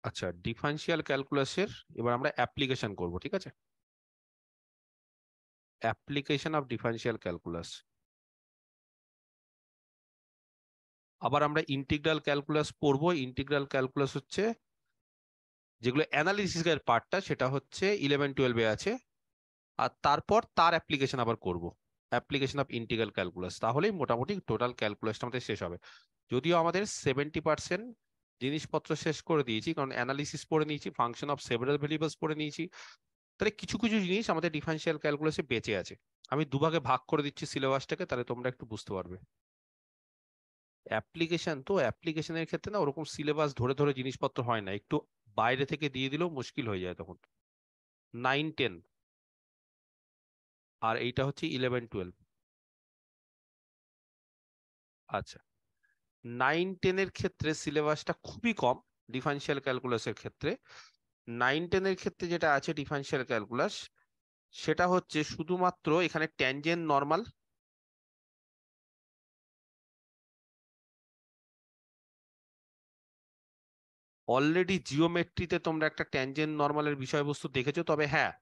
আচ্ছা, ডিফারেন্সিয়াল ক্যালকুলাসের এবার আমরা অ্যাপ্লিকেশন করব, ঠিক আছে? Application of differential calculus. আবার আমরা ইন্টিগ্রাল ক্যালকুলাস পড়বো। ইন্টিগ্রাল ক্যালকুলাস হচ্ছে যেগুলো অ্যানালিসিসের পার্টটা, সেটা হচ্ছে 11-12 আছে। আর তারপর তার অ্যাপ্লিকেশন আবার করব, অ্যাপ্লিকেশন অফ ইন্টিগ্রাল ক্যালকুলাস। তাহলেই মোটামুটি টোটাল ক্যালকুলাসটা আমাদের শেষ হবে। যদিও আমাদের 70% জিনিসপত্র শেষ করে দিয়েছি, কারণ অ্যানালিসিস পড়ে নিয়েছি, ফাংশন অফ সেভারাল ভেরিয়েবলস পড়ে নিয়েছি। তাহলে কিছু কিছু জিনিস আমাদের ডিফারেন্সিয়াল ক্যালকুলাসে বেঁচে আছে। আমি দুভাগে ভাগ করে দিচ্ছি সিলেবাসটাকে, তাহলে তোমরা একটু বুঝতে পারবে। অ্যাপ্লিকেশন, তো অ্যাপ্লিকেশনের ক্ষেত্রে না ওরকম সিলেবাস ধরে ধরে জিনিসপত্র হয় না, একটু বাইরে থেকে দিয়ে দিলেও মুশকিল হয়ে যায় তখন। 9-10, আর এইটা হচ্ছে 11-12। আচ্ছা, 9-10-এর ক্ষেত্রে সিলেবাসটা খুবই কম ডিফারেন্সিয়াল ক্যালকুলাসের ক্ষেত্রে। 9-10-এর ক্ষেত্রে যেটা আছে ডিফারেন্সিয়াল ক্যালকুলাস, সেটা হচ্ছে শুধুমাত্র এখানে ট্যানজেন্ট নরমাল, অলরেডি জিওমেট্রিতে তোমরা একটা ট্যানজেন্ট নরমালের বিষয়বস্তু দেখেছো। তবে হ্যাঁ,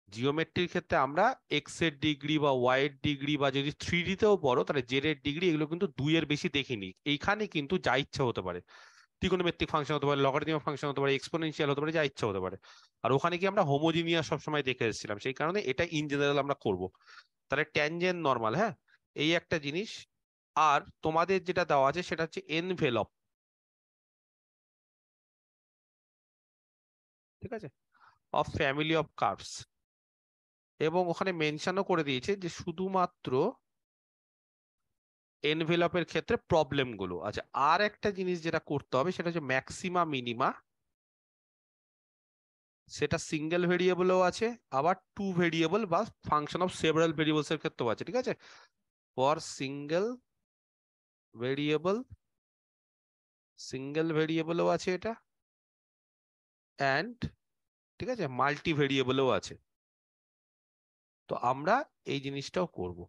জিওমেট্রির ক্ষেত্রে আমরা এক্স এর ডিগ্রি বা ওয়াই এর ডিগ্রি, বা যদি 3D তেও পড়ো তাহলে জেড এর ডিগ্রি, এগুলো কিন্তু 2 এর বেশি দেখিনি। এইখানে কিন্তু যা ইচ্ছা হতে পারে, ত্রিকোণমিতিক ফাংশন হতে পারে, লগারিদমিক ফাংশন হতে পারে, এক্সপোনেনশিয়াল হতে পারে, যা ইচ্ছা হতে পারে। আর ওখানে কি আমরা হোমোজিনিয়াস সবসময় দেখে এসেছিলাম, সেই কারণে এটা ইন জেনারেল আমরা করব। তাহলে ট্যানজেন্ট নরমাল, হ্যাঁ, এই একটা জিনিস। আর তোমাদের যেটা দেওয়া আছে সেটা হচ্ছে এনভেলপ, ঠিক আছে, অফ ফ্যামিলি অফ কার্ভস। এবং ওখানে মেনশনও করে দিয়েছে যে শুধুমাত্র এনভেলপের ক্ষেত্রে প্রবলেমগুলো। আচ্ছা, আর একটা জিনিস যেটা করতে হবে সেটা হচ্ছে ম্যাক্সিমা মিনিমা। সেটা সিঙ্গেল ভেরিয়েবলও আছে, আবার টু ভেরিয়েবল বা ফাংশন অফ সেভারাল ভেরিয়েবলস এর ক্ষেত্রেও আছে, ঠিক আছে? ফর ভেরিয়েবল সিঙ্গেল ভেরিয়েবলও আছে এটা, অ্যান্ড, ঠিক আছে, মাল্টি ভেরিয়েবলও আছে। তো আমরা এই জিনিসটাও করব।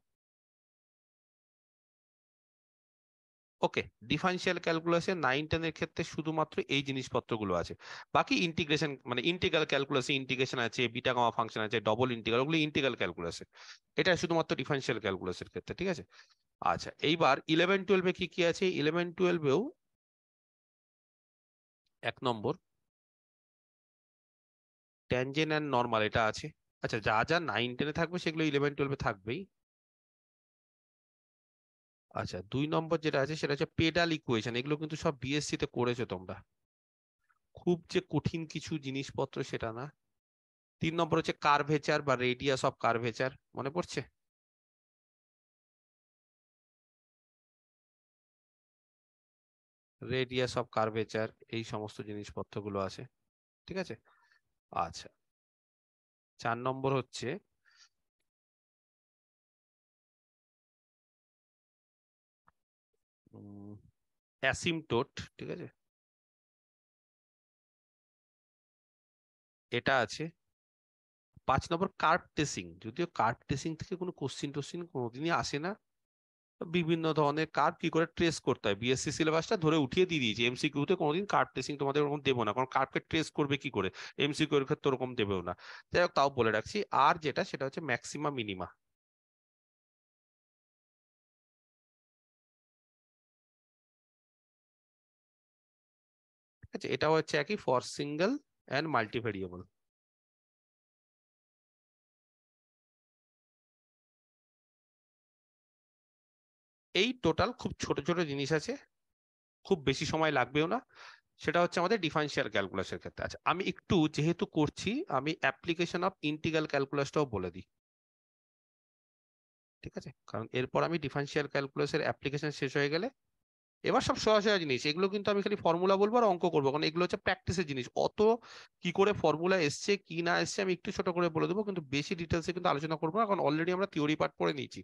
ওকে, ডিফারেন্সিয়াল ক্যালকুলাসে 9-10-এর ক্ষেত্রে শুধুমাত্র এই জিনিসপত্রগুলো আছে। বাকি ইন্টিগ্রেশন, মানে ইন্টিগ্রাল ক্যালকুলাসে ইন্টিগ্রেশন আছে, বিটা গামা ফাংশন আছে, ডবল ইন্টিগ্রাল, ওগুলো ইন্টিগ্রাল ক্যালকুলাসে। এটা শুধুমাত্র ডিফারেন্সিয়াল ক্যালকুলাসের ক্ষেত্রে, ঠিক আছে? আচ্ছা, এইবার 11-12-এ কি কি আছে? 11-12-এও 1 নম্বর ট্যানজেন্ট অ্যান্ড নর্মাল, এটা আছে। আচ্ছা, যা যা 9-10-এ থাকবে সেগুলো 11-12-এ থাকবেই। আচ্ছা, 2 নম্বর যেটা আছে সেটা হচ্ছে পেডাল ইকুয়েশন। এগুলো কিন্তু সব বিএসসি তে করেছো তোমরা, খুব যে কঠিন কিছু জিনিসপত্র সেটা না। 3 নম্বর হচ্ছে কার্ভেচার বা রেডিয়াস অফ কার্ভেচার, মনে পড়ছে? রেডিয়াস অফ কার্ভেচার, এই সমস্ত জিনিসপত্রগুলো আছে, ঠিক আছে? আচ্ছা, 4 নম্বর হচ্ছে অ্যাসিমটোট, ঠিক আছে, এটা আছে। 5 নম্বর কার্ভ টেসিং, যদিও কার্ভ টেসিং থেকে কোনো কোশ্চিন টোশ্চিন কোনোদিনই আসে না। বিভিন্ন ধরনের কার্ভ কি করে ট্রেস করতে হয়, বিএসসি সিলেবাসটা ধরে উঠিয়ে দিয়ে দিয়েছে। এমসিকিউ তে কোনোদিন কার্ভ টেসিং তোমাদের ওরকম দেবো না, কারণ কার্ভকে ট্রেস করবে কি করে, এমসিকিউ এর ক্ষেত্রে ওরকম দেবেও না। যাই হোক, তাও বলে রাখছি। আর যেটা সেটা হচ্ছে ম্যাক্সিমা মিনিমা, ঠিক আছে? এটাও হচ্ছে একই, for single and multi variable. এই টোটাল খুব ছোট ছোট জিনিস আছে, খুব বেশি সময় লাগবেও না। সেটা হচ্ছে আমাদের ডিফারেন্সিয়াল ক্যালকুলাসের ক্ষেত্রে। আচ্ছা, আমি একটু যেহেতু করছি, আমি অ্যাপ্লিকেশন অফ ইন্টিগ্রাল ক্যালকুলাসটাও বলে দিই, ঠিক আছে? কারণ এরপর আমি ডিফারেন্সিয়াল ক্যালকুলাসের অ্যাপ্লিকেশন শেষ হয়ে গেলে এবার সব সহজ সহজ জিনিস, এগুলো কিন্তু আমি খালি ফর্মুলা বলবো আর অঙ্ক করবো, কারণ এগুলো হচ্ছে প্র্যাকটিসের জিনিস। অত কি করে ফর্মুলা এসছে কি না এসছে আমি একটু ছোট করে বলে দেবো, কিন্তু বেশি ডিটেলসে কিন্তু আলোচনা করবো না, কারণ অলরেডি আমরা থিওরি পার্ট পড়ে নিয়েছি,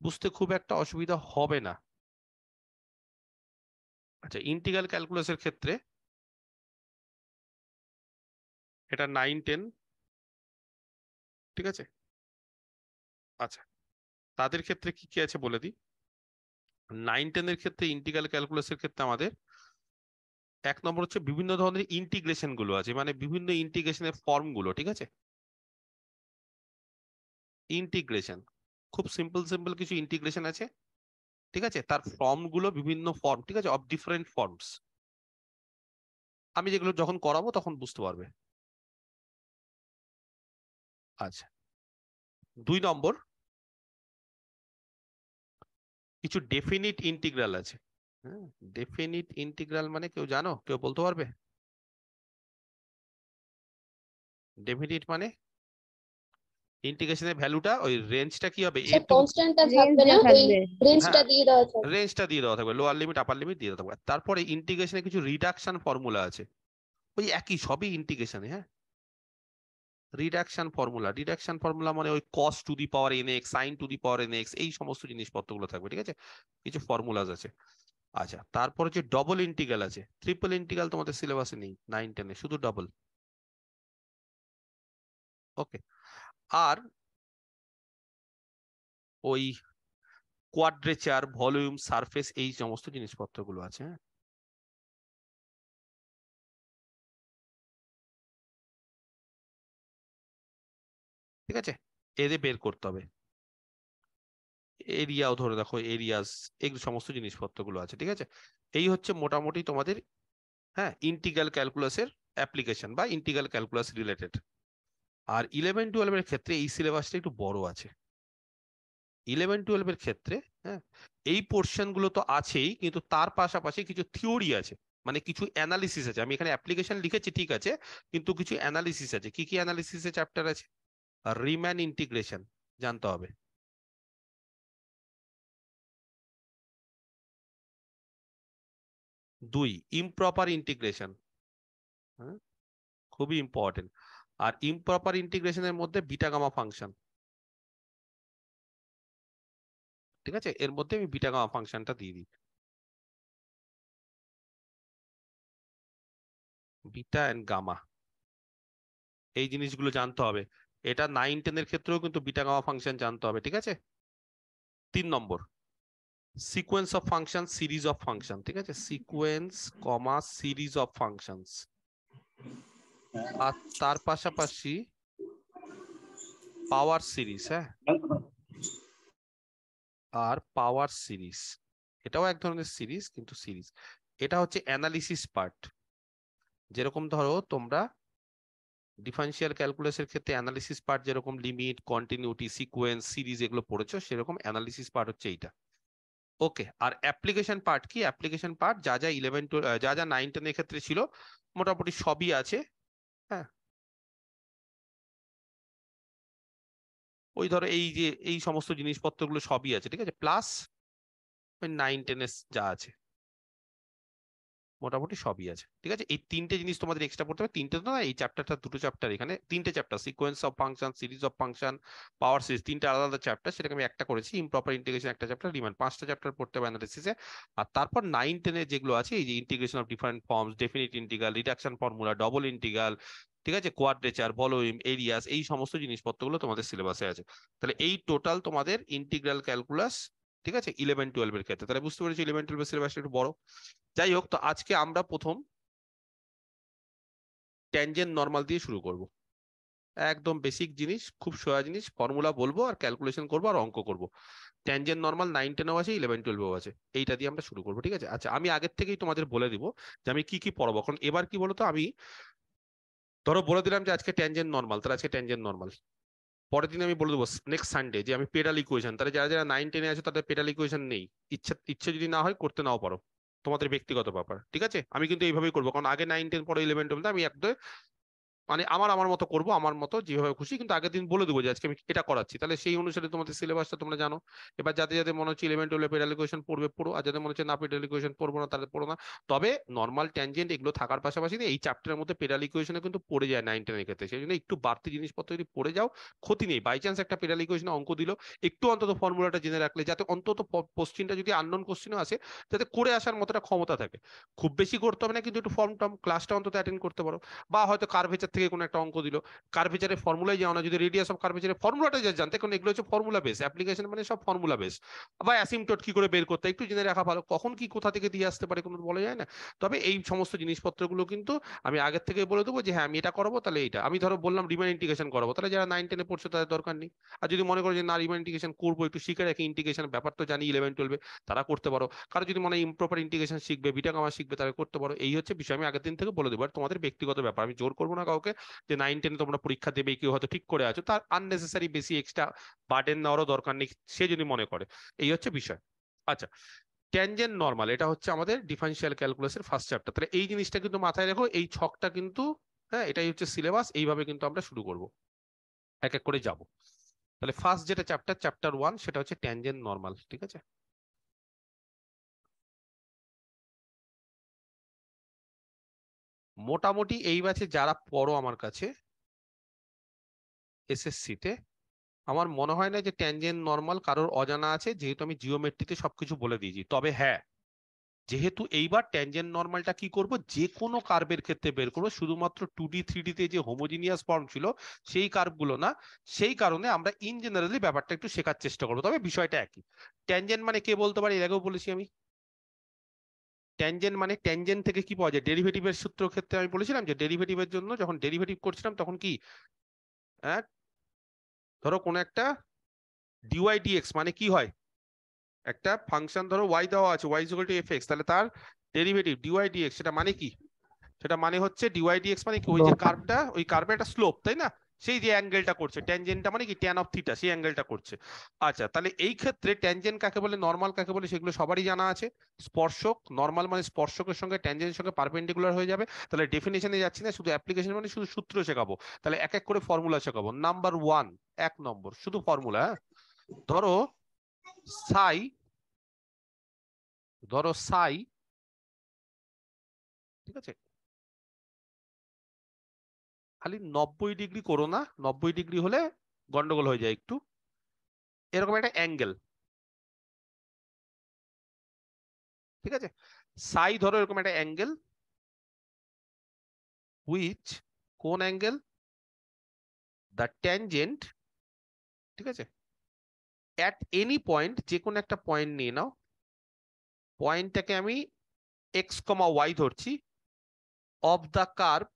বুঝতে খুব একটা অসুবিধা হবে না। আচ্ছা, ইন্টিগ্রাল ক্যালকুলাসের ক্ষেত্রে এটা 9-10, ঠিক আছে? আচ্ছা, তাদের ক্ষেত্রে কি কি আছে বলে দিই। 9-10-এর ক্ষেত্রে ইন্টিগ্রাল ক্যালকুলাসের ক্ষেত্রে আমাদের এক নম্বর হচ্ছে বিভিন্ন ধরনের ইন্টিগ্রেশন গুলো আছে, মানে বিভিন্ন ইন্টিগ্রেশনের ফর্ম গুলো, ঠিক আছে? ইন্টিগ্রেশন খুব সিম্পল সিম্পল কিছু ইন্টিগ্রেশন আছে, ঠিক আছে? তার ফর্ম গুলো বিভিন্ন ফর্ম, ঠিক আছে, অফ ডিফারেন্ট ফর্মস। আমি যেগুলো যখন করাবো তখন বুঝতে পারবে। আচ্ছা, 2 নম্বর, কিছু ডেফিনিট ইন্টিগ্রাল আছে। হ্যাঁ, ডেফিনিট ইন্টিগ্রাল মানে কেউ জানো, কেউ বলতে পারবে? ডেফিনিট মানে ইন্টিগ্রেশনের ভ্যালুটা, ওই রেঞ্জটা কি হবে, স্যার কনস্ট্যান্টটা থাকবে না, ওই রেঞ্জটা হ্যাঁ, দিয়ে দেওয়া থাকবে। রেঞ্জটা দিয়ে দেওয়া থাকবে, লোয়ার লিমিট আপার লিমিট দিয়ে দেওয়া থাকবে। তারপরে ইন্টিগ্রেশনে কিছু রিডাকশন ফর্মুলা আছে, ওই একই, সবই ইন্টিগ্রেশনে। হ্যাঁ, রিডাকশন ফর্মুলা মানে ওই cos two the power nx, sin two the power nx, এই সমস্ত জিনিসপত্রগুলো থাকবে, ঠিক আছে? কিছু ফর্মুলাস আছে। আচ্ছা, তারপর হচ্ছে ডবল ইন্টিগ্রাল আছে। ট্রিপল ইন্টিগ্রাল তোমাদের সিলেবাসে নেই 9-10-এ, শুধু ডবল। ওকে। আর ওই কোয়াড্রেচার, ভলিউম, সারফেস, এই সমস্ত জিনিসপত্রগুলো আছে। হ্যাঁ, ঠিক আছে, এদের বের করতে হবে। এরিয়াও ধরে দেখো, এরিয়াস, এই সমস্ত জিনিসপত্রগুলো আছে, ঠিক আছে? এই হচ্ছে মোটামুটি তোমাদের, হ্যাঁ, ইন্টিগ্রাল ক্যালকুলাসের অ্যাপ্লিকেশন বা ইন্টিগ্রাল ক্যালকুলাস রিলেটেড। আর 11-12 এর ক্ষেত্রে এই সিলেবাসটা একটু বড় আছে। 11-12 এর ক্ষেত্রে, হ্যাঁ, এই পোর্শন গুলো তো আছেই, কিন্তু তার পাশাপাশি কিছু থিওরি আছে, মানে কিছু অ্যানালিসিস আছে। আমি এখানে অ্যাপ্লিকেশন লিখেছি, ঠিক আছে, কিন্তু কিছু অ্যানালিসিস আছে। কি কি অ্যানালিসিসের চ্যাপ্টার আছে? রিম্যান ইন্টিগ্রেশন জানতে হবে। 2, ইমপ্রপার ইন্টিগ্রেশন, হ্যাঁ, খুবই ইম্পর্টেন্ট। আর ইমপ্রপার ইন্টিগ্রেশনের মধ্যে বিটা গামা ফাংশন, ঠিক আছে, এর মধ্যে আমি বিটা গামা ফাংশনটা দিয়ে দিই। বিটা এন্ড গামা, এই জিনিসগুলো জানতে হবে। এটা 9-10 এর ক্ষেত্রেও কিন্তু বিটা গামা ফাংশন জানতে হবে, ঠিক আছে? 3 number, sequence of function, series of function, ঠিক আছে, sequence comma series of functions. আর তার পাশাপাশি পাওয়ার সিরিজ, হ্যাঁ, আর পাওয়ার সিরিজ, এটাও এক ধরনের সিরিজ, কিন্তু সিরিজ এটা হচ্ছে অ্যানালিসিস পার্ট। যেরকম ধরো তোমরা ডিফারেন্সিয়াল ক্যালকুলাসের ক্ষেত্রে অ্যানালিসিস পার্ট যেরকম লিমিট, কন্টিনিউটি, সিকোয়েন্স, সিরিজ এগুলো পড়েছো, সেরকম অ্যানালিসিস পার্ট হচ্ছে এইটা। ওকে। আর অ্যাপ্লিকেশন পার্ট কি? অ্যাপ্লিকেশন পার্ট যা যা 11-12, যা যা 9-10 এর ক্ষেত্রে ছিল মোটামুটি সবই আছে। হ্যাঁ, ওই ধরো এই যে এই সমস্ত জিনিসপত্রগুলো সবই আছে, ঠিক আছে, প্লাস ওই 9-10 যা আছে মোটামুটি সবই আছে, ঠিক আছে? এই 3টে জিনিস তোমাদের এক্সট্রা পড়তে হবে। 3টে তো না, এই চ্যাপ্টারটা 2টো চ্যাপ্টার, এখানে 3টে chapter, sequence of function, series of function, power series, 3টে আলাদা আলাদা চ্যাপ্টার। সেটাকে আমি একটা করেছি, ইমপ্রপার ইন্টিগ্রেশন একটা চ্যাপ্টার, রিমান 5টা চ্যাপ্টার পড়তে হবে অ্যানালিসিসে। আর তারপর 9-10 যেগুলো আছে, এই যে integration of different forms, definite integral, reduction formula, double integral, ঠিক আছে, কোয়াড্রেচার, ভলিউম, এরিয়াস, এই সমস্ত জিনিসপত্রগুলো তোমাদের সিলেবাসে আছে। তাহলে এই টোটাল তোমাদের ইন্টিগ্রাল ক্যালকুলাস, ঠিক আছে, 11-12 এর ক্ষেত্রে। তাহলে বুঝতে পেরেছি 11-12 এর সিলেবাসটা একটু বড়। যাই হোক, তো আজকে আমরা প্রথম ট্যানজেন্ট নরমাল দিয়ে শুরু করব। একদম বেসিক জিনিস, খুব সোজা জিনিস, ফর্মুলা বলবো আর ক্যালকুলেশন করবো আর অঙ্ক করব। ট্যানজেন্ট নরমাল 9-10-এও আছে, 11-12-এও আছে, এইটা দিয়ে আমরা শুরু করবো, ঠিক আছে? আচ্ছা, আমি আগের থেকেই তোমাদের বলে দিব যে আমি কি কি পড়াবো। কারণ এবার কি বলতো, আমি ধরো বলে দিলাম যে আজকে ট্যানজেন্ট নরমাল, তাহলে আজকে ট্যানজেন্ট নরমাল। পরের দিন আমি বলে দেবো নেক্সট সানডে যে আমি পেডাল ইকুয়েশন, তাহলে যারা যারা 9-10-এ আছে তাদের পেডাল ইকুয়েশন নেই, ইচ্ছা ইচ্ছে যদি না হয় করতে নাও পারো, তোমাদের ব্যক্তিগত ব্যাপার, ঠিক আছে? আমি কিন্তু এইভাবেই করবো, কারণ আগে 9-10 পরে 11-12 আমি একদম মানে আমার আমার মতো করবো, আমার মতো যেভাবে খুশি, কিন্তু আগের দিন বলে দেবো যে আজকে আমি এটা করাচ্ছি, তাহলে সেই অনুসারে তোমাদের সিলেবাসটা তোমরা জানো। এবার যাদের যাদের মনে হচ্ছে 11-12 পেডাল ইকুয়েশন পড়বে পড়ো, আর যাদের মনে হচ্ছে না পেডাল ইকুয়েশন পড়বো না তাদের পড়ো না। তবে নর্মাল ট্যানজেন্ট এগুলো থাকার পাশাপাশি এই চ্যাপ্টারের মধ্যে পেডাল ইকুয়েশনে কিন্তু পড়ে যায় 9-10 এর ক্ষেত্রে, সেই জন্য একটু বাড়তি জিনিসপত্র যদি পড়ে যাও ক্ষতি নেই। বাই চান্স একটা পেডাল ইকুয়েশনে অঙ্ক দিল, একটু অন্তত ফর্মুলাটা জেনে রাখলে, যাতে অন্তত কোশ্চিনটা যদি আননোন কোশ্চিনও আসে যাতে করে আসার মতো একটা ক্ষমতা থাকে। খুব বেশি করতে হবে না, কিন্তু একটু ফর্ম টর্ম ক্লাসটা অন্তত অ্যাটেন্ড করতে পারো, বা হয়তো কার্ভেচার থেকে কোনো একটা অঙ্ক দিল, কার্ভেচারের ফর্মুলায় যাও না, যদি রেডিয়াস অফ কার্ভেচারের ফর্মুলাটা যা জানতে, কারণ এগুলো হচ্ছে ফর্মুলা বেস, অ্যাপ্লিকেশন মানে সব ফর্মুলা বেস, বা অ্যাসিমটোট কি করে বের করতে একটু জেনে রাখা ভালো, কখন কি কোথা থেকে দিয়ে আসতে পারে কোনো বলা যায় না। তবে এই সমস্ত জিনিসপত্রগুলো কিন্তু আমি আগের থেকে বলে দেবো যে হ্যাঁ আমি এটা করাবো, তাহলে এইটা আমি ধরো বললাম রিমান ইন্টিগ্রেশন করাবো, তাহলে যারা 9-10-এ পড়ছে তাদের দরকার নেই। আর যদি মনে করো যে না রিমান ইন্টিগ্রেশন করবো, একটু শিখে রাখি ইন্টিগ্রেশন ব্যাপার তো জানি 11-12-এ, তারা করতে পারো। কারো যদি মনে হয় ইমপ্রপার ইন্টিগ্রেশন শিখবে, বিটা গামা শিখবে, তারা করতে পারো। এই হচ্ছে বিষয়, আমি আগের দিন থেকে বলে দেবো। আর তোমাদের ব্যক্তিগত ব্যাপার, আমি জোর করবো না কাউকে যে 9-10-এ তোমরা পরীক্ষা দেবে, কেউ হয়তো ঠিক করে আছো, তার আননেসেসারি বেশি এক্সট্রা বার্ডেন নেওয়ারও দরকার নেই, সে যদি মনে করে। এই হচ্ছে বিষয়। আচ্ছা, ট্যানজেন্ট নরমাল, এটা হচ্ছে আমাদের ডিফারেনশিয়াল ক্যালকুলাসের ফার্স্ট চ্যাপ্টার। তাহলে এই জিনিসটা কিন্তু মাথায় রেখো, এই ছকটা কিন্তু, হ্যাঁ এটাই হচ্ছে সিলেবাস, এইভাবে কিন্তু আমরা শুরু করব, এক এক করে যাব। তাহলে ফার্স্ট যেটা চ্যাপ্টার, চ্যাপ্টার 1, সেটা হচ্ছে ট্যানজেন্ট নরমাল। ঠিক আছে, মোটামুটি এই ব্যাচে যারা পড়ো আমার কাছে এসএসসি তে, আমার মনে হয় না যে ট্যানজেন্ট নরমাল কারোর অজানা আছে, যেহেতু আমি জিওমেট্রিতে সবকিছু বলে দিয়েছি। তবে হ্যাঁ, যেহেতু এইবার ট্যানজেন্ট নরমালটা কি করব, যে কোনো কার্ভের ক্ষেত্রে বের করবো, শুধুমাত্র 2D 3D তে যে হোমোজিনিয়াস ফর্ম ছিল সেই কার্ভগুলো না, সেই কারণে আমরা ইন জেনারেলি ব্যাপারটা একটু শেখার চেষ্টা করবো। তবে বিষয়টা একই। ট্যানজেন্ট মানে কে বলতে পারে, এর আগেও বলেছি আমি। ট্যানজেন্ট মানে ট্যানজেন্ট থেকে কি পাওয়া যায়, ডেরিভেটিভের সূত্র ক্ষেত্রে আমি বলেছিলাম যে ডেরিভেটিভের জন্য যখন ডেরিভেটিভ করছিলাম তখন কি, হ্যাঁ ধরো কোন একটা ডিওয়াই ডিএক্স মানে কি হয়, একটা ফাংশন ধরো ওয়াই দেওয়া আছে, y is equal to f x, তাহলে তার ডেরিভেটিভ ডিওয়াই ডিএক্স, সেটা মানে কি, সেটা মানে হচ্ছে ডিওয়াই ডিএক্স মানে কি, ওই যে কার্ভটা, ওই কার্ভের একটা স্লোপ, তাই না, সেই যে অ্যাঙ্গেলটা করছে, ট্যানজেন্টটা মানে কি ট্যান অফ থিটা, সেই অ্যাঙ্গেলটা করছে। আচ্ছা, তাহলে এই ক্ষেত্রে ট্যানজেন্ট কাকে বলে, নরমাল কাকে বলে, সেগুলো সবারই জানা আছে। স্পর্শক, নরমাল মানে স্পর্শকের সঙ্গে ট্যানজেন্টের সঙ্গে পারপেন্ডিকুলার হয়ে যাবে। তাহলে ডেফিনেশনে যাচ্ছি না, শুধু অ্যাপ্লিকেশন মানে শুধু সূত্র শেখাবো। তাহলে এক এক করে ফর্মুলা শেখাবো। নাম্বার 1, 1 নম্বর শুধু ফর্মুলা। ধরো সাই, ধরো সাই, ঠিক আছে, খালি 90 ডিগ্রি করো না, 90 ডিগ্রি হলে গন্ডগোল হয়ে যায় একটু। এরকম একটা অ্যাঙ্গেল, ঠিক আছে, সাই ধরো এরকম একটা অ্যাঙ্গেল, হুইচ, কোন অ্যাঙ্গেল, দ্য ট্যানজেন্ট, ঠিক আছে, অ্যাট এনি পয়েন্ট, যে কোনো একটা পয়েন্ট নিয়ে নাও, পয়েন্টটাকে আমি এক্স কমা ওয়াই ধরছি, অফ দ্য কার্ভ,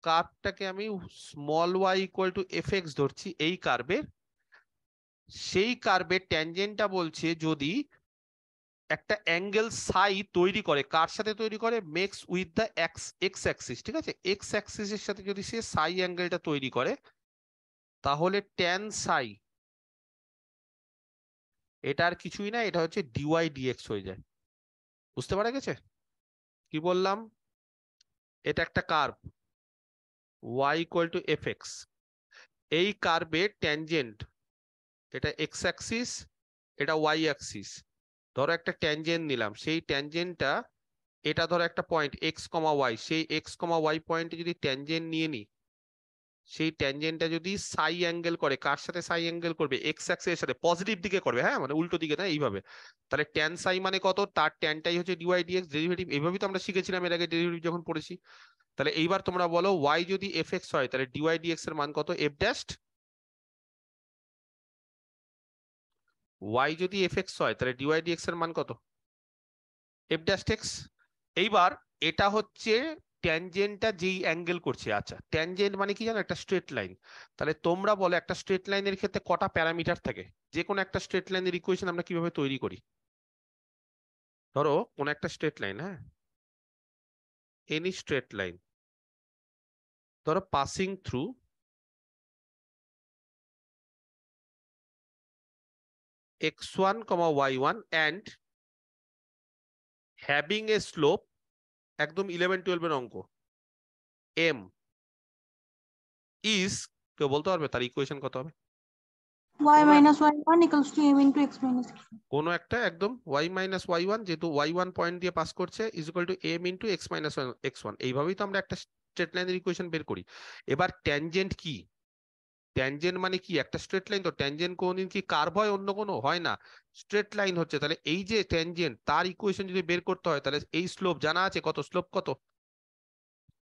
কার্ভটাকে আমি small y equal to f x ধরছি, এই কার্ভের, সেই কার্ভের ট্যানজেন্টটা বলছে যদি একটা অ্যাঙ্গেল সাই তৈরি করে, কার সাথে তৈরি করে, makes with the x x axis, ঠিক আছে, এক্স অ্যাক্সিসের সাথে যদি সে সাই অ্যাঙ্গেলটা তৈরি করে, তাহলে ট্যান সাই, এটা আর কিছুই না, এটা হচ্ছে ডিওয়াই ডিএক্স হয়ে যায়। বুঝতে পারা গেছে কি বললাম? এটা একটা curve y equal to f x, এই কার্ভের ট্যানজেন্ট, এটা এক্স অ্যাক্সিস, এটা ওয়াই অ্যাক্সিস, ধরো একটা ট্যানজেন্ট নিলাম, সেই ট্যানজেন্টটা, এটা ধরো একটা পয়েন্ট এক্স কমা ওয়াই, সেই এক্স কমা ওয়াই পয়েন্টে যদি ট্যানজেন্ট নিয়ে নিই, সেই ট্যানজেন্টটা যদি সাই অ্যাঙ্গেল করে, কার সাথে সাই অ্যাঙ্গেল করবে, এক্স অ্যাক্সিসের সাথে, পজিটিভ দিকে করবে, হ্যাঁ মানে উল্টো দিকে না, এইভাবে, তাহলে ট্যান সাই মানে কত, তার ট্যানটাই হচ্ছে ডিওয়াই ডিএক্স ডেরিভেটিভ। এইভাবেই তো আমরা শিখেছিলাম এর আগে ডেরিভেটিভ যখন পড়েছি। তাহলে এইবার তোমরা বলো ওয়াই যদি এফ এক্স হয়, তাহলে ডিওয়াই ডিএক্স এর মান কত, এফ ড্যাশড, ওয়াই যদি এফ এক্স হয় তাহলে ডিওয়াই ডিএক্স এর মান কত, এফ ড্যাশ এক্স। এইবার এটা হচ্ছে ট্যানজেন্টটা যেই অ্যাঙ্গেল করছে। আচ্ছা, ট্যানজেন্ট মানে কি জানো, একটা স্ট্রেট লাইন। তাহলে তোমরা বলো একটা স্ট্রেট লাইনের ক্ষেত্রে কটা প্যারামিটার থাকে, যে কোনো একটা স্ট্রেট লাইনের ইকুয়েশন আমরা কিভাবে তৈরি করি। ধরো কোন একটা স্ট্রেট লাইন, হ্যাঁ এনি স্ট্রেট লাইন, ধরো passing through x1, y1 and having a slope, একদম 11-12 এর অঙ্ক, m is, কেউ বলতে পারবে তার ইকুয়েশন কত হবে? y minus y1 equals to m into x minus x1. কোনো একটা একদম y মাইনাস y1, যেহেতু y1 পয়েন্ট দিয়ে পাস করছে, is equal two m into x minus x1। এইভাবেই তো আমরা একটা স্ট্রেট লাইনের ইকুয়েশন বের করি। এবার ট্যানজেন্ট কি, ট্যানজেন্ট মানে কি, একটা স্ট্রেট লাইন, তো ট্যানজেন্ট কোনদিন কি কার্ভ হয়, অন্য কোনো হয় না, স্ট্রেট লাইন হচ্ছে। তাহলে এই যে ট্যানজেন্ট, তার ইকুয়েশন যদি বের করতে হয়, তাহলে এই স্লোপ জানা আছে, কত স্লোপ কত,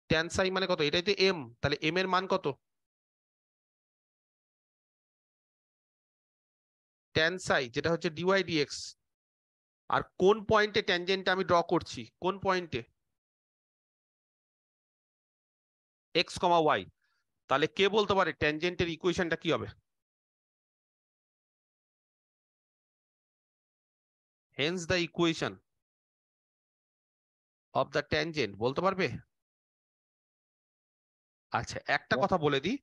ট্যান সাই মানে কত, এটাই তো এম, তাহলে এম এর মান কত, ট্যান সাই যেটা হচ্ছে ডিওয়াই ডিএক্স। আর কোন পয়েন্টে ট্যানজেন্টটা আমি ড্র করছি, কোন পয়েন্টে, এক্স কমা ওয়াই। তাহলে কে বলতে পারে ট্যানজেন্টের ইকুয়েশনটা কি হবে? Hence the equation of the tangent, বলতে পারবে? আচ্ছা একটা কথা বলে দিই,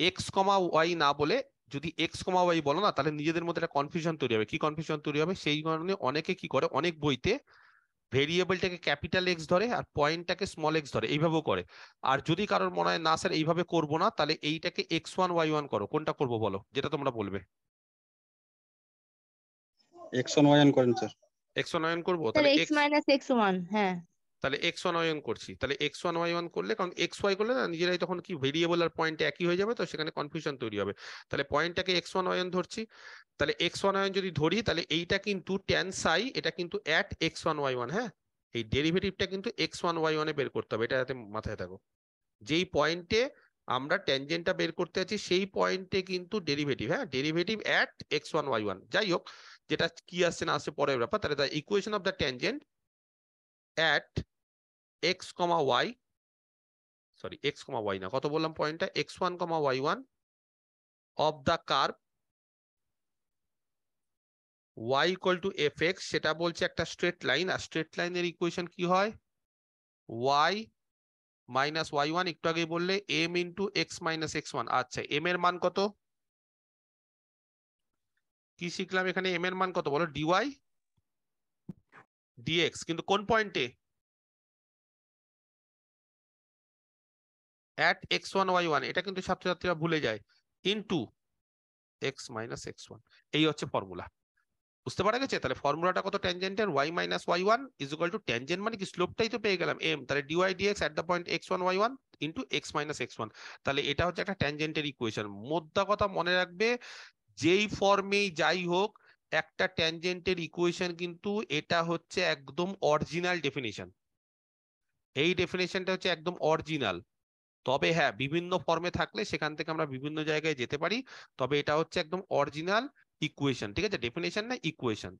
এক্স কমা ওয়াই না বলে যদি এক্স কমা ওয়াই বলো না, তাহলে নিজেদের মধ্যে একটা কনফিউশন তৈরি হবে। কি কনফিউশন তৈরি হবে? সেই কারণে অনেকে কি করে, অনেক বইতে ভেরিয়েবলটাকে ক্যাপিটাল এক্স ধরে আর পয়েন্টটাকে স্মল এক্স ধরে, এইভাবেও করে। আর যদি কারোর মনে হয় না স্যার এইভাবে করবো না, তাহলে এইটাকে এক্স ওয়ান ওয়াই ওয়ান করো। কোনটা করবো বলো, যেটা তোমরা বলবে। x1 y1 করেন sir. X one y one করবো, স্যার তাহলে x মাইনাস x1, হ্যাঁ তাহলে এক্স ওয়ান ওয়াই ওয়ান করছি, তাহলে এক্স ওয়ান ওয়াই ওয়ান করলে, কারণ এক্স ওয়াই করলে না নিজেরাই তখন কি ভেরিয়েবল আর পয়েন্ট একই হয়ে যাবে, তো সেখানে কনফিউশন তৈরি হবে। তাহলে পয়েন্টটাকে এক্স ওয়ান ওয়াই ওয়ান ধরছি। তাহলে এক্স ওয়ান ওয়াই ওয়ান যদি ধরি, তাহলে এইটা কিন্তু ট্যান সাই, এটা কিন্তু at x one y one. হ্যাঁ, এই ডেরিভেটিভটা কিন্তু এক্স ওয়ান ওয়াই ওয়ানে বের করতে হবে, এটা যাতে মাথায় থাকো। যেই পয়েন্টে আমরা ট্যানজেন্টটা বের করতে আছি সেই পয়েন্টে কিন্তু ডেরিভেটিভ, হ্যাঁ derivative at x one y one. যাই হোক, যেটা কি আসছে না আসছে পরের ব্যাপার। তাহলে the equation of the tangent at x comma y, sorry x comma y না, কত বললাম পয়েন্টটা, x one comma y one of the curve y equal to f x, সেটা বলছে একটা স্ট্রেট লাইন। আর স্ট্রেট লাইনের ইকুয়েশন কি হয়, y মাইনাস ওয়াই ওয়ান, একটু আগেই বললে m into x minus x one. আচ্ছা m এর মান কত, কি শিখলাম এখানে, m এর মান কত বলো, dy dx, কিন্তু কোন পয়েন্টে, at x one y one, এটা কিন্তু ছাত্রছাত্রীরা ভুলে যায়, into x minus x one. এই হচ্ছে ফর্মুলা, বুঝতে পারা গেছে? তাহলে ফর্মুলাটা কত, ট্যানজেন্টের y minus y one is equal to tangent মানে কি, স্লোপটাই তো পেয়ে গেলাম m, তাহলে dy dx at the point x one y one into x minus x one. তাহলে এটা হচ্ছে একটা ট্যানজেন্টের ইকুয়েশন। মোদ্দা কথা মনে রাখবে, যেই ফর্মেই যাই হোক, একটা ট্যানজেন্টের ইকুয়েশন কিন্তু এটা হচ্ছে একদম অরিজিনাল ডেফিনিশন। এই ডেফিনিশনটা হচ্ছে একদম অরিজিনাল। তবে হ্যাঁ, বিভিন্ন ফর্মে থাকলে সেখান থেকে আমরা বিভিন্ন জায়গায় যেতে পারি, তবে এটা হচ্ছে একদম অরিজিনাল ইকুয়েশন, ঠিক আছে? ডেফিনেশন না, ইকুয়েশন।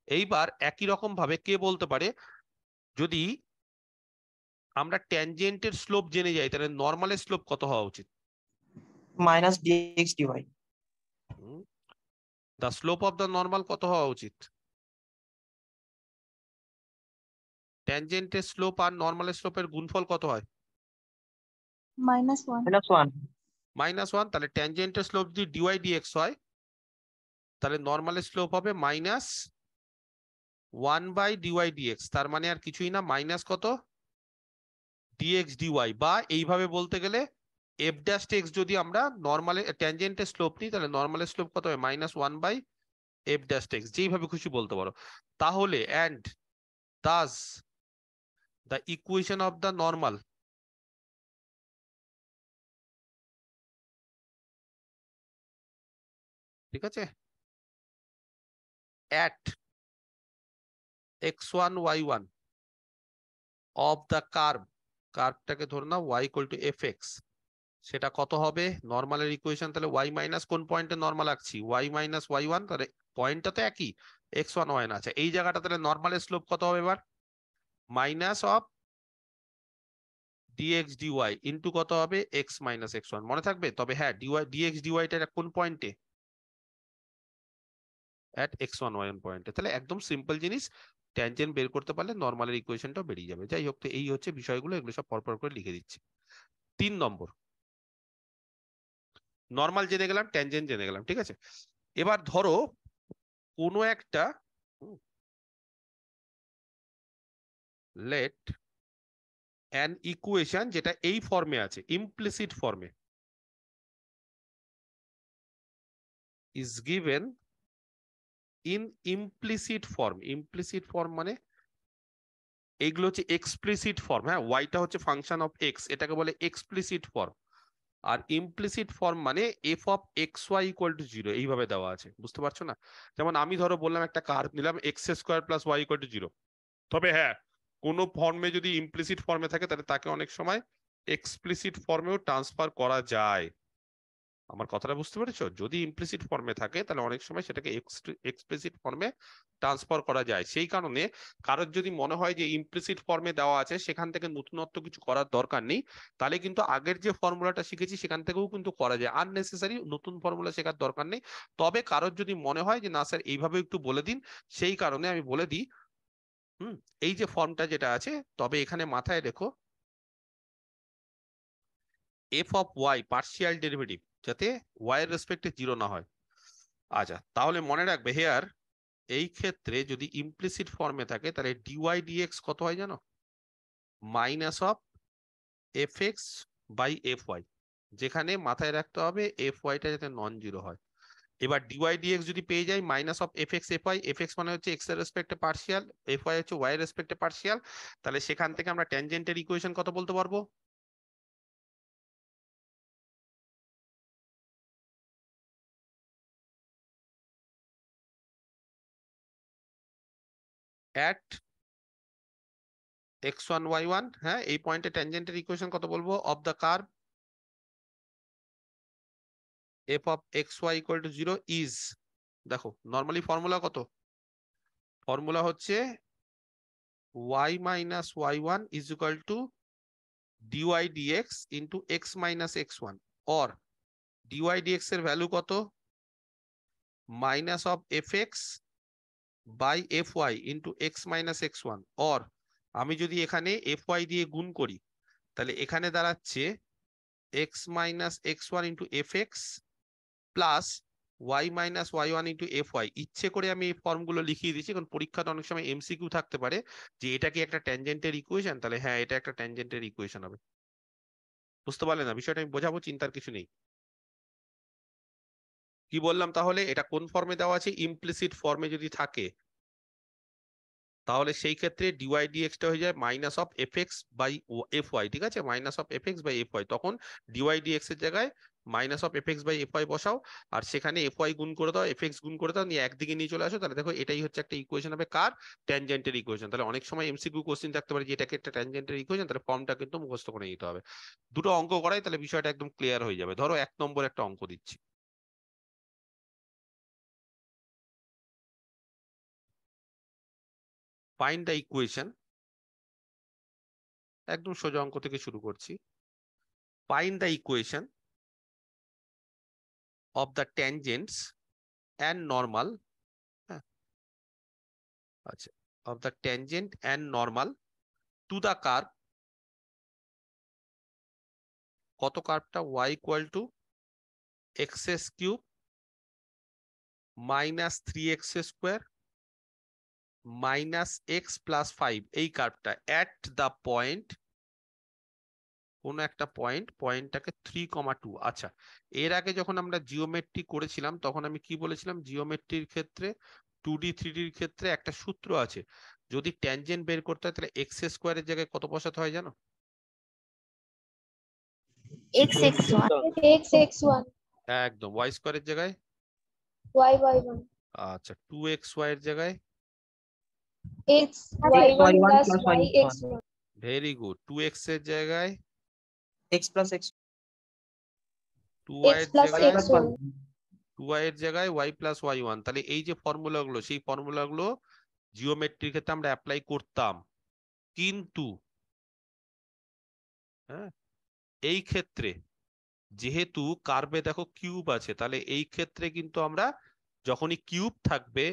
এইবার একই রকম ভাবে কে বলতে পারে, যদি আমরা ট্যানজেন্টের স্লোপ জেনে যাই, তাহলে নর্মালের স্লোপ কত হওয়া উচিত? Minus dx dy। The slope of the normal কত হওয়া উচিত? ট্যানজেন্টের স্লোপ আর নর্মালের স্লোপের গুণফল কত হয়? -1 -1। Minus one. তাহলে ট্যানজেন্টের স্লোপ যদি ডিওয়াই ডিএক্স হয়, তাহলে নর্মালের স্লোপ হবে minus one by dy dx. তার মানে আর কিছুই না, মাইনাস কত, ডিএক্স ডিওয়াই। বা এইভাবে বলতে গেলে এফ ড্যাশ এক্স যদি আমরা নর্মালে ট্যানজেন্টের স্লোপ নিই, তাহলে নর্মালের স্লোপ কত হবে, minus one by f dash x, যেইভাবে খুশি বলতে পারো। তাহলে and thus the equation of the normal ঠিক আছে, at x one y one of the curve, কার্ভটাকে ধরে নাও y equal to f x, সেটা কত হবে নর্মালের ইকুয়েশন। তাহলে y মাইনাস কোন পয়েন্টে নর্মাল আঁকছি, y মাইনাস ওয়াই ওয়ান, তাহলে পয়েন্টটা তো একই, এক্স ওয়ান ওয়াই আছে এই জায়গাটা। তাহলে নর্মালের স্লোপ কত হবে এবার, minus of dx dy into কত হবে, এক্স মাইনাস এক্স ওয়ান, মনে থাকবে? তবে হ্যাঁ, ডিওয়াই ডিএক্স ডিওয়াইটা কোন পয়েন্টে, at x one y one পয়েন্টে। তাহলে একদম সিম্পল জিনিস, ট্যানজেন্ট বের করতে পারলে নর্মালের ইকুয়েশনটাও বেরিয়ে যাবে। যাই হোক, তো এই হচ্ছে বিষয়গুলো, এগুলো সব পরপর করে লিখে দিচ্ছি। 3 নম্বর, নর্মাল জেনে গেলাম, ট্যানজেন্ট জেনে গেলাম, ঠিক আছে? এবার ধরো কোনো একটা লেট অ্যান ইকুয়েশন, যেটা এই ফর্মে আছে, ইমপ্লিসিট ফর্মে, is given in implicit form. Implicit form মানে এইগুলো হচ্ছে এক্সপ্লিসিট ফর্ম। হ্যাঁ, ওয়াইটা হচ্ছে ফাংশন অফ এক্স, এটাকে বলে এক্সপ্লিসিট ফর্ম। আর ইমপ্লিসিট ফর্ম মানে f of x y equal to zero, এইভাবে দেওয়া আছে, বুঝতে পারছো না? যেমন আমি ধরো বললাম একটা কার্ভ নিলাম, x square plus y equal to zero. তবে হ্যাঁ, কোনো ফর্মে যদি ইমপ্লিসিট ফর্মে থাকে, তাহলে তাকে অনেক সময় এক্সপ্লিসিট ফর্মেও ট্রান্সফার করা যায়। আমার কথাটা বুঝতে পেরেছো? যদি ইমপ্লিসিট ফর্মে থাকে তাহলে অনেক সময় সেটাকে এক্সপ্লিসিট ফর্মে ট্রান্সফার করা যায়। সেই কারণে কারোর যদি মনে হয় যে ইমপ্লিসিট ফর্মে দেওয়া আছে সেখান থেকে নতুনত্ব কিছু করার দরকার নেই, তাহলে কিন্তু আগের যে ফর্মুলাটা শিখেছি সেখান থেকেও কিন্তু করা যায়, আননেসেসারি নতুন ফর্মুলা শেখার দরকার নেই। তবে কারোর যদি মনে হয় যে না স্যার এইভাবে একটু বলে দিন, সেই কারণে আমি বলে দিই। এই যে ফর্মটা যেটা আছে, তবে এখানে মাথায় রেখো f of y partial derivative যাতে ওয়াই এর রেসপেক্টে জিরো না হয়। আচ্ছা, তাহলে মনে রাখবে হেয়ার এই ক্ষেত্রে যদি ইমপ্লিসিট ফর্মে থাকে তাহলে ডিওয়াই ডিএক্স কত হয় জানো? Minus of f x by f y, যেখানে মাথায় রাখতে হবে এফ ওয়াইটা যাতে নন জিরো হয়। এবার ডিওয়াই ডিএক্স যদি পেয়ে যাই minus of f x f y, f x মানে হচ্ছে এক্স এর রেসপেক্টে পার্শিয়াল, এফ ওয়াই হচ্ছে ওয়াই এর রেসপেক্টে পার্শিয়াল, তাহলে সেখান থেকে আমরা ট্যানজেন্টের ইকুয়েশন কত বলতে পারবো? অ্যাট x1 y1, হ্যাঁ এই পয়েন্টে ট্যানজেন্টের ইকুয়েশন কত বলবো? Of the curve f of xy equal to 0 is, দেখো নর্মালি ফর্মুলা কত? ফর্মুলা হচ্ছে y minus y1 is equal to dy dx into x minus x1, or dy dx এর value কত? Minus of fx by fy into x minus x1, or আমি যদি এখানে fy দিয়ে গুণ করি তাহলে এখানে দাঁড়াচ্ছে x minus x1 into fx plus y মাইনাস y1 ইন্টু fy। ইচ্ছে করে আমি এই ফর্মগুলো লিখিয়ে দিচ্ছি কারণ পরীক্ষাতে অনেক সময় এমসিকিউ থাকতে পারে যে এটা কি একটা ট্যানজেন্টের ইকুয়েশন, তাহলে হ্যাঁ এটা একটা ট্যানজেন্টের ইকুয়েশন হবে। বুঝতে পারলে না বিষয়টা? আমি বোঝাবো, চিন্তার কিছু নেই। কি বললাম তাহলে? এটা কোন ফর্মে দেওয়া আছে? ইমপ্লিসিট ফর্মে যদি থাকে তাহলে সেই ক্ষেত্রে ডিওয়াই ডিএক্সটা হয়ে যায় minus of f x by f y, ঠিক আছে? Minus of f x by f y, তখন ডিওয়াই ডিএক্স এর জায়গায় minus of f x by f y বসাও, আর সেখানে এফ ওয়াই গুণ করে দাও, এফ এক্স গুণ করে দাও, নিয়ে একদিকে নিয়ে চলে আসো, তাহলে দেখো এটাই হচ্ছে একটা ইকুয়েশন হবে কার? ট্যানজেন্টের ইকুয়েশন। তাহলে অনেক সময় এমসিকিউ কোশ্চেন থাকতে পারে যে এটাকে একটা ট্যানজেন্টের ইকুয়েশন, তাহলে ফর্মটা কিন্তু মুখস্থ করে নিতে হবে। দুটো অঙ্ক করাই তাহলে বিষয়টা একদম ক্লিয়ার হয়ে যাবে। ধরো 1 নম্বর একটা অঙ্ক দিচ্ছি। ফাইন্ড দ্য ইকুয়েশন, একদম সোজা অঙ্ক থেকে শুরু করছি। Find the equation of the tangents and normal, আচ্ছা, of the tangent and normal to the curve, কত কার্ভটা? y equal to x cube minus 3x square minus x plus 5, এই কার্ভটা at the point, কোন একটা পয়েন্টটাকে 3,2। আচ্ছা, এর আগে যখন আমরা জিওমেট্রি করেছিলাম তখন আমি কি বলেছিলাম? জিওমেট্রির ক্ষেত্রে 2D 3Dর ক্ষেত্রে একটা সূত্র আছে, যদি ট্যানজেন্ট বের করতে হয় তাহলে এক্স স্কোয়ারের জায়গায় কত বসাতে হয় জানো? x x1 একদম। ওয়াই স্কোয়ারের জায়গায়? y1 আচ্ছা, 2xy এর জায়গায়? xy1 plus y yx1 very good. 2x এর জায়গায়? x plus x 2y x এর plus জায়গায়? x1 2y এর জায়গায় y প্লাস y1। তাহলে এই যে ফর্মুলাগুলো, সেই ফর্মুলাগুলো জিওমেট্রির ক্ষেত্রে আমরা অ্যাপ্লাই করতাম, কিন্তু হ্যাঁ এই ক্ষেত্রে যেহেতু কার্ভে দেখো কিউব আছে, তাহলে এই ক্ষেত্রে কিন্তু আমরা যখনই কিউব থাকবে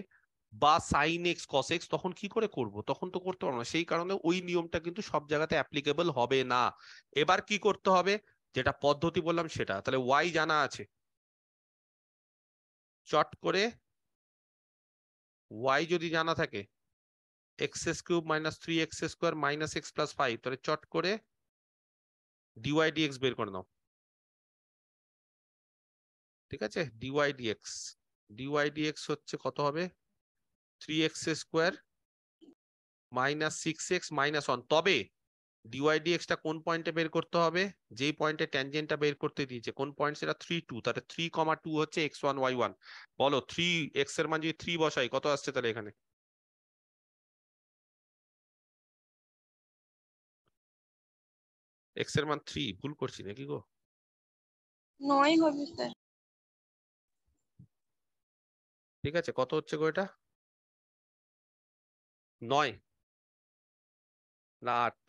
বা সাইন এক্স কস এক্স তখন কি করে করব? তখন তো করতে পারবো না। সেই কারণে ওই নিয়মটা কিন্তু সব জায়গাতে অ্যাপ্লিকেবল হবে না। এবার কি করতে হবে? যেটা পদ্ধতি বললাম সেটা। তাহলে ওয়াই জানা আছে, চট করে ওয়াই যদি জানা থাকে x cube minus 3x square minus x plus 5, তাহলে চট করে ডিওয়াই ডিএক্স বের করে নাও। ঠিক আছে, ডিওয়াই ডিএক্স হচ্ছে কত হবে? 3x square minus 6x minus 1। তবে ডিওয়াই ডিএক্সটা কোন পয়েন্টে বের করতে হবে? যেই পয়েন্টে ট্যানজেন্টটা বের করতে দিয়েছে, কোন পয়েন্ট সেটা? 3,2। তাহলে 3,2 হচ্ছে x1 y1। বলো 3x এর মান যদি 3 বসাই কত আসছে তাহলে এখানে? x এর মান 3, ভুল করছি নাকি গো? 9 হবে স্যার। ঠিক আছে, কত হচ্ছে গো এটা? 9 না 8?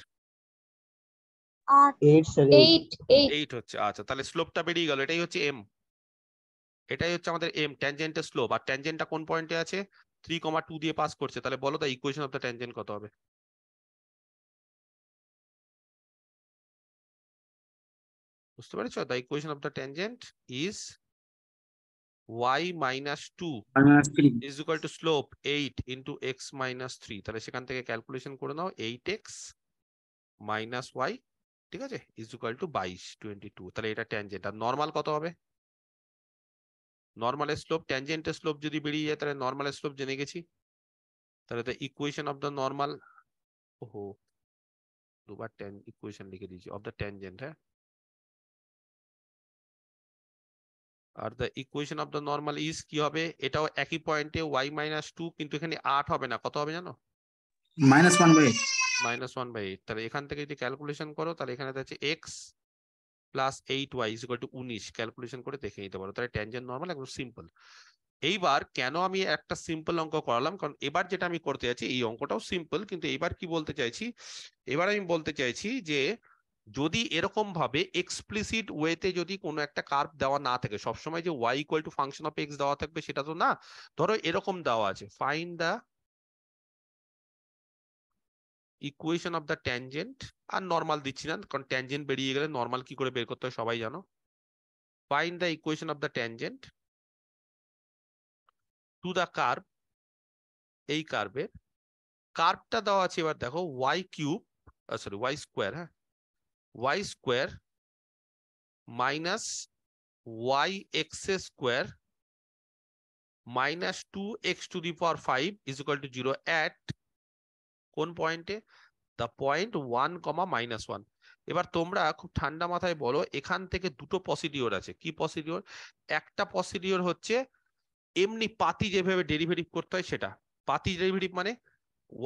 8 8 sir 8 8 8 হচ্ছে। আচ্ছা, তাহলে স্লোপটা বেরিয়ে গেল, এটাই হচ্ছে m, এটাই হচ্ছে আমাদের m, ট্যানজেন্টের স্লোপ। আর ট্যানজেন্টটা কোন পয়েন্টে আছে? 3,2 দিয়ে পাস করছে। তাহলে বলো তো ইকুয়েশন অফ দ্য ট্যানজেন্ট কত হবে? বুঝতে পেরেছো? The equation of the tangent is y minus 2 is equal to slope 8 into x minus 3। তাহলে সেখান থেকে ক্যালকুলেশন করে নাও, 8x minus y, ঠিক আছে, is equal to 22। তাহলে এটা ট্যানজেন্ট। আর নর্মাল কত হবে? নর্মালের স্লোপ, ট্যানজেন্টের স্লোপ যদি বেরিয়ে যায় তাহলে নর্মালের স্লোপ জেনে গেছি। তাহলে the equation of the normal, ওহো দুবার ইকুয়েশন লিখে দিয়েছি, অফ দ্য ট্যানজেন্ট, হ্যাঁ। Are the equation of the normal is কি হবে? এটাও একই পয়েন্টে y minus 2, কিন্তু এখানে 8 হবে না, কত হবে জানো? -1/8। -1/8। তাহলে এখান থেকে যদি ক্যালকুলেশন করো তাহলে এখানে আছে x plus 8y is equal two 19, calculation করে দেখে নিতে পারো। তাহলে ট্যানজেন্ট নর্মাল একদম সিম্পল। এইবার কেন আমি একটা সিম্পল অঙ্ক করালাম, কারণ এবার যেটা আমি করতে যাচ্ছি এই অঙ্কটাও সিম্পল, কিন্তু এবার কি বলতে চাইছি, এবার আমি বলতে চাইছি যে যদি এরকম ভাবে এক্সপ্লিসিট ওয়েতে যদি কোনো একটা কার্ভ দেওয়া না থাকে, সবসময় যে y equal to function of x দেওয়া থাকবে সেটা তো না। ধরো এরকম দেওয়া আছে, find the equation of the tangent, আর নর্মাল দিচ্ছি না কারণ ট্যানজেন্ট বেরিয়ে গেলে নর্মাল কি করে বের করতে হয় সবাই জানো। Find the equation of the tangent to the curve, এই কার্ভের কার্ভটা দেওয়া আছে। এবার দেখো y cube, sorry y square, হ্যাঁ, y square minus y x square minus 2x two the power 5 is equal to 0 at কোন পয়েন্টে? The point 1, -1। এবার তোমরা খুব ঠান্ডা মাথায় বলো, এখান থেকে দুটো পসিডিওর আছে। কি পসিডিওর? একটা পসিডিওর হচ্ছে এমনি পাতি যেভাবে ডেরিভেটিভ করতে হয় সেটা। পাতি ডেরিভেটিভ মানে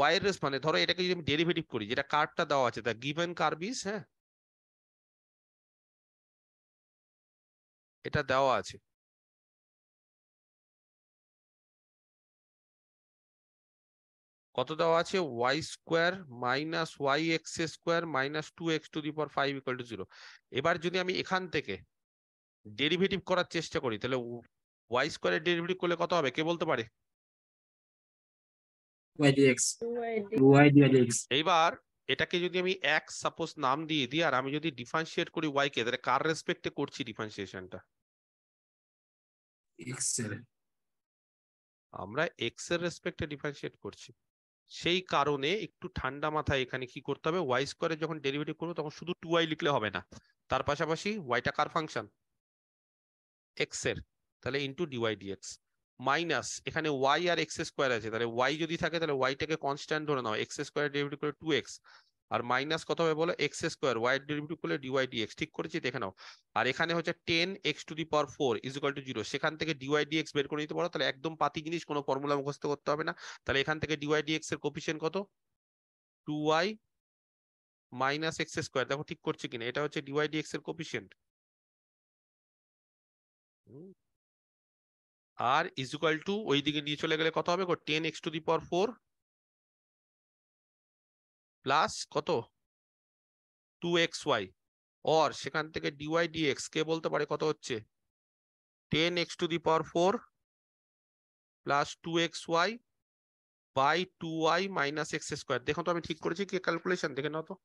y এর মানে ধরো এটাকে যদি আমি ডেরিভেটিভ করি, যেটা কার্ভটা দেওয়া আছে, দ্য গিভেন কার্ভ ইজ, হ্যাঁ, এটা দেওয়া আছে, কত দেওয়া আছে? y square minus y x square minus 2x two the power 5 equal to 0। এবার যদি আমি এখান থেকে ডেরিভেটিভ করার চেষ্টা করি তাহলে y স্কোয়ারের ডেরিভেটিভ করলে কত হবে, কে বলতে পারে? y dx 2y dx এইবার এটাকে যদি আমি x সাপোজ নাম দিয়ে দিই, আর আমি যদি ডিফারেন্সিয়েট করি y কে, তাহলে কার রেসপেক্টে করছি ডিফারেন্সিয়েশনটা? x sir আমরা x এর রেসপেক্টে ডিফারেন্সিয়েট করছি। সেই কারণে একটু ঠান্ডা মাথায় এখানে কি করতে হবে, y স্কোয়ারের যখন ডেরিভেটিভ করবো তখন শুধু 2y লিখলে হবে না, তার পাশাপাশি yটা কার ফাংশন? x এর, তাহলে ইন্টু ডিওয়াই ডিএক্স মাইনাস এখানে y আর এক্স স্কোয়ার আছে, তাহলে y যদি থাকে তাহলে yটাকে কনস্ট্যান্ট ধরে নাও, এক্স স্কোয়ার ডেরিভেটিভ করে 2x, আর মাইনাস কত হবে বলো? এক্স স্কোয়ার, y এর ডেরিভেটিভ করলে ডিওয়াই ডিএক্স, ঠিক করেছি দেখে নাও। আর এখানে হচ্ছে 10x to the power 4 is equal to 0, সেখান থেকে ডিওয়াই ডিএক্স বের করে নিতে পারো। তাহলে একদম পাতি জিনিস, কোনো ফর্মুলা মুখস্থ করতে হবে না। তাহলে এখান থেকে ডিওয়াই ডিএক্স এর কোফিশিয়েন্ট কত? 2y মাইনাস এক্স স্কোয়ার, দেখো ঠিক করছি কিনা, এটা হচ্ছে ডিওয়াই ডিএক্স এর কোফিশিয়েন্ট, আর ইজ ইকুয়াল টু ওই দিকে নিয়ে চলে গেলে কত হবে গো? 10x to the power 4 plus কত? 2xy, और সেখান থেকে dy dx কে বলতে পারে কত হচ্ছে? 10x to the power 4 plus 2xy বাই 2y মাইনাস এক্স স্কোয়ার। দেখো তো আমি ঠিক করেছি কি ক্যালকুলেশন, দেখে নাও তো।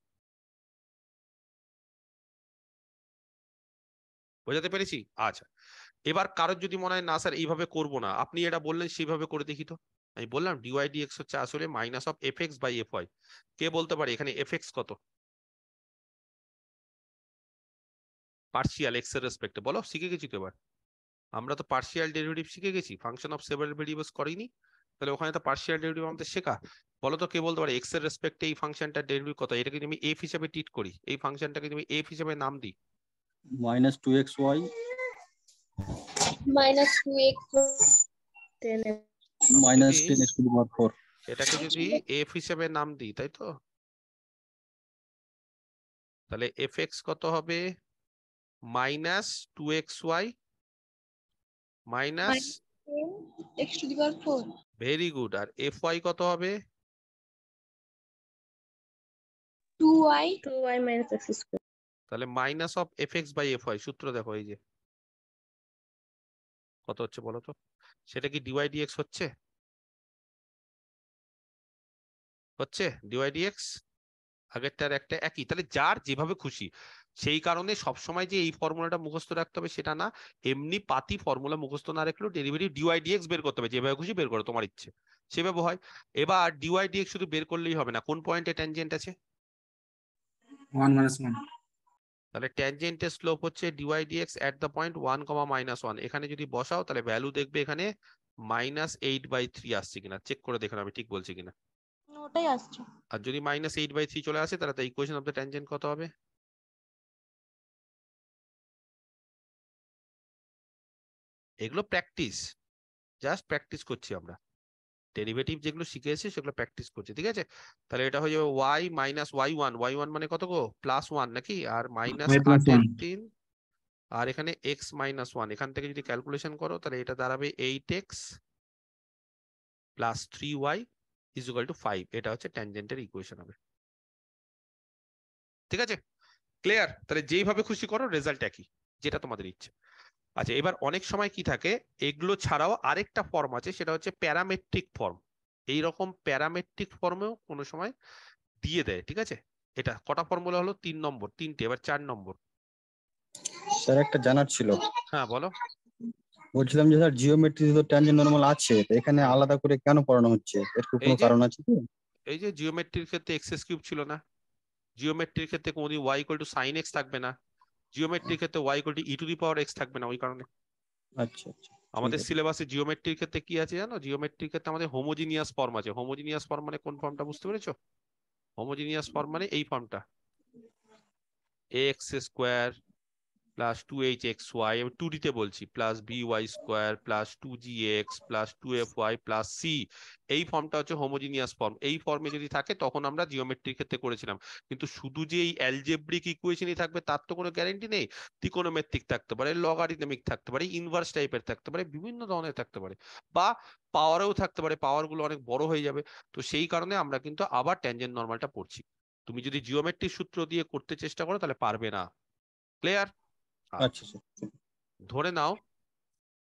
বোঝাতে পেরেছি? আচ্ছা, এবার কারোর যদি মনে হয় না স্যার এইভাবে করবো না, আপনি এটা বললেন সেইভাবে করে দেখি তো। আমি বললাম ডিওয়াই ডিএক্স হচ্ছে আসলে minus of f x by f y. কে বলতে পারে এখানে এফ এক্স কত? পার্শিয়াল এক্স এর রেসপেক্টে, বলো, শিখে গেছি তো এবার। আমরা তো পার্শিয়াল ডেরিভেটিভ শিখে গেছি, ফাংশন অফ সেভারাল ভেরিয়েবলস করিনি? তাহলে ওখানে তো পার্শিয়াল ডেরিভেটিভ আমাদের শেখা। বলো তো কে বলতে পারে এক্স এর রেসপেক্টে এই ফাংশনটার ডেরিভেটিভ কত? এটাকে যদি আমি এফ হিসেবে ট্রিট করি, এই ফাংশনটাকে যদি আমি এফ হিসেবে নাম দিই, -2xy minus 2x 10x -10x to the power 4। এটাকে যদি এফ হিসেবে নাম দিই, তাই তো? তাহলে fx কত হবে minus 2xy minus, x to the power 4. Very good. আর fy কত হবে 2y 2y minus x square. তাহলে minus of fx by fy, সূত্র দেখো এই যে কত হচ্ছে বলো তো, সেটা কি dy dx হচ্ছে, হচ্ছে dy dx আগেরটার একটা একই। তাহলে যার যেভাবে খুশি, সেই কারণে সবসময় যে এই ফর্মুলাটা মুখস্থ রাখতে হবে সেটা না, এমনি পাতি ফর্মুলা মুখস্থ না রাখলেও ডেরিভেটিভ dy dx বের করতে হবে, যেভাবে খুশি বের করো, তোমার ইচ্ছে সেভাবে হয়। এবার dy dx শুধু বের করলেই হবে না, কোন পয়েন্টে ট্যানজেন্ট আছে, 1 minus 1. তাহলে ট্যানজেন্টের স্লোপ হচ্ছে dy dx at the point 1, -1। এখানে যদি বসাও তাহলে ভ্যালু দেখবে এখানে -8/3 আসছে কিনা, চেক করে দেখুন আমি ঠিক বলছি কিনা। ওটাই আসছে। আর যদি -8/3 চলে আসে তাহলে the equation of the tangent কত হবে, এগুলো প্র্যাকটিস, জাস্ট প্র্যাকটিস করছি আমরা, ডেরিভেটিভ যেগুলো শিখেছি সেগুলো প্র্যাকটিস করছি, ঠিক আছে। তাহলে এটা হয়ে যাবে y মাইনাস y1 মানে কত গো +1 নাকি, আর মাইনাস Y plus 1. 3, আর এখানে x -1, এখান থেকে যদি ক্যালকুলেশন করো তাহলে এটা দাঁড়াবে 8x + 3y = 5। এটা হচ্ছে ট্যানজেন্টের ইকুয়েশন হবে, ঠিক আছে, ক্লিয়ার। তাহলে যেইভাবে খুশি করো রেজাল্ট একই, যেটা তোমাদের ইচ্ছে। আচ্ছা, এবার অনেক সময় কি থাকে, এগুলো ছাড়াও আরেকটা ফর্ম আছে, সেটা হচ্ছে প্যারামেট্রিক ফর্ম। এইরকম প্যারামেট্রিক ফর্মেও কোনো সময় দিয়ে দেয়, ঠিক আছে। এটা কটা ফর্মুলা হলো, 3 নম্বর, 3টে। এবার 4 নম্বর। স্যার একটা জানার ছিল, হ্যাঁ বলো। বলছিলাম যে স্যার জিওমেট্রি তো ট্যানজেন্ট নরমাল আছে, তো এখানে আলাদা করে কেন পড়ানো হচ্ছে, এর কি কোনো কারণ আছে কি? এই যে জিওমেট্রির ক্ষেত্রে x³ ছিল না, জিওমেট্রির ক্ষেত্রে কোনদিন y = sin x থাকবে না, জিওমেট্রির ক্ষেত্রে y = e⁻x থাকবে না, ওই কারণে। আচ্ছা আচ্ছা, আমাদের সিলেবাসে জিওমেট্রির ক্ষেত্রে কি আছে জানো, জিওমেট্রির ক্ষেত্রে আমাদের হোমোজিনিয়াস ফর্ম আছে। হোমোজিনিয়াস ফর্ম মানে কোন ফর্মটা বুঝতে পেরেছো, হোমোজিনিয়াস ফর্ম মানে এই ফর্মটা, ax² + 2hxy, আমি 2D তে বলছি, +by² + 2gx + 2fy + c, এই ফর্মটা হচ্ছে হোমোজিনিয়াস ফর্ম। এই ফর্মে যদি থাকে তখন আমরা জিওমেট্রির ক্ষেত্রে করেছিলাম। কিন্তু শুধু যে এই অ্যালজেব্রিক ইকুয়েশনই থাকবে তার তো কোনো গ্যারান্টি নেই, ত্রিকোণমিতিক থাকতে পারে, লগারিদমিক থাকতে পারে, ইনভার্স টাইপের থাকতে পারে, বিভিন্ন ধরনের থাকতে পারে, বা পাওয়ারেও থাকতে পারে, পাওয়ার গুলো অনেক বড় হয়ে যাবে। তো সেই কারণে আমরা কিন্তু আবার ট্যানজেন্ট নরমালটা পড়ছি। তুমি যদি জিওমেট্রির সূত্র দিয়ে করতে চেষ্টা করো তাহলে পারবে না, ক্লিয়ার। আচ্ছা স্যার। ধরে নাও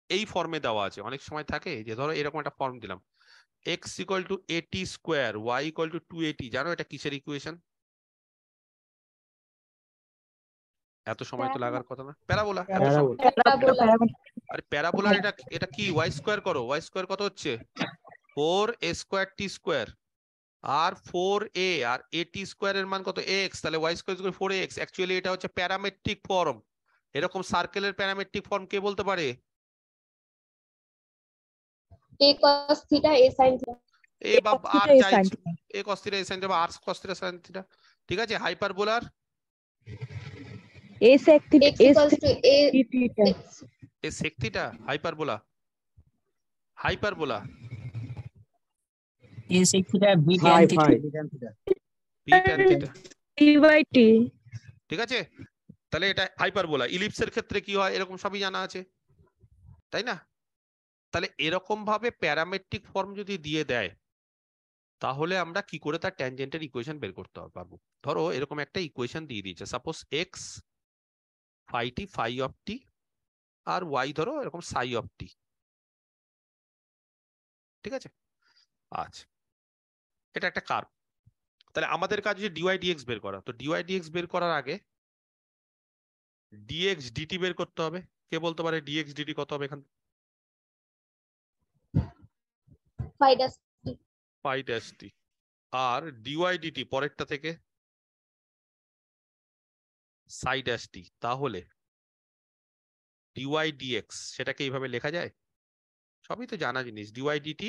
এই ফর্মে দেওয়া আছে, অনেক সময় থাকে যে ধরো এরকম একটা ফর্ম দিলাম, x = at², y = 280, জানো এটা কিসের ইকুয়েশন? এত সময় তো লাগার কথা না, প্যারাবোলা। এত সময়, আরে প্যারাবোলার এটা কি, y² করো, y² কত হচ্ছে 4a²t², আর 4a আর at² এর মান কত x, তাহলে y² 4x। অ্যাকচুয়ালি এটা হচ্ছে প্যারামেট্রিক ফর্ম। এরকম সার্কেলের প্যারামেট্রিক ফর্ম কে বলতে পারে? a cos theta a sin theta. এ বা আর যাই এ cos θ a sin θ বা r cos θ sin θ, ঠিক আছে। হাইপারবোলার x equals to a a sec θ, hyperbola, hyperbola a sec theta b tan theta b tan θ, t/t. ঠিক আছে। তাহলে এটা হাইপারবোলা। ইলিপসের ক্ষেত্রে কি হয় এরকম সবই জানা আছে, তাই না? তাহলে এরকম ভাবে প্যারামেট্রিক ফর্ম যদি দিয়ে দেয় তাহলে আমরা কি করে তার ট্যানজেন্টের ইকুয়েশন বের করতে পারবো। ধরো এরকম একটা ইকুয়েশন দিয়ে দিয়েছে, সাপোজ x φt আর y ধরো এরকম ψ, ঠিক আছে। আচ্ছা, এটা একটা কার্ভ। তাহলে আমাদের কাজ হচ্ছে dy dx বের করা। তো dy dx বের করার আগে dx dt বের করতে হবে। কে বলতে পারে dx dt কত হবে এখান? phi dash t. পাই ড্যাশ t। আর dy dt পরেরটা থেকে সাই ড্যাশ t। তাহলে dy dx সেটাকে এইভাবে লেখা যায়? সবই তো জানা জিনিস। dy dt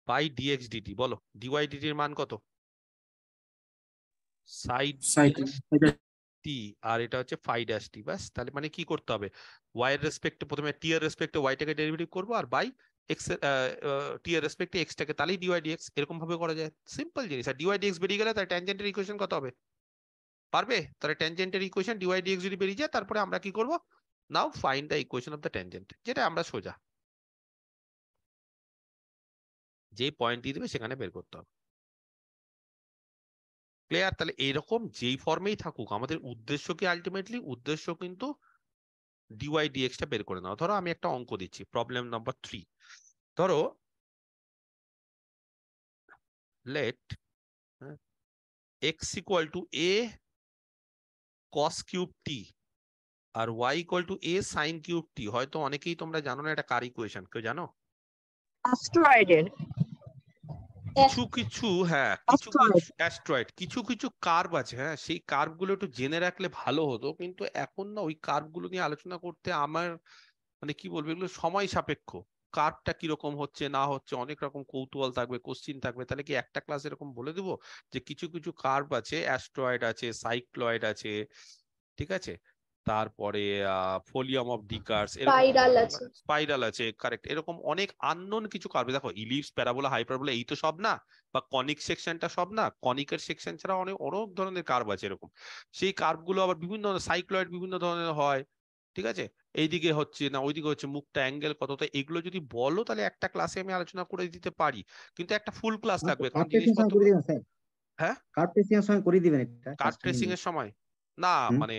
by dx dt, বলো dy dt এর মান কত? সাই t, আর এটা হচ্ছে ফাই ড্যাশ t। ব্যাস, তাহলে মানে কি করতে হবে, y এর রেসপেক্টে প্রথমে t এর রেসপেক্টে y টাকে ডেরিভেটিভ করব, আর বাই x t এর রেসপেক্টে x টাকে, তাহলেই dy dx। এরকম ভাবে করা যায়, সিম্পল জিনিস। আর dy dx বেরিয়ে গেলে তার ট্যানজেন্টের ইকুয়েশন কত হবে? পারবে? তাহলে ট্যানজেন্টের ইকুয়েশন dy dx যদি বেরিয়ে যায়, তারপরে আমরা কি করব, নাও find the equation of the tangent, যেটা আমরা সোজা যে পয়েন্ট দিয়ে দেবে সেখানে বের করতে হবে। ক্লিয়ার? তাহলে এইরকম যেই ফর্মেই থাকুক, আমাদের উদ্দেশ্য কি আলটিমেটলি, উদ্দেশ্য কিন্তু dy dx টা বের করে নাও। ধরো আমি একটা অঙ্ক দিচ্ছি, প্রবলেম নাম্বার 3। ধরো let x equal to a cos cube t আর y equal to a sin cube t। হয়তো অনেকেই তোমরা জানো না এটা কার ইকুয়েশন, কেউ জানো? অ্যাস্ট্রয়েডের কিছু কিছু, হ্যাঁ, কিছু কিছু Asteroid. অ্যাস্ট্রয়েড, কিছু কিছু কার্ভ আছে, হ্যাঁ, সেই কার্ভ গুলো একটু জেনে রাখলে ভালো হতো। কিন্তু এখন না ওই কার্ভ গুলো নিয়ে আলোচনা করতে আমার মানে কি বলবো, এগুলো সময় সাপেক্ষ। কার্ভটা কিরকম হচ্ছে না হচ্ছে অনেক রকম কৌতূহল থাকবে, কোশ্চিন থাকবে। তাহলে কি একটা ক্লাস এরকম বলে দেবো যে কিছু কিছু কার্ভ আছে, অ্যাস্ট্রয়েড আছে, সাইক্লয়েড আছে, ঠিক আছে, তারপরে ফোলিয়াম অফ ডিকার্স, এরকম স্পাইরাল আছে। স্পাইরাল আছে, কারেক্ট, এরকম অনেক আননোন কিছু কার্ভ। দেখো ইলিপস, প্যারাবোলা, হাইপারবোলা এই তো সব না, বা কনিক সেকশনটা সব না, কনিকের সেকশন ছাড়া অনেক অনেক ধরনের কার্ভ আছে এরকম। সেই কার্ভ গুলো আবার বিভিন্ন সাইক্লয়েড বিভিন্ন ধরনের হয়, ঠিক আছে, এইদিকে হচ্ছে না ওইদিকে হচ্ছে, মুখটা অ্যাঙ্গেল কত, তো এগুলো যদি বলো তাহলে একটা ক্লাসে আমি আলোচনা করে দিতে পারি, কিন্তু একটা ফুল ক্লাস লাগবে, কারণ জিনিসপত্র। হ্যাঁ, কার্ভ টেস্টিং এর সময় করে দিবেন একটা কার্ভ ট্রেসিং এর সময় না, হুম। মানে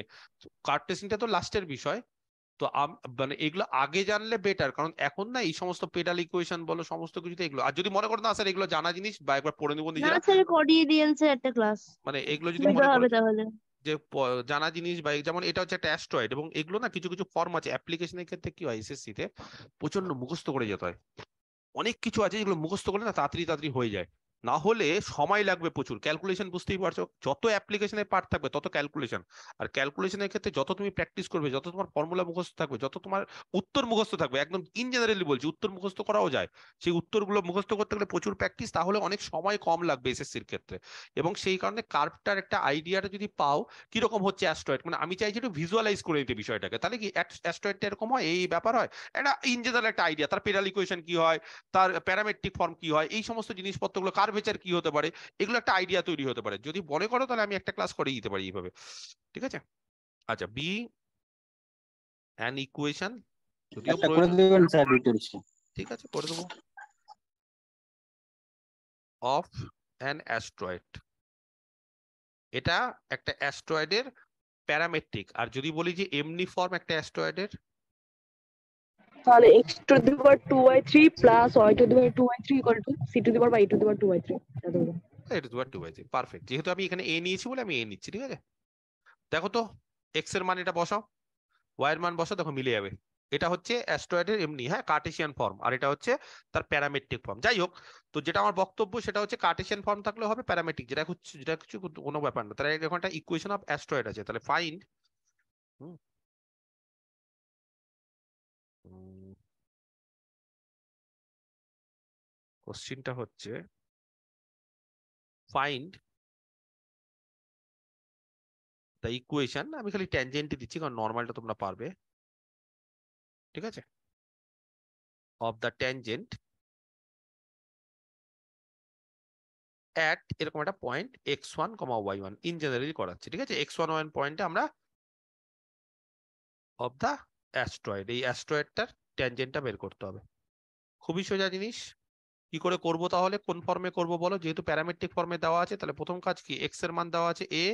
কার্ভ ট্রেসিংটা তো লাস্টের বিষয়। তো মানে এগুলো আগে জানলে বেটার, কারণ এখন না এই সমস্ত পেডাল ইকুয়েশন বলো সমস্ত কিছুতে এগুলো, আর যদি মনে করো না স্যার এগুলো জানা জিনিস বা একবার পড়ে নেবো না নিজেরা, স্যার করিয়ে দিয়েছে একটা ক্লাস, মানে এগুলো যদি সুবিধা মনে করো হবে তাহলে। যে জানা জিনিস, বা যেমন এটা হচ্ছে একটা অ্যাস্ট্রয়েড, এবং এগুলো না কিছু কিছু ফর্ম আছে অ্যাপ্লিকেশনের ক্ষেত্রে কি হয়, এসএসসি তে প্রচন্ড মুখস্থ করে যেতে হয়। অনেক কিছু আছে যেগুলো মুখস্থ করলে না তাড়াতাড়ি তাড়াতাড়ি হয়ে যায়, না হলে সময় লাগবে প্রচুর। ক্যালকুলেশন বুঝতেই পারছো, যত অ্যাপ্লিকেশনের পার্ট থাকবে তত ক্যালকুলেশন, আর ক্যালকুলেশনের ক্ষেত্রে যত তুমি প্র্যাকটিস করবে, যত তোমার ফর্মুলা মুখস্থ থাকবে, যত তোমার উত্তর মুখস্থ থাকবে, একদম ইন জেনারেলি বলছি, উত্তর মুখস্থ করাও যায়, সেই উত্তরগুলো মুখস্থ করতে গেলে প্রচুর প্র্যাকটিস, তাহলে অনেক সময় কম লাগবে এসএসসির ক্ষেত্রে। এবং সেই কারণে কার্ভটার একটা আইডিয়াটা যদি পাও কিরকম হচ্ছে অ্যাস্ট্রয়েড, মানে আমি চাইছি একটু ভিজুয়ালাইজ করে নিতে বিষয়টাকে, তাহলে কি অ্যাস্ট্রয়েডটা এরকম হয়, এই ব্যাপার হয়, একটা ইন জেনারেল একটা আইডিয়া, তার পেডাল ইকুয়েশন কি হয়, তার প্যারামেট্রিক ফর্ম কি হয়, এই সমস্ত জিনিসপত্রগুলো, কার্ভেচার কি হতে পারে, এগুলো একটা আইডিয়া তৈরি হতে পারে। যদি মনে করো তাহলে আমি একটা ক্লাস করে দিতে পারি এইভাবে, ঠিক আছে? আচ্ছা, বি অ্যান ইকুয়েশন, যদিও একটা করে প্রয়োজন, দিবেন স্যার ডিটেইলস। ঠিক আছে করে দেবো, অফ অ্যান অ্যাস্ট্রয়েড। এটা একটা অ্যাস্ট্রয়েডের প্যারামেট্রিক, আর যদি বলি যে এমনি ফর্ম একটা অ্যাস্ট্রয়েডের, তাহলে x to the power 2/3 plus y to the power 2/3 equal to c to the power by e to the power 2/3। এটা 2/2, পারফেক্ট। যেহেতু আমি এখানে এ নিয়েছি বলে আমি এ নিচ্ছি, ঠিক আছে। দেখো তো এক্স এর মান এটা বসাও, ওয়াই এর মান বসাও, দেখো মিলে যাবে। এটা হচ্ছে অ্যাস্ট্রয়েডের এমনি, হ্যাঁ, কার্টেসিয়ান ফর্ম, আর এটা হচ্ছে তার প্যারামেট্রিক ফর্ম। যাই হোক, তো যেটা আমার বক্তব্য সেটা হচ্ছে কার্টেসিয়ান ফর্ম থাকলে হবে প্যারামেট্রিক, যেটা কিছু কোনো ব্যাপার না। তাহলে এখন একটা ইকুয়েশন অফ অ্যাস্ট্রয়েড আছে, তাহলে ফাইন্ড কোশ্চিনটা হচ্ছে ফাইন্ড দ্য ইকুয়েশন, আমি খালি ট্যানজেন্টই দিচ্ছি কারণ নর্মালটা তোমরা পারবে, ঠিক আছে, অফ দ্য ট্যানজেন্ট অ্যাট এরকম একটা point x1, y1, in generally করাচ্ছে, ঠিক আছে। x1, y1 পয়েন্টে আমরা অফ দ্য অ্যাস্ট্রয়েড, এই অ্যাস্ট্রয়েডটার ট্যানজেন্টটা বের করতে হবে। খুবই সোজা জিনিস। কি করে করব তাহলে, কোন ফর্মে করব বলো? যেহেতু প্যারামেট্রিক ফর্মে দেওয়া আছে, তাহলে প্রথম কাজ কি, x এর মান দেওয়া আছে a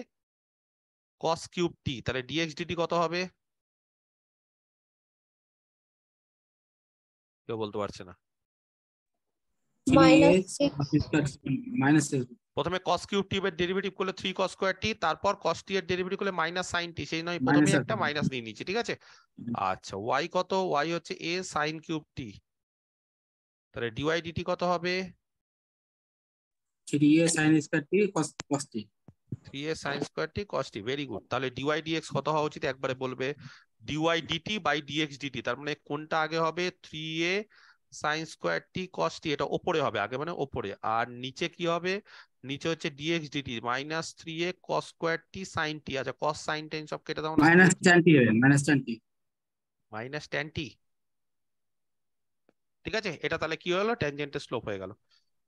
cos কিউব t, তাহলে dx dt কত হবে? কেউ বলতে পারছে না। -6 প্রথমে cos কিউব t এর ডেরিভেটিভ করলে 3 cos স্কয়ার t, তারপর cos t এর ডেরিভেটিভ করলে মাইনাস sin t, সেই নয় প্রথমেই একটা মাইনাস নিয়ে নিচ্ছি, ঠিক আছে। আচ্ছা, y কত, y হচ্ছে a sin কিউব t, তাহলে dy dt কত হবে? 3a sin square t cos t। 3a sin square t cos t, very good. তাহলে dy dx কত হওয়া উচিত একবারে বলবে? dy dt by dx dt, তার মানে কোনটা আগে হবে? 3a sin square t cos t, এটা ওপরে হবে আগে, মানে ওপরে, আর নিচে কি হবে? নিচে হচ্ছে dx dt minus 3a cos square t sin t। আচ্ছা, cos sin tan সব কেটে দাও না, -tan t হবে, -tan t। Minus tan t, ঠিক আছে। এটা তাহলে কি হলো? ট্যানজেন্টের স্লোপ হয়ে গেল।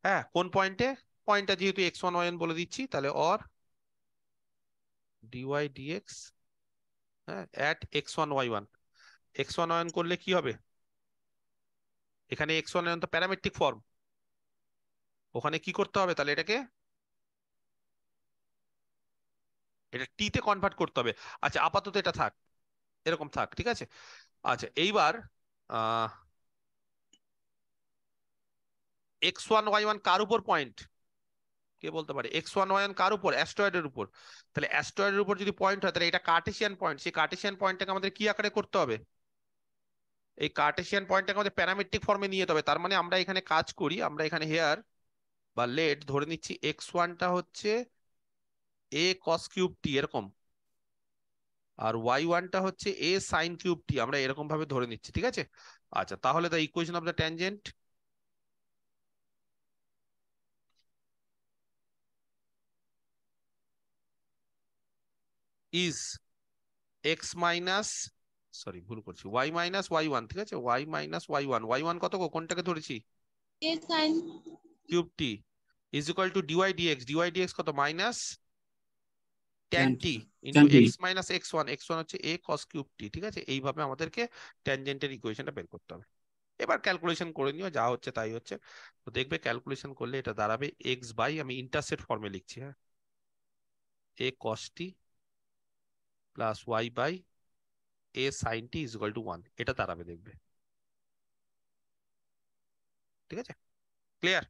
হ্যাঁ, কোন পয়েন্টে? পয়েন্টটা যেহেতু x1 y1 বলে দিচ্ছি, তাহলে অর dy dx, হ্যাঁ, at x1 y1, x1 y1 করলে কি হবে? এখানে x1 y1 তো প্যারামেট্রিক ফর্ম, ওখানে কি করতে হবে তাহলে? এটা টি তে কনভার্ট করতে হবে। আচ্ছা, আপাতত এটা থাক, এরকম থাক, ঠিক আছে। আচ্ছা, এইবার x1 y1 কার উপর পয়েন্ট? কে বলতে পারে x1 y1 কার উপর? অ্যাস্ট্রয়েডের উপর। তাহলে অ্যাস্ট্রয়েডের উপর যদি পয়েন্ট হয়, তাহলে এটা কার্টেসিয়ান পয়েন্ট। সেই কার্টেসিয়ান পয়েন্টটাকে আমাদের কি আকারে করতে হবে? এই কার্টেসিয়ান পয়েন্টটাকে আমাদের প্যারামেট্রিক ফর্মে নিয়ে যেতে হবে। তার মানে আমরা এখানে কাজ করি, আমরা এখানে হেয়ার বা লেট ধরে নিচ্ছি x1টা হচ্ছে a cos কিউব t এরকম, আর y1টা হচ্ছে a sin কিউব t, আমরা এরকম ভাবে ধরে নিচ্ছি, ঠিক আছে। আচ্ছা, তাহলে the equation of the tangent is x minus, sorry ভুল করছি, y মাইনাস y1, ঠিক আছে, y মাইনাস y1, y1 কত গো, কোনটাকে ধরেছি? A sin cube t is equal two dy dx, dy dx কত? Minus tan t into x minus x1, x1 হচ্ছে a cos কিউব t, ঠিক আছে। এইভাবে আমাদেরকে ট্যানজেন্টের ইকুয়েশনটা বের করতে হবে। এবার ক্যালকুলেশন করে নিও, যা হচ্ছে তাই হচ্ছে। তো দেখবে ক্যালকুলেশন করলে এটা দাঁড়াবে x বাই, আমি ইন্টারসেপ্ট ফর্মে লিখছি, হ্যাঁ, a cos t plus y by a sin t is equal to 1, এটা দাঁড়াবে দেখবে, ঠিক আছে। ক্লিয়ার?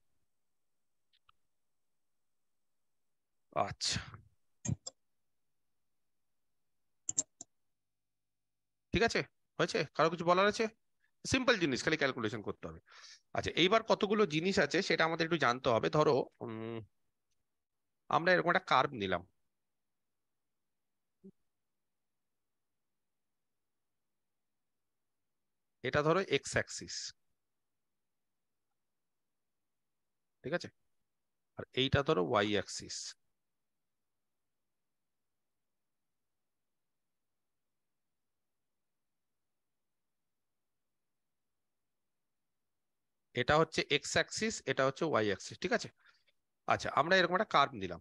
আচ্ছা, ঠিক আছে, হয়েছে? কারো কিছু বলার আছে? সিম্পল জিনিস, খালি ক্যালকুলেশন করতে হবে। আচ্ছা, এইবার কতগুলো জিনিস আছে সেটা আমাদের একটু জানতে হবে। ধরো আমরা এরকম একটা কার্ভ নিলাম, এটা ধরো এক্স অ্যাক্সিস, ঠিক আছে, আর এইটা ধরো ওয়াই অ্যাক্সিস। এটা হচ্ছে এক্স অ্যাক্সিস, এটা হচ্ছে ওয়াই অ্যাক্সিস, ঠিক আছে। আচ্ছা, আমরা এরকম একটা কার্ভ নিলাম,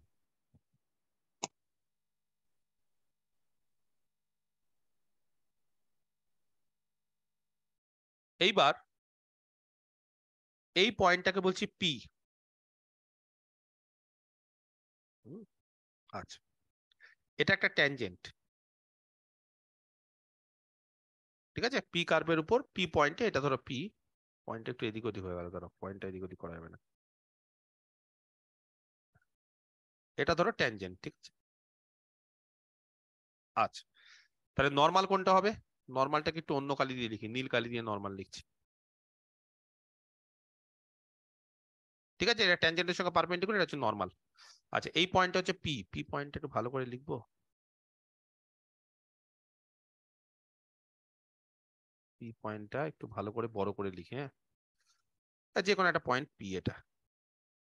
এইবার এই পয়েন্টটাকে বলছি পি। আচ্ছা, এটা একটা ট্যানজেন্ট, ঠিক আছে, পি কার্ভের উপর পি পয়েন্টে, এটা ধরো পি পয়েন্ট, একটু এদিক ওদিক হয়ে গেল, ধরো পয়েন্টটা এদিক ওদিক করা যাবে না, এটা ধরো ট্যানজেন্ট, ঠিক আছে। আচ্ছা, তাহলে নর্মাল কোনটা হবে? নর্মালটাকে একটু অন্য কালি দিয়ে লিখি, নীল কালি দিয়ে নর্মাল লিখছি, ঠিক আছে। এটা ট্যানজেন্টের সঙ্গে পারপেন্ডিকুলার, এটা হচ্ছে নর্মাল। আচ্ছা, এই পয়েন্টটা হচ্ছে পি, পি পয়েন্টটা একটু ভালো করে লিখবো, পি পয়েন্টটা একটু ভালো করে বড় করে লিখে, হ্যাঁ, যে কোনো একটা পয়েন্ট পি এটা,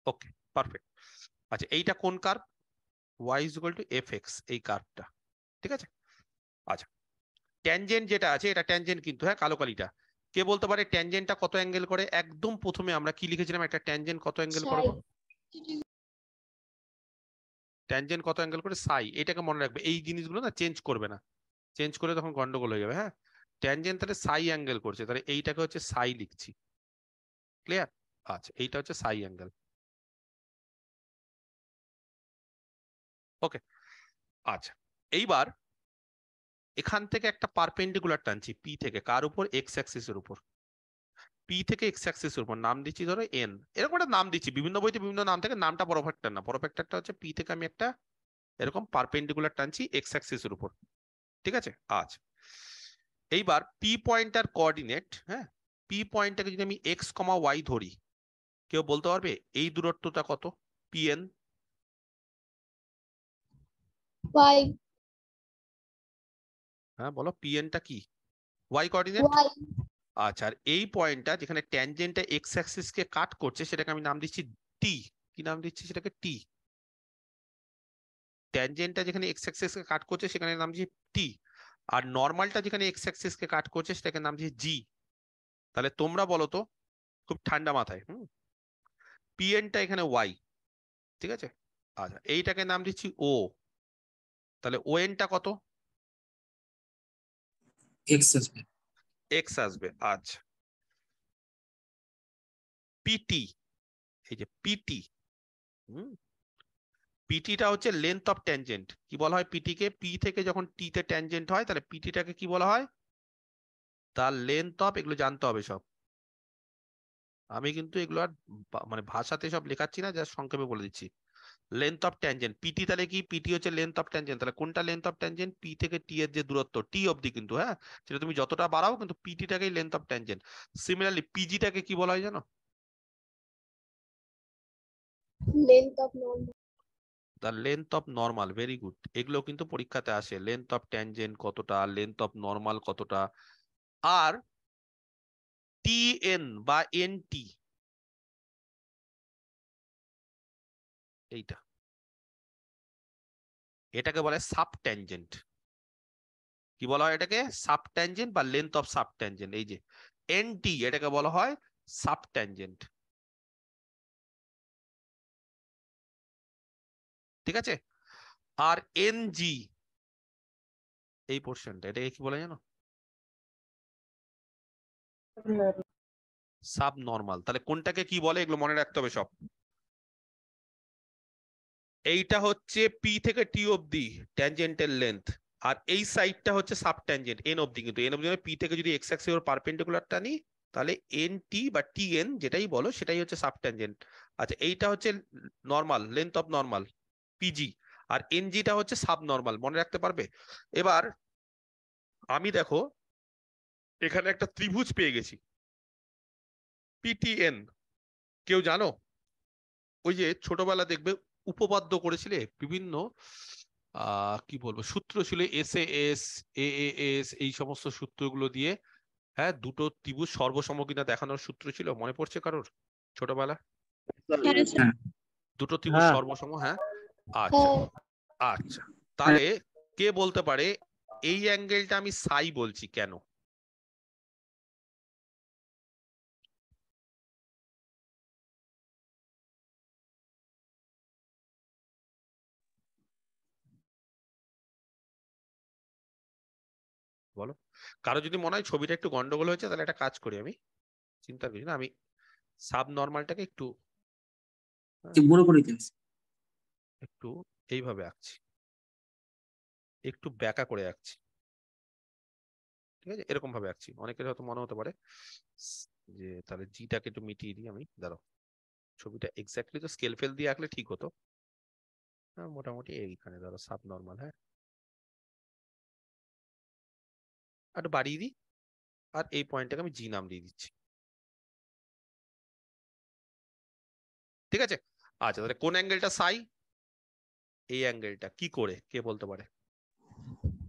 ওকে, পারফেক্ট। আচ্ছা, এইটা কোন curve? y is equal to f x, এই কার্ভটা, ঠিক আছে। আচ্ছা, ট্যানজেন্ট যেটা আছে এটা ট্যানজেন্ট কিন্তু, হ্যাঁ, কালো কালিটা। কে বলতে পারে ট্যানজেন্টটা কত অ্যাঙ্গেল করে? একদম প্রথমে আমরা কি লিখেছিলাম, একটা ট্যানজেন্ট কত অ্যাঙ্গেল করে? ট্যানজেন্ট কত অ্যাঙ্গেল করে? সাই। এটাকে মনে রাখবে, এই জিনিসগুলো না চেঞ্জ করবে না, চেঞ্জ করে তখন গন্ডগোল হয়ে যাবে, হ্যাঁ। ট্যানজেন্ট তাহলে সাই অ্যাঙ্গেল করছে, তাহলে এইটাকে হচ্ছে সাই লিখছি, ক্লিয়ার? আচ্ছা, এইটা হচ্ছে সাই অ্যাঙ্গেল, ওকে। আচ্ছা, এইবার এখান থেকে একটা পারপেন্ডিকুলার টানছি পি থেকে, কার উপর? এক্স অ্যাক্সিসের উপর। পি থেকে এক্স অ্যাক্সিসের উপর নাম দিচ্ছি ধরো এন, এরকম একটা নাম দিচ্ছি, বিভিন্ন বইতে বিভিন্ন নাম থাকে, নামটা প্রফেক্টর না, প্রফেক্টরটা হচ্ছে পি থেকে আমি একটা এরকম পারপেন্ডিকুলার টানছি এক্স অ্যাক্সিসের উপর, ঠিক আছে। আচ্ছা, এইবার পি পয়েন্টার কোঅর্ডিনেট, হ্যাঁ, পি পয়েন্টটাকে যদি আমি এক্স কমা ওয়াই ধরি, কেউ বলতে পারবে এই দূরত্বটা কত? পিএন, y হ্যাঁ বলো, পিএনটা কি? Y coordinate. y আচ্ছা, আর এই পয়েন্টটা যেখানে ট্যানজেন্টটা এক্স অ্যাক্সিস কে কাট করছে, সেটাকে আমি নাম দিচ্ছি টি। কি নাম দিচ্ছি সেটাকে? টি। ট্যানজেন্টটা যেখানে এক্স অ্যাক্সিস কে কাট করছে সেখানে নাম দিচ্ছি টি, আর নর্মালটা যেখানে এক্স অ্যাক্সিস কে কাট করছে সেটাকে নাম দিচ্ছি জি। তাহলে তোমরা বলো তো, খুব ঠান্ডা মাথায়, পিএনটা এখানে ওয়াই, ঠিক আছে। আচ্ছা, এইটাকে নাম দিচ্ছি ও, তাহলে ওএনটা কত? এক্স আসবে। এক্স আসবে। আচ্ছা, পিটি, এই যে পিটি, পিটিটা হচ্ছে লেন্থ অফ ট্যানজেন্ট। কি বলা হয় পিটি কে? পি থেকে যখন টি তে ট্যানজেন্ট হয় তাহলে পিটিটাকে কি বলা হয়? তার লেন্থ অফ, এগুলো জানতে হবে সব। আমি কিন্তু এগুলো আর মানে ভাষাতে সব লেখাচ্ছি না, যা সংক্ষেপে বলে দিচ্ছি। লেন্থ অফ ট্যানজেন্ট, পিটি তাহলে কি? পিটি হচ্ছে লেন্থ অফ ট্যানজেন্ট। তাহলে কোনটা লেন্থ অফ ট্যানজেন্ট? পি থেকে টি এর যে দূরত্ব, টি অবধি কিন্তু, হ্যাঁ, সেটা তুমি যতটা বাড়াও কিন্তু পিটিটাকেই লেন্থ অফ ট্যানজেন্ট। সিমিলারলি পিজিটাকে কি বলা হয় জানো? Length of normal. The length of normal, very good. এগুলো কিন্তু পরীক্ষাতে আসে, লেন্থ অফ ট্যানজেন্ট কতটা, লেন্থ অফ নর্মাল কতটা। আর টিএন বা এনটি, এইটা, এটাকে বলে সাবট্যানজেন্ট। কি বলা হয় এটাকে? সাবট্যানজেন্ট বা লেন্থ অফ সাবট্যানজেন্ট। এই যে এনটি, এটাকে বলা হয় সাবট্যানজেন্ট। ঠিক আছে? আর এনজি, এই পোর্শনটা, এটাকে কি বলে জানো? Sub normal. তাহলে কোনটাকে কি বলে এগুলো মনে রাখতে হবে সব। এইটা হচ্ছে পি থেকে টি অবধি ট্যানজেন্টের লেন্থ, আর এই সাইডটা হচ্ছে সাব ট্যানজেন্ট এন অবধি। কিন্তু এন অবধি পি থেকে যদি এক্স অ্যাক্সিস এর পারপেন্ডিকুলারটা নিই তাহলে এন টি বা টি এন যেটাই বলো সেটাই হচ্ছে সাব ট্যানজেন্ট। আচ্ছা, এইটা হচ্ছে normal, length of normal P G, আর এনজিটা হচ্ছে সাব নর্মাল। মনে রাখতে পারবে? এবার আমি দেখো এখানে একটা ত্রিভুজ পেয়ে গেছি পিটিএন। কেউ জানো? ওই যে ছোটবেলা দেখবে উপপাদ্য করেছিলে বিভিন্ন, কি বলবো, সূত্র ছিল, এসএএস, এএএস, এই সমস্ত সূত্রগুলো দিয়ে, হ্যাঁ, দুটো ত্রিভুজ সর্বসম কিনা দেখানোর সূত্র ছিল, মনে পড়ছে কারোর ছোটবেলা? হ্যাঁ। দুটো ত্রিভুজ সর্বসম, হ্যাঁ। আচ্ছা আচ্ছা, তাহলে কে বলতে পারে এই অ্যাঙ্গেলটা আমি সাই বলছি কেন? বলো। কারো যদি মনে হয় ছবিটা একটু গন্ডগোল হয়েছে তাহলে একটা কাজ করি, আমি চিন্তা করি না, আমি সাব নর্মালটাকে একটু বড় করে দিয়েছে। একটু এইভাবে আঁকছি, একটু ব্যাকা করে আঁকছি। ঠিক আছে, এরকম ভাবে আঁকছি। অনেকের হয়তো মনে হতে পারে যে তাহলে জিটাকে একটু মিটিয়ে দিই আমি। দাঁড়াও, ছবিটা এক্স্যাক্টলি তো স্কেল ফেল দিয়ে আঁকলে ঠিক হতো। মোটামুটি এইখানে ধরো সাব নর্মাল, হ্যাঁ, একটু বাড়িয়ে দিই, আর এই পয়েন্টটাকে আমি জি নাম দিয়ে দিচ্ছি। ঠিক আছে? আচ্ছা, তাহলে কোন অ্যাঙ্গেলটা সাই? এই অ্যাঙ্গেলটা। কি করে, কে বলতে পারে?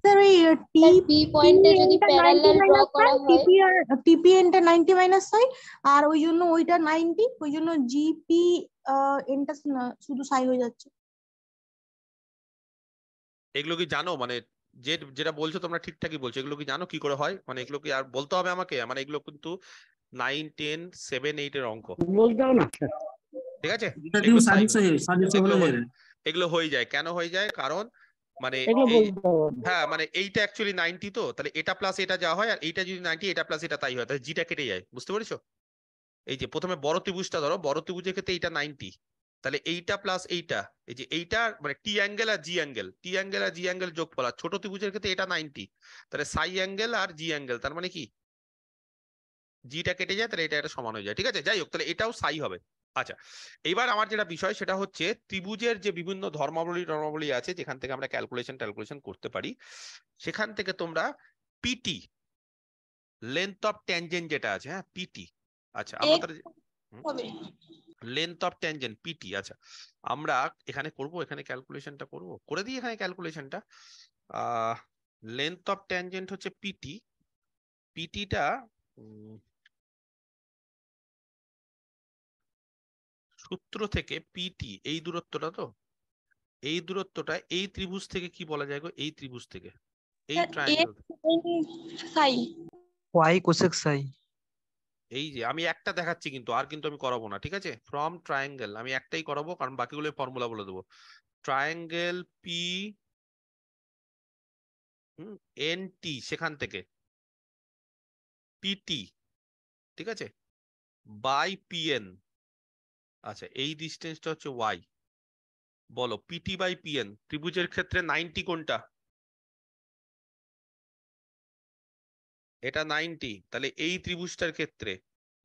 স্যার ওই পি পয়েন্টে যদি প্যারালাল ড্র করা হয়, টিপিএন টা 90 মাইনাস সাই, আর ওই জন্য ওইটা 90, ওই জন্য জিপি এনটা শুধু সাই হয়ে যাচ্ছে। এগুলো কি জানো? মানে যেটা বলছো তোমরা ঠিকঠাকই বলছো। এগুলো কি জানো কি করে হয়? মানে এগুলো কি আর বলতে হবে আমাকে? মানে এগুলো কিন্তু 9, 10, 7, 8 এর অঙ্ক। ঠিক আছে, এগুলো এগুলো হয়ে যায়। কেন হয়ে যায়? কারণ মানে হ্যাঁ, মানে এইটা অ্যাকচুয়ালি 90, তো তাহলে এটা প্লাস এটা যা হয়, আর এইটা যদি 90, এটা প্লাস এটা তাই হয়, তাহলে জিটা কেটে যায়। বুঝতে পেরেছো? এই যে প্রথমে বড় ত্রিভুজটা ধরো, বড় ত্রিভুজের ক্ষেত্রে এইটা 90, তাহলে এইটা প্লাস এইটা, এই যে এইটা মানে টি অ্যাঙ্গেল আর জি অ্যাঙ্গেল, টি অ্যাঙ্গেল আর জি অ্যাঙ্গেল যোগফল। আর ছোট ত্রিভুজের ক্ষেত্রে এটা 90, তাহলে সাই অ্যাঙ্গেল আর জি অ্যাঙ্গেল, তার মানে কি জিটা কেটে যায়, তাহলে এটা একটা সমান হয়ে যায়। ঠিক আছে, যাই হোক, তাহলে এটাও সাই হবে। আচ্ছা, এইবার আমার যেটা বিষয় সেটা হচ্ছে ত্রিভুজের যে বিভিন্ন ধর্মাবলী আছে যেখান থেকে আমরা ক্যালকুলেশন করতে পারি, সেখান থেকে তোমরা পিটি, লেন্থ অফ ট্যানজেন্ট যেটা আছে, হ্যাঁ, পিটি। আচ্ছা, আমরা লেন্থ অফ ট্যানজেন্ট পিটি। আচ্ছা, আমরা এখানে করব, এখানে ক্যালকুলেশনটা করব, করে দিই এখানে ক্যালকুলেশনটা। লেন্থ অফ ট্যানজেন্ট হচ্ছে পিটি। পিটিটা সূত্র থেকে পিটি, এই দূরত্বটা, তো এই দূরত্বটা এই ত্রিভুজ থেকে কি বলা যায় গো? এই ত্রিভুজ থেকে, এই ট্রায়াঙ্গেল, সাই ওয়াই কোসেক সাই। এই যে আমি একটা দেখাচ্ছি কিন্তু, আর কিন্তু আমি করাবো না। ঠিক আছে, ফ্রম ট্রায়াঙ্গেল আমি একটাই করাবো, কারণ বাকিগুলো ফর্মুলা বলে দেবো। ট্রায়াঙ্গেল পি এনটি সেখান থেকে পিটি, ঠিক আছে, বাই পিএন। আচ্ছা, এই ডিস্টেন্সটা হচ্ছে ওয়াই। বলো পিটি বাই পিএন ত্রিভুজের ক্ষেত্রে 90 কোনটা? এটা 90। তাহলে এই ত্রিভুজটার ক্ষেত্রে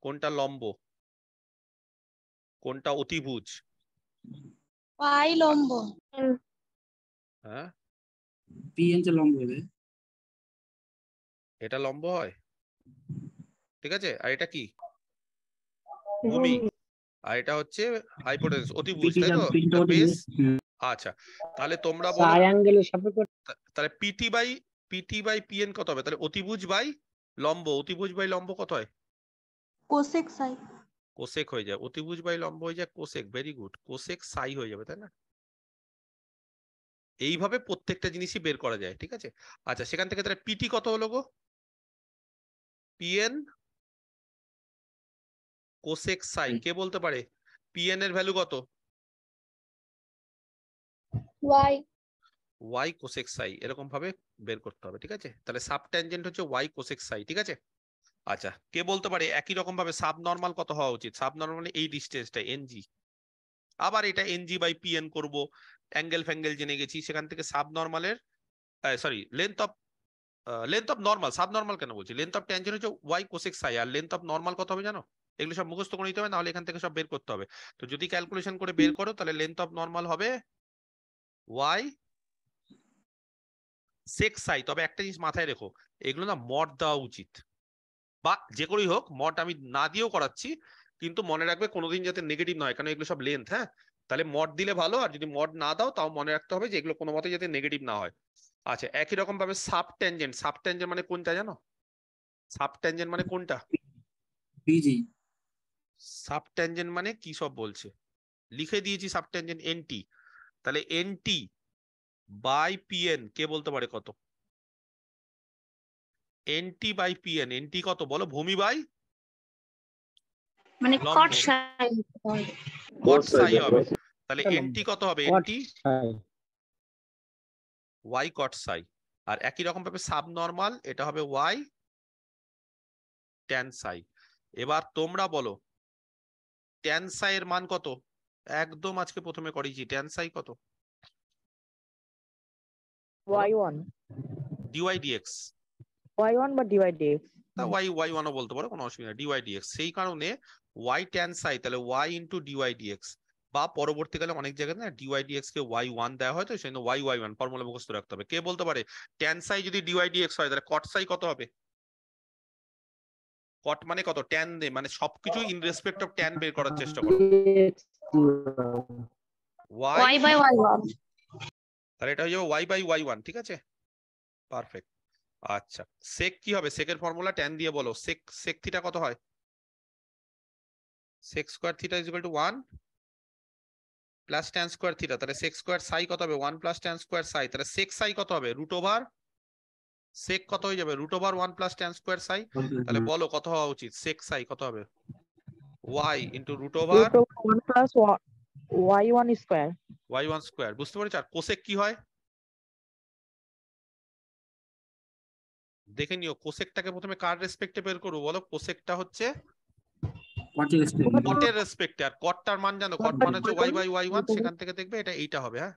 কোনটা লম্ব, কোনটা অতিভুজ? পাই লম্ব। হ্যাঁ, PN টা লম্ব হবে। এটা লম্ব হয়, ঠিক আছে। আর এটা কি? ভূমি। আর এটা হচ্ছে হাইপোটেনাস, অতিভুজ, তাই তো, পিটা এটা ওটা বেস। আচ্ছা, তাহলে তোমরা বলো ট্রায়াঙ্গেলের সাপেক্ষে তাহলে পিটি বাই পিএন কত হবে? তাহলে অতিভুজ বাই লম্ব, অতিভুজ বাই লম্ব কত হয়? কোসেক সাই। কোসেক হয়ে যায়। অতিভুজ বাই লম্ব হয়ে যায় কোসেক। ভেরি গুড, কোসেক সাই হয়ে যাবে, তাই না? এইভাবে প্রত্যেকটা জিনিসই বের করা যায়, ঠিক আছে। আচ্ছা, সেখান থেকে তাহলে পিটি কত হলো গো? পিএন কোসেক সাই। কে বলতে পারে পিএন এর ভ্যালু কত? ওয়াই। ওয়াই কোসেক সাই, এরকম ভাবে বের করতে হবে, ঠিক আছে। তাহলে সাব ট্যানজেন্ট হচ্ছে ওয়াই কোসেক সাই, ঠিক আছে। আচ্ছা, কে বলতে পারে একই রকম ভাবে সাব নরমাল কত হওয়া উচিত? সাব নরমাল এই ডিস্টেন্সটা এনজি। আবার এটা এনজি বাই পিএন করব, অ্যাঙ্গেল ফ্যাঙ্গেল জেনে গেছি। সেখান থেকে সাব নরমালের sorry length of normal, sub normal কেন বলছি, লেন্থ অফ ট্যানজেন্ট হচ্ছে ওয়াই কোসেক সাই। আর লেন্থ অফ নরমাল কত হবে জানো? এগুলো সব মুখস্থ করে নিতে হবে, নাহলে এখান থেকে সব বের করতে হবে। তো যদি ক্যালকুলেশন করে বের করো তাহলে লেন্থ অফ নরমাল হবে ওয়াই সেক সাই। তবে একটা জিনিস মাথায় রেখো, এগুলো না মড দেওয়া উচিত, বা যে করেই হোক মড আমি না দিয়েও করাচ্ছি, কিন্তু মনে রাখবে কোনোদিন যাতে নেগেটিভ নয়, কারণ এগুলো সব লেন্থ। হ্যাঁ, তাহলে মড দিলে ভালো, আর যদি মড না দাও তাও মনে রাখতে হবে যে এগুলো কোনো মতে যাতে নেগেটিভ না হয়। আচ্ছা, একই রকম ভাবে সাব ট্যানজেন্ট। সাব ট্যানজেন্ট মানে কোনটা জানো? সাব ট্যানজেন্ট মানে কোনটা? পিজি। সাব ট্যানজেন্ট মানে কি সব বলছে, লিখে দিয়েছি সাব ট্যানজেন্ট এনটি। তাহলে এনটি বাই পিএন কে বলতে পারে কত? এনটি বাই পিএন, এনটি কত বলো? ভূমি বাই মানে লম্ব, কট সাই। কট সাই হবে। তাহলে এনটি কত হবে? এনটি ওয়াই কট সাই। আর একই রকম ভাবে সাব নরমাল, এটা হবে ওয়াই ট্যান সাই। এবার তোমরা বলো ট্যান সাই এর মান কত? একদম আজকে প্রথমে করেছি, ট্যান সাই কত? y1 dy dx. y1 বা ডিভাইড dx। ওয়াই ওয়াই ওয়ানও বলতে পারো, কোনো অসুবিধা নেই। ডিওয়াই ডিএক্স, সেই কারণে ওয়াই ট্যান সাই, তাহলে ওয়াই ইন্টু ডিওয়াই ডিএক্স। বা পরবর্তীকালে অনেক জায়গায় না ডিওয়াই ডিএক্স কে ওয়াই ওয়ান দেওয়া হয়, তো সেই জন্য ওয়াই ওয়াই ওয়ান ফর্মুলা মুখস্থ রাখতে হবে। কে বলতে পারে ট্যান সাই যদি ডিওয়াই ডিএক্স হয় তাহলে কট সাই কত হবে? কট মানে কত? ট্যান দে, মানে সবকিছু ইন রেসপেক্ট অফ ট্যান বের করার চেষ্টা করো। Y by y one. তাহলে এটা হয়ে যাবে ওয়াই বাই ওয়াই ওয়ান, ঠিক আছে, পারফেক্ট। আচ্ছা, সেক কি হবে? সেকের ফর্মুলা ট্যান দিয়ে বলো। সেক সেক থিটা কত হয়? Sec square theta is equal to 1 plus tan square theta. তাহলে সেক স্কোয়ার সাই কত হবে? 1 প্লাস ট্যান স্কোয়ার সাই। তাহলে সেক সাই কত হবে? রুট ওভার সেক কত হয়ে যাবে? Root over 1 plus tan square psi. তাহলে বলো কত হওয়া উচিত? সেক সাই কত হবে? Y into root over root over 1 plus y1 square। Y one square. বুঝতে পেরেছ? আর কোসেক কি হয় দেখে নিও। কোসেকটাকে প্রথমে কার রেসপেক্টে বের করবো বলো? কোসেকটা হচ্ছে কটের রেসপেক্টে। আর কটটার মান জানো? কট মান হচ্ছে ওয়াই বাই ওয়াই ওয়ান। সেখান থেকে দেখবে এটা এইটা হবে। হ্যাঁ,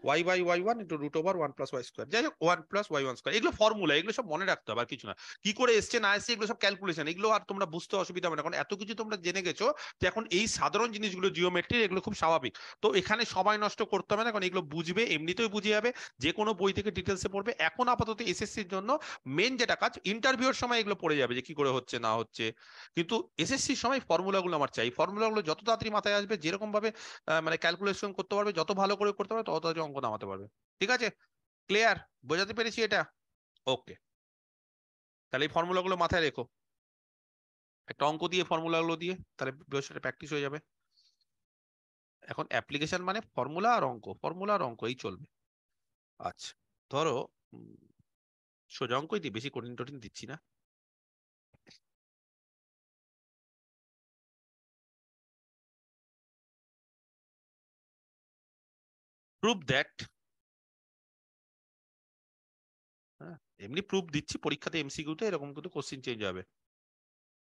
y by y one into root over 1 plus y square. যাই হোক, 1 প্লাস ওয়াই ওয়ান স্কোয়ার, এগুলো ফর্মুলা, এগুলো সব মনে রাখতে হবে, আর কিছু না। কি করে এসছে না এসছে এগুলো সব ক্যালকুলেশন, এগুলো আর তোমরা বুঝতে অসুবিধা হবে না, কারণ এত কিছু তোমরা জেনে গেছো যে এখন এই সাধারণ জিনিসগুলো জিওমেট্রি, এগুলো খুব স্বাভাবিক। তো এখানে সময় নষ্ট করতে হবে না, কারণ এগুলো বুঝবে, এমনিতেই বুঝে যাবে, যে কোনো বই থেকে ডিটেলসে পড়বে। এখন আপাতত এসএসসির জন্য মেন যেটা কাজ, ইন্টারভিউর সময় এগুলো পড়ে যাবে যে কি করে হচ্ছে না হচ্ছে, কিন্তু এসএসসির সময় ফর্মুলাগুলো আমার চাই। ফর্মুলাগুলো যত তাড়াতাড়ি মাথায় আসবে, যেরকম ভাবে মানে ক্যালকুলেশন করতে পারবে, যত ভালো করে করতে পারবে, তত তাড়াতাড়ি অঙ্ক নামাতে পারবে। ঠিক আছে, ক্লিয়ার? বোঝাতে পেরেছি এটা? ওকে, তাহলে এই ফর্মুলাগুলো মাথায় রেখো, একটা অঙ্ক দিয়ে ফর্মুলাগুলো দিয়ে, তাহলে বিষয়টা প্র্যাকটিস হয়ে যাবে। এখন অ্যাপ্লিকেশন মানে ফর্মুলা আর অঙ্ক, ফর্মুলা আর অঙ্ক, এই চলবে। আচ্ছা, ধরো সোজা অঙ্কই দিই, বেশি কঠিন টঠিন দিচ্ছি না। Prove that হ্যাঁ, এমনি প্রুফ দিচ্ছি, পরীক্ষাতে এমসিকিউতে এরকম কিন্তু কোশ্চেন চেঞ্জ হবে।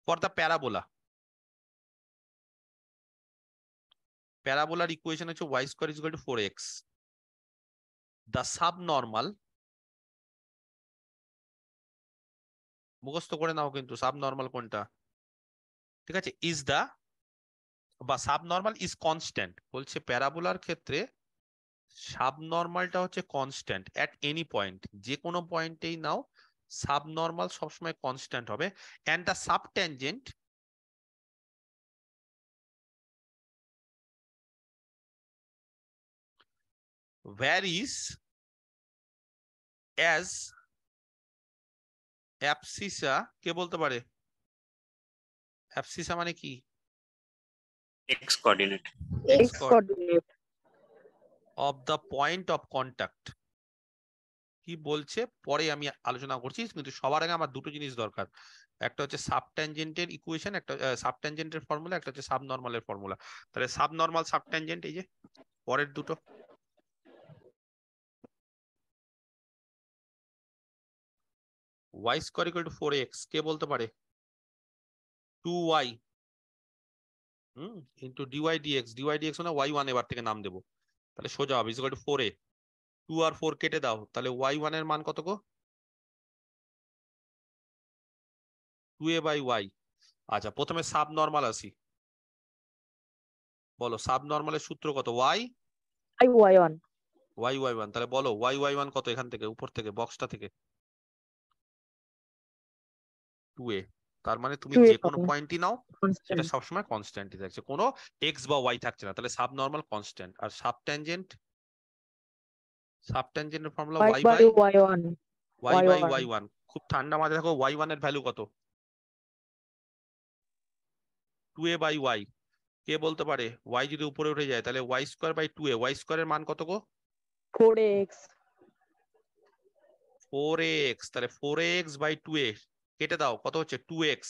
ফর দ্য প্যারাবোলা, প্যারাবোলার ইকুয়েশন হচ্ছে y square is equal to 4x। The subnormal, মুখস্থ করে নাও কিন্তু সাবনর্মাল কোনটা, ঠিক আছে, ইজ দা বা সাবনর্মাল ইজ কনস্ট্যান্ট, বলছে প্যারাবোলার ক্ষেত্রে সাবনর্মালটা হচ্ছে কনস্ট্যান্ট অ্যাট এনি পয়েন্ট, যে কোনো পয়েন্টেই নাও সাবনর্মাল সবসময় কনস্ট্যান্ট হবে। অ্যান্ড দ্য সাবট্যানজেন্ট ভ্যারিজ অ্যাজ অ্যাবসিসা, কে বলতে পারে অ্যাবসিসা মানে কি? x coordinate. X coordinate. Of the point of contact. কি বলছে পরে আমি আলোচনা করছি, কিন্তু সবার আগে আমার দুটো জিনিস দরকার, একটা হচ্ছে সাবট্যানজেন্টের ইকুয়েশন, একটা সাবট্যানজেন্টের ফর্মুলা, একটা হচ্ছে সাবনর্মালের ফর্মুলা। তাহলে সাবনর্মাল সাবট্যানজেন্ট এই যে পরের দুটো, y square equal to 4x, কে বলতে পারে? 2y into dy dx, dy dx মানে y1 এবার থেকে নাম দেবো, তাহলে সোজা হবে ইকুয়াল টু 4a। 2 আর 4 কেটে দাও, তাহলে y1 এর মান কত গো? 2a by y। আচ্ছা, প্রথমে সাবনর্মাল আসি, বলো সাবনর্মালের সূত্র কত? y y1 y1, তাহলে বলো y1 কত এখান থেকে, উপর থেকে বক্সটা থেকে? 2a। তার মানে তুমি 2a যে কোনো পাবো পয়েন্টই নাও সেটা constant সবসময় কনস্ট্যান্টই থাকছে, কোনো x বা y থাকছে না, তাহলে সাবনর্মাল কনস্ট্যান্ট। আর সাবট্যানজেন্ট, সাবট্যানজেন্টের formula y y by by y1 y by y1 y1। খুব ঠান্ডা মাথায় দেখো y1 এর ভ্যালু কত? 2a by y। কে বলতে পারে y যদি উপরে উঠে যায় তাহলে y square by 2a, y স্কয়ারের মান কত গো? 4x 4x, তাহলে 4x বাই 2a কেটে দাও, কত হচ্ছে? 2x।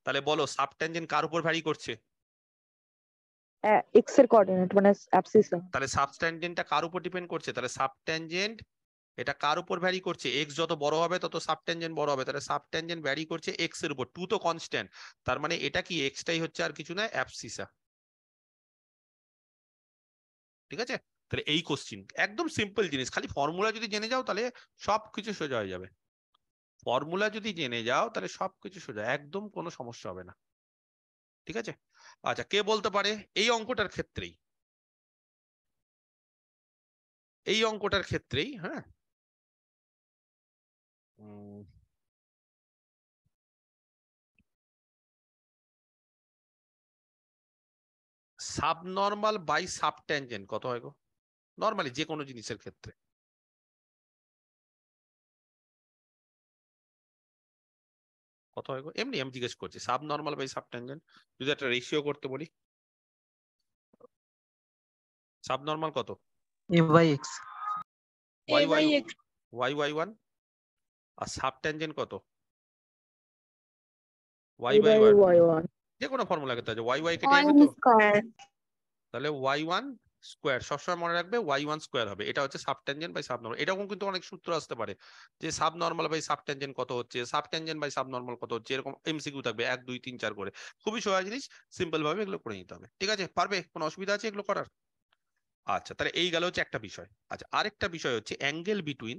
তাহলে বলো সাবট্যানজেন্ট কার উপর ভ্যারি করছে? x এর কোঅর্ডিনেট মানে অ্যাবসিসা তাহলে সাবট্যানজেন্টটা কার উপর ডিপেন্ড করছে? তাহলে সাবট্যানজেন্ট এটা কার উপর ভ্যারি করছে? x যত বড় হবে তত সাবট্যানজেন্ট বড় হবে, তাহলে সাবট্যানজেন্ট ভ্যারি করছে x এর উপর, 2 তো কনস্ট্যান্ট, তার মানে এটা কি x টাই হচ্ছে আর কিছু না, অ্যাবসিসা। ঠিক আছে, তাহলে এই কোশ্চিন একদম সিম্পল জিনিস, খালি ফর্মুলা যদি জেনে যাও তাহলে সবকিছু সোজা হয়ে যাবে। ফর্মুলা যদি জেনে যাও তাহলে সবকিছু সোজা, একদম কোনো সমস্যা হবে না। ঠিক আছে, আচ্ছা কে বলতে পারে এই অঙ্কটার ক্ষেত্রেই, এই অঙ্কটার ক্ষেত্রেই, হ্যাঁ, সাবনর্মাল বাই সাবট্যানজেন্ট কত হয় গো? নর্মালি যে কোনো জিনিসের ক্ষেত্রে কত হয় গো? এমনি আমি জিজ্ঞেস করছি, সাবনর্মাল বাই সাবট্যানজেন্ট যদি একটা রেশিও করতে বলি, সাবনর্মাল কত? a by x y y y y1, আর সাবট্যানজেন্ট কত? y বাই y1 যে কোনো ফর্মুলা ক্ষেত্রে আছে, y y কেটে যাবে তো, স্কয়ার। তাহলে y1 স্কয়ার, সবসময় মনে রাখবে y1 স্কয়ার হবে, এটা হচ্ছে সাবটেনজেন্ট বাই সাবনর্মাল। এরকম কিন্তু অনেক সূত্র আসতে পারে যে সাবনর্মাল বাই সাবটেনজেন্ট কত হচ্ছে, সাবটেনজেন্ট বাই সাবনর্মাল কত হচ্ছে, এরকম এমসিকিউ থাকবে 1 2 3 4 করে। খুবই সোজা জিনিস, সিম্পল ভাবে এগুলো করে নিতে হবে। ঠিক আছে, পারবে? কোনো অসুবিধা আছে এগুলো করার? আচ্ছা, তাহলে এই গেল হচ্ছে একটা বিষয়। আচ্ছা, আরেকটা বিষয় হচ্ছে অ্যাঙ্গেল বিটুইন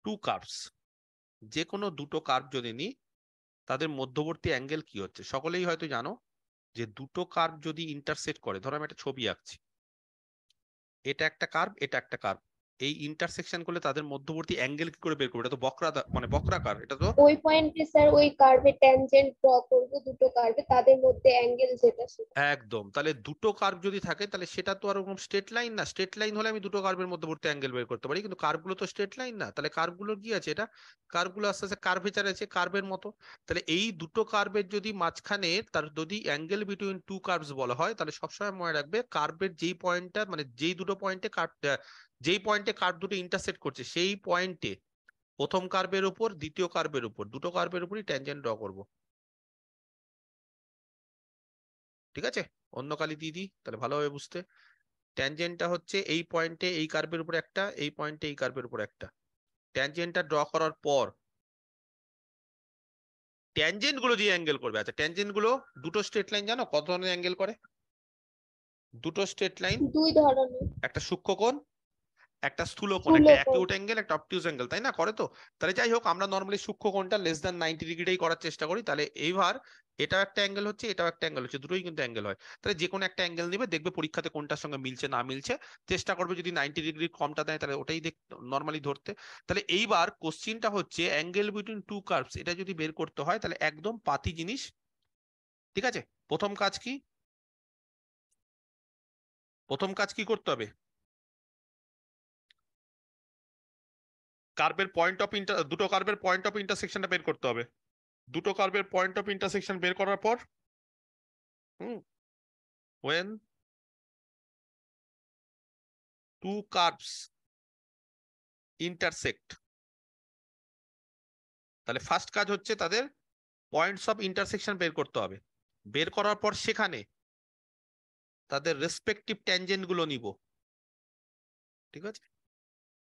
টু কার্ভস। যে কোনো দুটো কার্ভ যদি নিই তাদের মধ্যবর্তী অ্যাঙ্গেল কি হচ্ছে? সকলেই হয়তো জানো যে দুটো কার্ভ যদি ইন্টারসেক্ট করে, ধরো আমি একটা ছবি আঁকছি, এটা একটা কার্ভ, এটা একটা কার্ভ, এই ইন্টারসেকশন করলে তাদের মধ্যবর্তী অ্যাঙ্গেল কি করে বের করবো? এটা তো মানে বক্রাকার, এটা তো ওই পয়েন্টে স্যার ওই কার্ভে ট্যানজেন্ট ড্র করব, দুটো কার্ভে তাদের মধ্যে অ্যাঙ্গেল যেটা সেটা। একদম। তাহলে দুটো কার্ভ যদি থাকে তাহলে সেটা তো আর ওরকম স্ট্রেট লাইন না, স্ট্রেট লাইন হলে আমি দুটো কার্ভের মধ্যবর্তী অ্যাঙ্গেল বের করতে পারি, কিন্তু কার্ভগুলো তো স্ট্রেট লাইন না। তাহলে কার্ভগুলো কি আছে? এটা কার্ভগুলো আস্তে আস্তে কার্ভেচার আছে কার্ভের মতো। তাহলে এই দুটো কার্ভের যদি মাঝখানে তার যদি অ্যাঙ্গেল বিটুইন টু কার্ভস বলা হয়, তাহলে সবসময় মনে রাখবে কার্ভের যেই পয়েন্টটা, মানে যেই দুটো পয়েন্টে যেই পয়েন্টে কার্ভ দুটো ইন্টারসেক্ট করছে সেই পয়েন্টে প্রথম কার্ভের উপর দ্বিতীয় কার্ভের উপর দুটো কার্ভের উপরই ট্যানজেন্ট ড্র করব। ঠিক আছে, অন্য কালি দিয়ে দিই তাহলে ভালোভাবে বুঝতে। ট্যানজেন্টটা হচ্ছে এই পয়েন্টে এই কার্ভের উপর একটা, এই পয়েন্টে এই কার্ভের উপর একটা। ট্যানজেন্টটা ড্র করার পর ট্যানজেন্ট গুলো যে অ্যাঙ্গেল করবে, আচ্ছা ট্যানজেন্ট গুলো দুটো স্ট্রেট লাইন জানো কত ধরনের অ্যাঙ্গেল করে? দুটো স্ট্রেট লাইন, দুই ধরনের, একটা সূক্ষ্মকোণ একটা স্থূলকোণ, স্থূল একটা কোণ। অ্যাকিউট অ্যাঙ্গেল একটা অবটিউজ অ্যাঙ্গেল, তাই না? করে তো। তাহলে যাই হোক আমরা নর্মালি সূক্ষ্মকোণটা লেস দ্যান 90 ডিগ্রিটাই করার চেষ্টা করি। তাহলে এইবার এটাও একটা অ্যাঙ্গেল হচ্ছে, এটাও একটা অ্যাঙ্গেল হচ্ছে, দুটোই কিন্তু অ্যাঙ্গেল হয়। তাহলে যে কোনো একটা অ্যাঙ্গেল নিবে, দেখবে পরীক্ষাতে কোনটার সঙ্গে মিলছে না মিলছে, চেষ্টা করবে যদি 90 ডিগ্রি কমটা দেয় তাহলে ওটাই নর্মালি ধরতে। তাহলে এইবার কোশ্চিনটা হচ্ছে অ্যাঙ্গেল বিটুইন টু কার্ভস, এটা যদি বের করতে হয় তাহলে একদম পাতি জিনিস। ঠিক আছে, প্রথম কাজ কি? প্রথম কাজ কি করতে হবে? কার্ভের পয়েন্ট অফ দুটো কার্ভের পয়েন্ট অফ ইন্টারসেকশনটা বের করতে হবে। দুটো কার্ভের পয়েন্ট অফ ইন্টারসেকশন বের করার পর when two curves intersect, তাহলে ফার্স্ট কাজ হচ্ছে তাদের পয়েন্টস অফ ইন্টারসেকশন বের করতে হবে। বের করার পর সেখানে তাদের রেসপেক্টিভ ট্যানজেন্ট গুলো নিব। ঠিক আছে,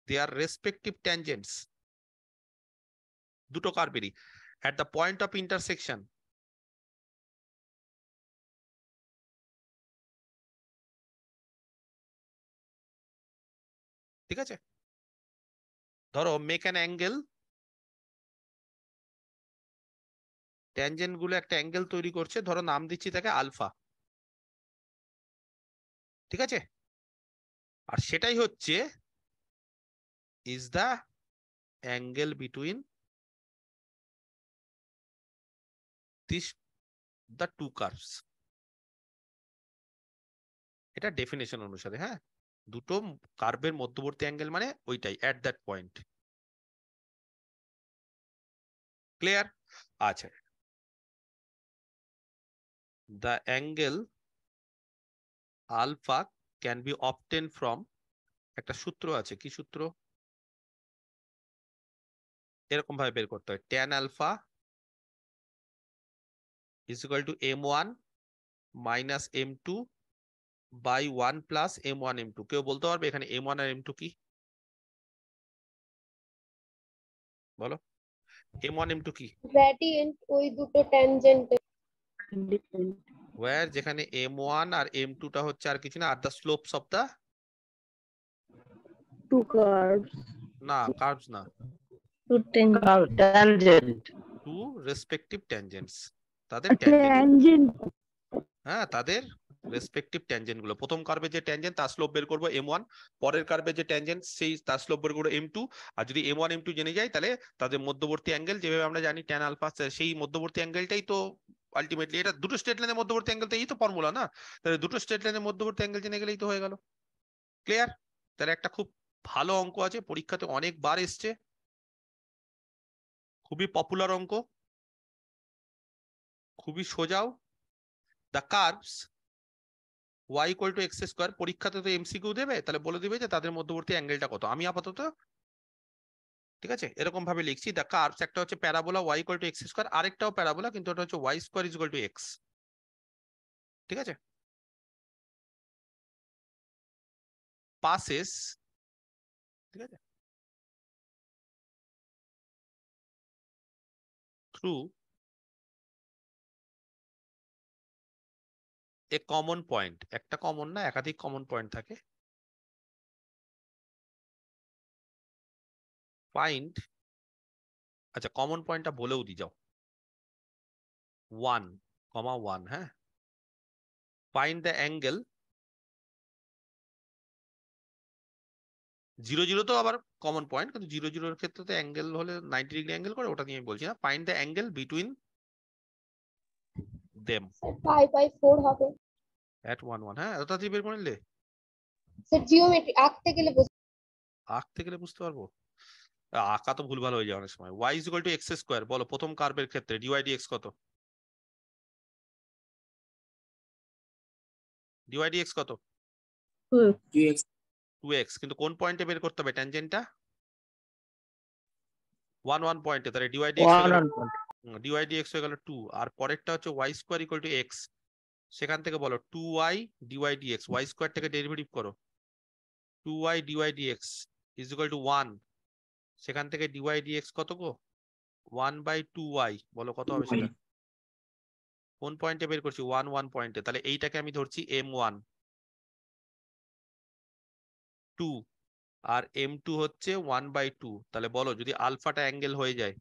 দেয়ার রেসপেক্টিভ ট্যানজেন্টস দুটো কার্ভেরই at the point of intersection ঠিক আছে, ধরো মেক অ্যান অ্যাঙ্গেল, ট্যানজেন্ট গুলো একটা অ্যাঙ্গেল তৈরি করছে, ধরো নাম দিচ্ছি তাকে আলফা। ঠিক আছে, আর সেটাই হচ্ছে is the angle between this the two curves. এটা ডেফিনেশন অনুসারে, হ্যাঁ, দুটো কার্ভের মধ্যবর্তী অ্যাঙ্গেল মানে ওইটাই এট দ্যাট পয়েন্ট। ক্লিয়ার? আচ্ছা, the angle alpha can be obtain from, একটা সূত্র আছে, কি সূত্র? এরকম ভাবে বের করতে হয়, tan alpha is equal to m1 minus m2 by 1 plus m1 m2। কেউ বলতে পারবে এখানে m1 আর m2 কি? বলো, m1 m2 কি? গ্রেডিয়েন্ট ওই দুটো ট্যানজেন্ট। ওয়্যার যেখানে m1 আর m2 টা হচ্ছে আর কিছু না, আর the slopes of the, Two curves. না কার্ভস না, Two tangent. Two respective tangents, তাদের ট্যানজেন্ট, Tangent. হ্যাঁ তাদের রেসপেক্টিভ ট্যানজেন্ট গুলো। প্রথম কার্ভে যে ট্যানজেন্ট তার স্লোপ বের করবো m1, পরের কার্ভে যে ট্যানজেন্ট সেই তার স্লোপ বের করবো m2। আর যদি m1 m2 জেনে যাই তাহলে তাদের মধ্যবর্তী অ্যাঙ্গেল যেভাবে আমরা জানি ট্যান আলফা, সেই মধ্যবর্তী অ্যাঙ্গেলটাই তো আলটিমেটলি, এটা দুটো স্ট্রেট লাইনের মধ্যবর্তী অ্যাঙ্গেল, তো এই তো ফর্মুলা না? তাহলে দুটো স্ট্রেট লাইনের মধ্যবর্তী অ্যাঙ্গেল জেনে গেলেই তো হয়ে গেল। ক্লিয়ার? তাহলে একটা খুব ভালো অঙ্ক আছে, পরীক্ষাতে অনেকবার এসছে, খুবই পপুলার অঙ্ক, খুবই সোজাও। The curves y equal to x square, পরীক্ষাতে তো এমসিকিউ দেবে, তাহলে বলে দিবে যে তাদের মধ্যবর্তী অ্যাঙ্গেলটা কত। আমি আপাতত ঠিক আছে এরকম ভাবে লিখছি, দ্য কার্ভস, একটা হচ্ছে parabola y equal to x square, আরেকটাও প্যারাবোলা কিন্তু ওটা হচ্ছে y square is equal to x. ঠিক আছে, পাসেস, ঠিক আছে, থ্রু এ কমন পয়েন্ট, একটা কমন না একাধিক কমন পয়েন্ট থাকে। ফাইন্ড, আচ্ছা কমন পয়েন্টটা বলেও দি যাও, 1,1, হ্যাঁ। ফাইন্ড দ্য অ্যাঙ্গেল, 0 0 তো আবার কমন পয়েন্ট, কিন্তু 0 0 এর ক্ষেত্রে তো অ্যাঙ্গেল হলে 90 ডিগ্রি অ্যাঙ্গেল করে, ওটা নিয়ে আমি বলছি না। Find the angle between them π/4 হবে। at 1 1, হ্যাঁ ওটা দিয়ে বের করে নিলে, স্যার জিওমেট্রি আঁকতে গেলে আঁকতে গেলে বুঝতে পারবো, আঁকা তো ভুলভাল হয়ে যায় অনেক সময়। y is equal to x square, বলো প্রথম কার্ভের ক্ষেত্রে dy dx কত? dy dx কত? 2x 2x, কিন্তু কোন পয়েন্টে বের করতে হবে ট্যানজেন্টটা? 1 1 পয়েন্টে, তাহলে dy dx হয়ে গেল 2, আর পরেরটা হচ্ছে y square equal to x, সেখান থেকে বলো 2y dy dx, y square থেকে ডেরিভেটিভ করো, 2y dy dx is equal to 1, সেখান থেকে dy dx কত গো, 1/2y, বলো কত হবে সেটা? কোন পয়েন্টে বের করছি? 1 পয়েন্টে। তাহলে এইটাকে আমি ধরছি m1, 2, আর m2 হচ্ছে 1/2। তাহলে বলো যদি আলফাটা অ্যাঙ্গেল হয়ে যায়,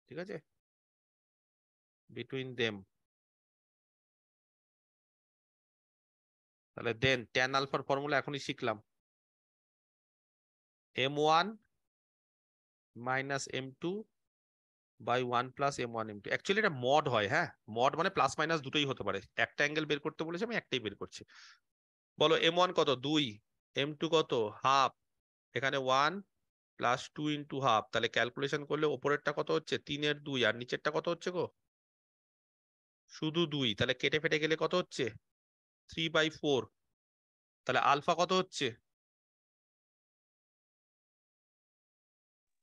ঠিক আছে, বিটুইন দেম, তাহলে দেন ট্যান আলফার ফর্মুলা এখনই শিখলাম, m1 minus m2 by 1 plus m1 m2। Actually এটা মড হয়, হ্যাঁ, মড মানে প্লাস মাইনাস দুটোই হতে পারে। একটা অ্যাঙ্গেল বের করতে বলেছে, আমি একটাই বের করছি। বলো m1 কত, 2, m2 কত, হাফ, এখানে 1 প্লাস 2 ইন্টু হাফ। তাহলে ক্যালকুলেশন করলে ওপরেরটা কত হচ্ছে, 3 এর 2, আর নিচেরটা কত হচ্ছে গো, শুধু 2। তাহলে কেটে ফেটে গেলে কত হচ্ছে, 3/4। তাহলে আলফা কত হচ্ছে,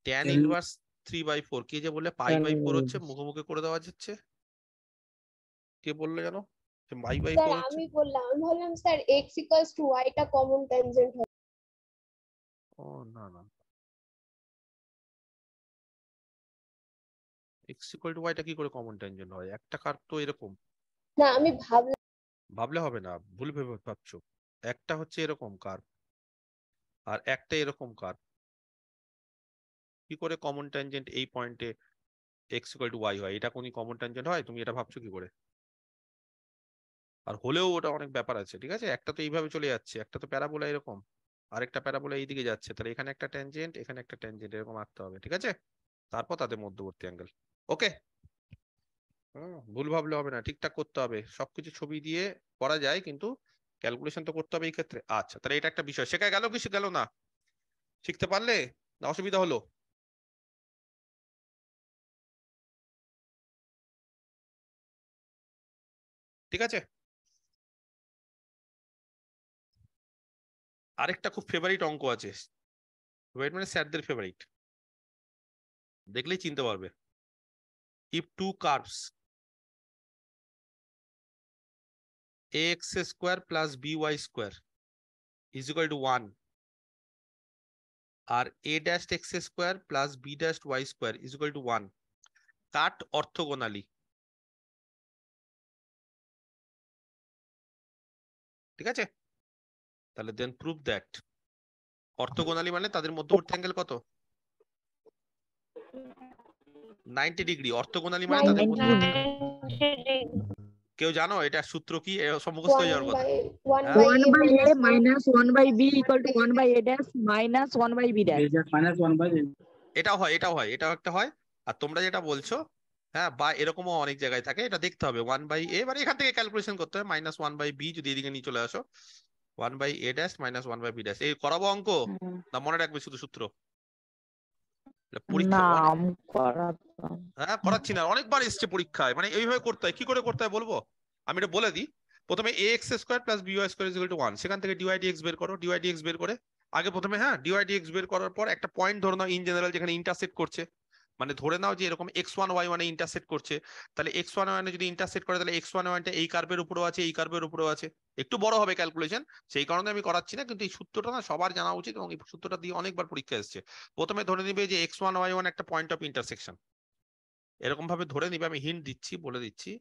ট্যান ইনভার্স 3/4। কে যে বললে পাই/4 হচ্ছে, মুখে করে দেওয়া যাচ্ছে, কে বললে জানো পাই/4 স্যার হচ্ছে? আমি বললাম, আমি বললাম sir x equals to y টা কমন ট্যানজেন্ট হবে। ও না না, x ইকুয়াল টু y টা কি করে কমন ট্যানজেন্ট হয়? একটা কার্ভ তো এরকম, না আমি ভাবলাম। ভাবলে হবে না, ভুল ভেবে ভাবছো। একটা হচ্ছে এরকম কার্ভ, আর একটা এরকম কার্ভ, কি করে কমন ট্যানজেন্ট এই পয়েন্টে x ইকুয়াল টু y হয়? এটা কোনই কমন ট্যানজেন্ট হয়? তুমি এটা ভাবছো কি করে? আর হলেও ওটা অনেক ব্যাপার আছে, ঠিক আছে? একটা তো এইভাবে চলে যাচ্ছে, একটা তো প্যারাবোলা এরকম, আরেকটা প্যারাবোলা এইদিকে যাচ্ছে, তাহলে এখানে একটা ট্যানজেন্ট, এখানে একটা ট্যানজেন্ট, এরকম আঁকতে হবে, ঠিক আছে? তারপর তাদের মধ্যবর্তী অ্যাঙ্গেল। ওকে, ভুল ভাবলে হবে না, ঠিকঠাক করতে হবে। সবকিছু ছবি দিয়ে করা যায়, কিন্তু ক্যালকুলেশন তো করতে হবে এই ক্ষেত্রে। আচ্ছা, তাহলে এটা একটা বিষয় শেখা গেল কি গেল না? শিখতে পারলে না অসুবিধা হলো? ঠিক আছে। আরেকটা খুব ফেভারিট অঙ্ক আছে, ফেভারিট মানে স্যারদের ফেভারিট, দেখলেই চিনতে পারবে। If two curves ax square plus by square is equal to 1, আর a dash x square plus b dash y square is equal to 1, cut orthogonally, ঠিক আছে? তাহলে দেন প্রুভ দ্যাট অর্থোগোনালি মানে তাদের মধ্যবর্তী অ্যাঙ্গেল কত, 90 ডিগ্রি। অর্থোগোনালি মানে তাদের মধ্যবর্তী অ্যাঙ্গেল, কেউ জানো এটা সূত্র কি? মুখস্থ হয়ে যাওয়ার কথা। 1 by a minus 1 by b equal to 1 by a dash minus 1 by b dash. minus 1 by এটাও হয়, এটাও হয়, এটাও একটা হয়। আর তোমরা যেটা বলছো, হ্যাঁ, বা এরকমও অনেক জায়গায় থাকে, এটা দেখতে হবে 1/a, মানে এখান থেকে ক্যালকুলেশন করতে হবে, মাইনাস 1/b, যদি এদিকে নিয়ে চলে আসো 1/a dash minus 1/b dash. এই করাবো অঙ্ক না মনে রাখবে শুধু সূত্র? পরীক্ষা হ্যাঁ করাচ্ছি না, অনেকবার এসছে পরীক্ষায়, মানে এইভাবে করতে হয়। কি করে করতে হয় বলবো? আমি এটা বলে দিই। প্রথমে ax square plus by square is equal to 1, সেখান থেকে dy dx বের করো, dy dx বের করে আগে প্রথমে, হ্যাঁ, dy dx বের করার পর একটা পয়েন্ট ধরে নাও ইন জেনারেল যেখানে ইন্টারসেক্ট করছে, মানে ধরে নাও যে এরকম x1 y1 এ ইন্টারসেক্ট করছে। তাহলে x1 y1 এ যদি ইন্টারসেক্ট করে, তাহলে x1 y1 টা এই কার্ভের উপরেও আছে, এই কার্ভের উপরেও আছে। একটু বড় হবে ক্যালকুলেশন, সেই কারণে আমি করাচ্ছি না, কিন্তু এই সূত্রটা না সবার জানা উচিত, এবং এই সূত্রটা দিয়ে অনেকবার পরীক্ষা এসেছে। প্রথমে ধরে নিবে যে x1 y1 একটা পয়েন্ট অফ ইন্টারসেকশন, এরকম ভাবে ধরে নিবে। আমি হিন্ট দিচ্ছি, বলে দিচ্ছি,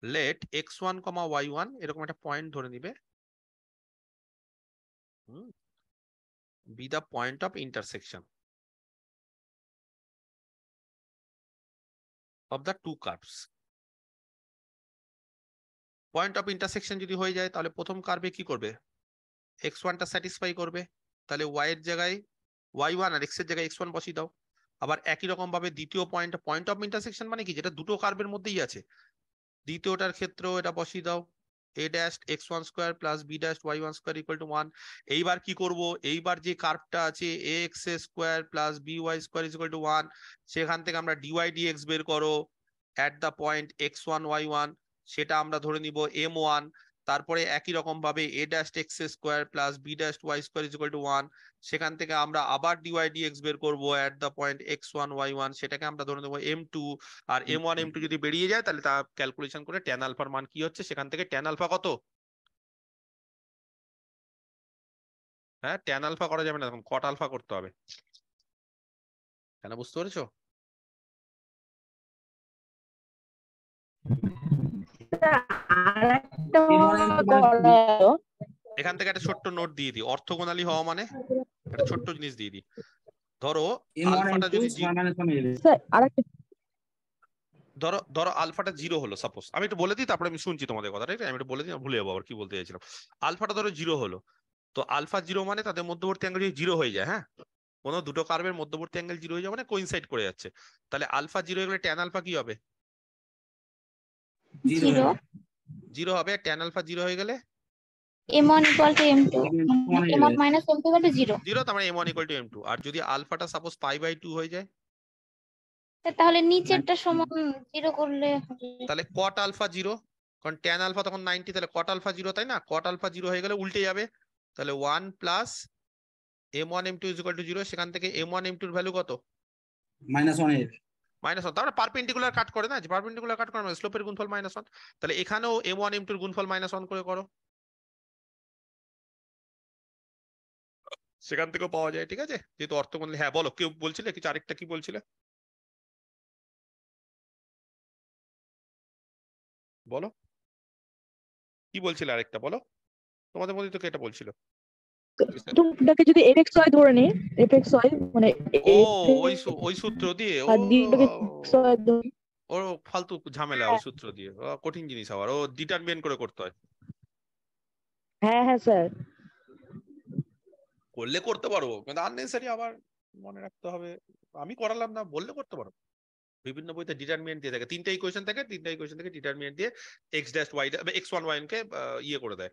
লেট x1, y1 এরকম একটা পয়েন্ট ধরে নিবে, be the point of intersection of the two curves. Point of intersection যদি হয়ে যায়, তাহলে প্রথম কার্ভে কি করবে, x1 টা স্যাটিসফাই করবে, তাহলে y এর জায়গায় y1 আর x এর জায়গায় x1 বসিয়ে দাও। আবার একই রকম ভাবে দ্বিতীয় পয়েন্ট অফ ইন্টারসেকশন মানে কি, যেটা দুটো কার্ভের মধ্যেই আছে, দ্বিতীয়টার ক্ষেত্রেও এটা বসিয়ে দাও, a dash x1 square plus b dash y1 square equal to 1। এইবার কি করব, এইবার যে কার্ভটা আছে ax square plus by square is equal to 1, সেখান থেকে আমরা dy dx বের করো at the point x1 y1, সেটা আমরা ধরে নিব m1। তারপরে একই রকম ভাবে a dash x square plus b dash y square is equal to 1, সেখান থেকে আমরা আবার dy dx বের করব এট দ্য পয়েন্ট x1 y1, সেটাকে আমরা ধরে নেবো m2, আর m1 m2 যদি বেরিয়ে যায় তাহলে তা ক্যালকুলেশন করে ট্যান আলফার মান কি হচ্ছে, সেখান থেকে ট্যান আলফা কত, হ্যাঁ ট্যান আলফা করা যাবে না, এখন কট আলফা করতে হবে। কেন, বুঝতে পেরেছো? এখান থেকে একটা ছোট্ট নোট দিয়ে দিই, অর্থগোনালি হওয়া মানে একটা ছোট্ট জিনিস দিয়ে দিই। ধরো আলফাটা যদি ধরো আলফাটা 0 হলো, সাপোজ আমি একটু বলে দিই তারপরে আমি শুনছি তোমাদের কথা, ঠিক আছে? আমি একটু বলে দিই, ভুলে যাবো আবার কি বলতে চাইছিলাম। আলফাটা ধরো 0 হলো, তো আলফা 0 মানে তাদের মধ্যবর্তী অ্যাঙ্গেল যদি 0 হয়ে যায়, হ্যাঁ কোনো দুটো কার্ভের মধ্যবর্তী অ্যাঙ্গেল 0 হয়ে যাবে মানে কোইনসাইড করে যাচ্ছে, তাহলে আলফা 0 হয়ে গেলে ট্যান আলফা কি হবে? 0 হবে। ট্যান আলফা 0 হয়ে গেলে m1 equal to m2, m1 minus m2 equal to 0, 0, তার মানে m1 equal to m2। আর যদি আলফাটা সাপোজ π/2 হয়ে যায়, তাহলে নিচেরটা সমান 0 করলে হবে। তাহলে কট আলফা 0, কারণ ট্যান আলফা তখন 90, তাহলে কট আলফা 0, তাই না? কট আলফা 0 হয়ে গেলে উল্টে যাবে, তাহলে 1 plus m1 m2 is equal to 0, সেখান থেকে m1 m2 এর ভ্যালু কত? -1 -1, তার মানে পারপেন্ডিকুলার কাট করে না, যে পারপেন্ডিকুলার কাট করে মানে স্লোপের গুণফল -1, তাহলে এখানেও m1 m2 এর গুণফল -1 করে করো, সেখান থেকেও পাওয়া যায়, ঠিক আছে? যেহেতু অর্থগোনালি। হ্যাঁ বলো, কেউ বলছিলে কিছু, আরেকটা কি বলছিলে বলো, কি বলছিলে আরেকটা বলো, তোমাদের মধ্যে তো কে এটা বলছিল? তোমটাকে যদি fxy ধরে নি, fxy মানে ও ওই সূত্র দিয়ে, ও ওর ফালতু ঝামেলা, ওই সূত্র দিয়ে কঠিন জিনিস আবার, ও ডিটারমিনেট করে করতে হয়। হ্যাঁ হ্যাঁ স্যার, করলে করতে পারবো, কিন্তু আননেসেসারি আবার মনে রাখতে হবে। আমি করালাম না, বললে করতে পারো। বিভিন্ন বইতে ডিটারমিনেন্ট দিয়ে থাকে, 3টা ইকুয়েশন থাকে, 3টা ইকুয়েশন থেকে ডিটারমিনেন্ট দিয়ে x dash y x one y কে ইয়ে করে দেয়,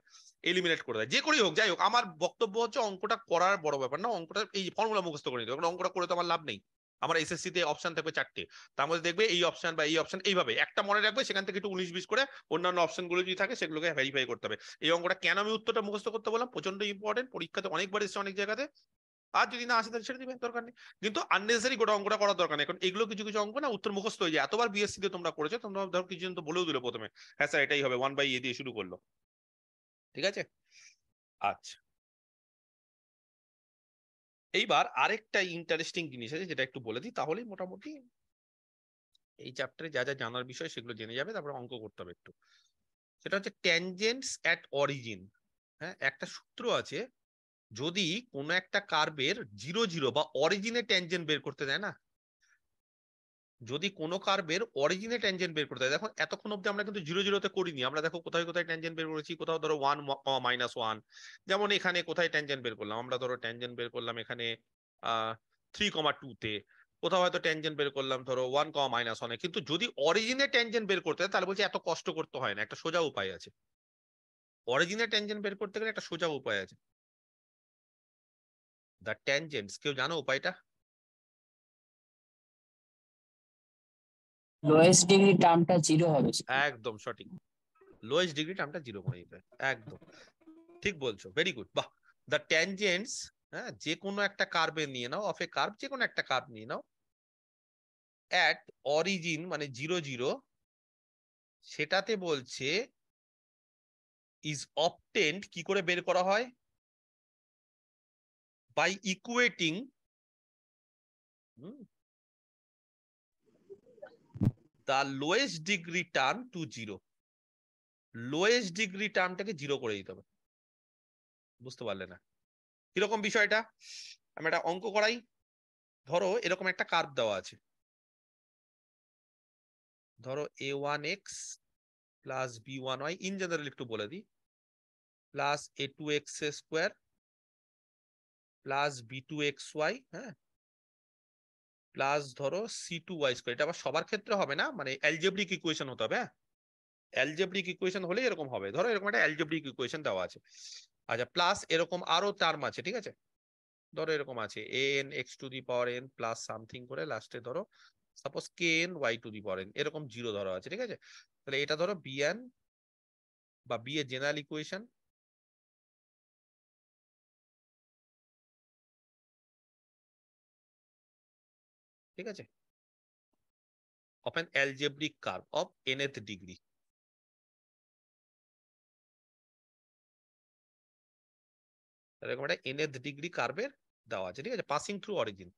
এলিমিনেট করে দেয়। যে করেই হোক, যাই হোক, আমার বক্তব্য হচ্ছে অঙ্কটা করার বড় ব্যাপার না, অঙ্কটা এই ফর্মুলা মুখস্থ করে নিতে হবে। অঙ্কটা করে তো আমার লাভ নেই। আমার এসএসসি তে অপশন থাকবে 4টে, তার মধ্যে দেখবে এই অপশন বা এই অপশন, এইভাবে একটা মনে রাখবে, সেখান থেকে একটু 19-20 করে অন্যান্য অপশন গুলো যদি থাকে সেগুলোকে ভেরিফাই করতে হবে। এই অঙ্কটা কেন আমি উত্তরটা মুখস্থ করতে বললাম, প্রচন্ড ইম্পর্টেন্ট, পরীক্ষাতে অনেকবার এসেছে অনেক জায়গাতে, আর যদি না আসে তাহলে ছেড়ে দিবে, দরকার নেই। কিন্তু আননেসেসারি গোটা অঙ্কটা করার দরকার নেই, কারণ এগুলো কিছু কিছু অঙ্ক না উত্তর মুখস্থ হয়ে যায়। এতবার বিএসসি তে তোমরা করেছো, তোমরা ধরো কিছু জন তো বলেও দিল প্রথমে, হ্যাঁ স্যার এটাই হবে, 1/a দিয়ে শুরু করলো, ঠিক আছে? আচ্ছা, এইবার আরেকটা ইন্টারেস্টিং জিনিস আছে যেটা একটু বলে দিই, তাহলেই মোটামুটি এই চ্যাপ্টারে যা যা জানার বিষয় সেগুলো জেনে যাবে, তারপরে অঙ্ক করতে হবে একটু। সেটা হচ্ছে ট্যানজেন্টস অ্যাট অরিজিন। হ্যাঁ, একটা সূত্র আছে, যদি কোনো একটা কার্ভের 0 0 বা অরিজিনে ট্যানজেন্ট বের করতে দেয় না, যদি কোনো কার্ভের অরিজিনে ট্যানজেন্ট বের করতে হয়, দেখো এতক্ষণ অব্দি আমরা কিন্তু 0 0 তে করিনি, আমরা দেখো কোথায় কোথায় ট্যানজেন্ট বের করেছি, কোথাও ধরো 1, -1, যেমন এখানে কোথায় ট্যানজেন্ট বের করলাম আমরা, ধরো ট্যানজেন্ট বের করলাম এখানে 3,2 তে, কোথাও হয়তো ট্যানজেন্ট বের করলাম ধরো 1, -1 কিন্তু যদি অরিজিনে ট্যানজেন্ট বের করতে হয় তাহলে বলছি এত কষ্ট করতে হয় না, একটা সোজা উপায় আছে। অরিজিনে ট্যানজেন্ট বের করতে গেলে একটা সোজা উপায় আছে, দ্য ট্যানজেন্টস, কেউ জানো উপায়টা? লোয়েস্ট ডিগ্রি টার্মটা 0 হবে। একদম সঠিক, লোয়েস্ট ডিগ্রি টার্মটা 0 করে দিতে হয়, একদম ঠিক বলছো, ভেরি গুড, বাহ। দ্য ট্যানজেন্টস, হ্যাঁ, যে কোনো একটা কার্ভে নিয়ে নাও, অফ এ কার্ভ, যে কোনো একটা কার্ভ নিয়ে নাও, অ্যাট অরিজিন মানে 0 0, সেটাতে বলছে ইজ অবটেন্ড, কি করে বের করা হয়, by equating the lowest degree term to 0। Lowest degree টার্মটাকে 0 করে দিতে হবে। বুঝতে পারলে না কিরকম বিষয়টা? আমি একটা অঙ্ক করাই, ধরো এরকম একটা কার্ভ দেওয়া আছে, ধরো a1x plus b1y, in general একটু বলে দিই, plus a2x square plus b2xy, হ্যাঁ, প্লাস ধরো c2y স্কোয়ার। এটা আবার সবার ক্ষেত্রে হবে না, মানে অ্যালজেব্রিক ইকুয়েশন হতে হবে, হ্যাঁ, অ্যালজেব্রিক ইকুয়েশন হলে এরকম হবে। ধরো এরকম একটা অ্যালজেব্রিক ইকুয়েশন দেওয়া আছে, আচ্ছা, প্লাস এরকম আরো টার্ম আছে, ঠিক আছে? ধরো এরকম আছে an x two the power n plus something করে লাস্টে ধরো suppose kn y two the power n, এরকম 0 ধরো আছে, ঠিক আছে? তাহলে এটা ধরো bn বা বি এর জেনারেল ইকুয়েশন ঠিক আছে of an algebraic curve of nth degree এরকম একটা nth ডিগ্রি কার্ভের দেওয়া আছে ঠিক আছে পাসিং থ্রু অরিজিন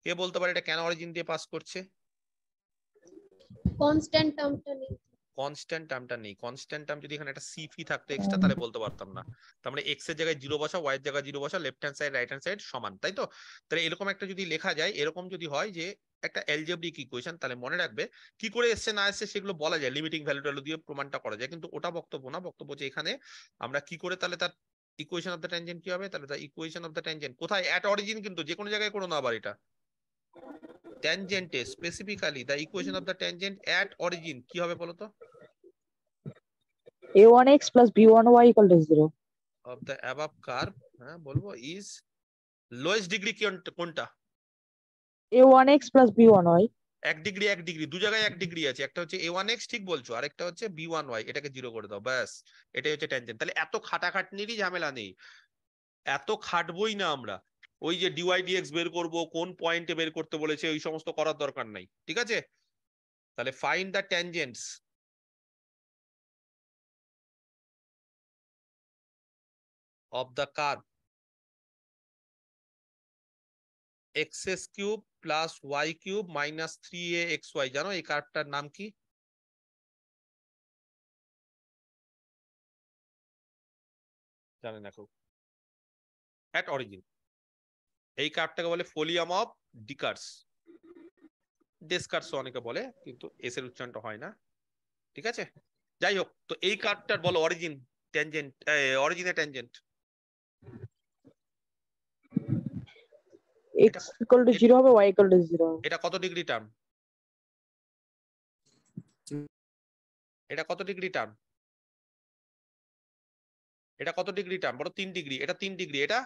কে বলতে পারে এটা কেন অরিজিন দিয়ে পাস করছে কনস্ট্যান্ট টার্মটা নেই কনস্ট্যান্ট টার্মটা নেই কনস্ট্যান্ট টার্ম যদি এখানে একটা সি ফি থাকতো এক্সট্রা তাহলে বলতে পারতাম না তার মানে এক্স এর জায়গায় 0 বসা ওয়াই এর জায়গায় 0 বসা left hand side right hand side সমান তাই তো তাহলে এরকম একটা যদি লেখা যায় এরকম যদি হয় যে একটা অ্যালজেব্রিক ইকুয়েশন তাহলে মনে রাখবে কি করে এসছে না এসছে সেগুলো বলা যায় লিমিটিং ভ্যালু ট্যালু দিয়ে প্রমাণটা করা যায় কিন্তু ওটা বক্তব্য না বক্তব্য যে এখানে আমরা কি করে তাহলে তার ইকুয়েশন অফ দ্য ট্যানজেন্ট কি হবে তাহলে তার ইকুয়েশন অফ দ্য ট্যানজেন্ট কোথায় অ্যাট অরিজিন কিন্তু যে কোনো জায়গায় করো না আবার এটা ট্যানজেন্টে specifically the equation of the tangent at origin কি হবে বলো তো a1x plus b1y equal to 0. of the above curve হ্যাঁ বলবো is lowest degree কোনটা a1x plus b1y. 1 ডিগ্রি দু জায়গায় 1 ডিগ্রি আছে একটা হচ্ছে a1x ঠিক বলছো আর একটা হচ্ছে b1y এটাকে 0 করে দাও ব্যাস এটাই হচ্ছে ট্যানজেন্ট তাহলে এত খাটাখাটনিরই ঝামেলা নেই এত খাটবই না আমরা ওই যে dy dx বের করব কোন পয়েন্টে বের করতে বলেছে ওই সমস্ত করার দরকার নাই ঠিক আছে তাহলে find the tangents of the curve xs cube plus y cube minus 3axy জানো এই কার্ভটার নাম কি জানেন না কেউ অ্যাট অরিজিন এই কার্ভটাকে বলে ফোলিয়াম অফ ডিকার্স ডেসকার্স অনেকে বলে কিন্তু এস এর উচ্চারণটা হয় না ঠিক আছে যাই হোক তো এই কার্ভটার বলো অরিজিন ট্যানজেন্ট অরিজিনে ট্যানজেন্ট x equal to 0 হবে y equal to 0. এটা কত ডিগ্রি টার্ম এটা কত ডিগ্রি টার্ম এটা কত ডিগ্রি টার্ম বড় 3 ডিগ্রি এটা 3 ডিগ্রি এটা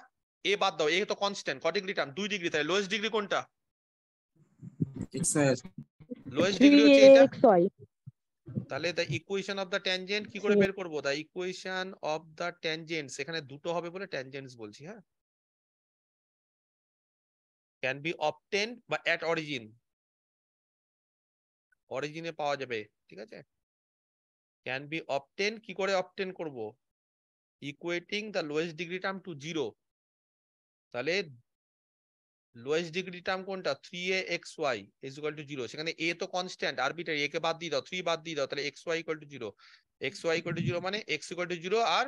এ বাদ দাও এ তো কনস্ট্যান্ট কত ডিগ্রি টার্ম 2 ডিগ্রি তাই লোয়েস্ট ডিগ্রি কোনটা লোয়েস্ট ডিগ্রি হচ্ছে এটা 3axy. তাহলে the equation of the tangent কি করে বের করবো the equation of the tangents এখানে দুটো হবে বলে ট্যানজেন্টস বলছি হ্যাঁ ক্যান বি অবটেন বা অ্যাট অরিজিন অরিজিনে পাওয়া যাবে ঠিক আছে ক্যান বি অবটেন কি করে অবটেন করব equating the lowest degree term to 0 তাহলে লোয়েস্ট ডিগ্রি টার্ম কোনটা 3axy is equal to 0 সেখানে a তো কনস্ট্যান্ট আরবিট্রারি a কে বাদ দিয়ে দাও 3 বাদ দিয়ে দাও তাহলে xy equal to 0 xy equal to 0 মানে x equal to 0 আর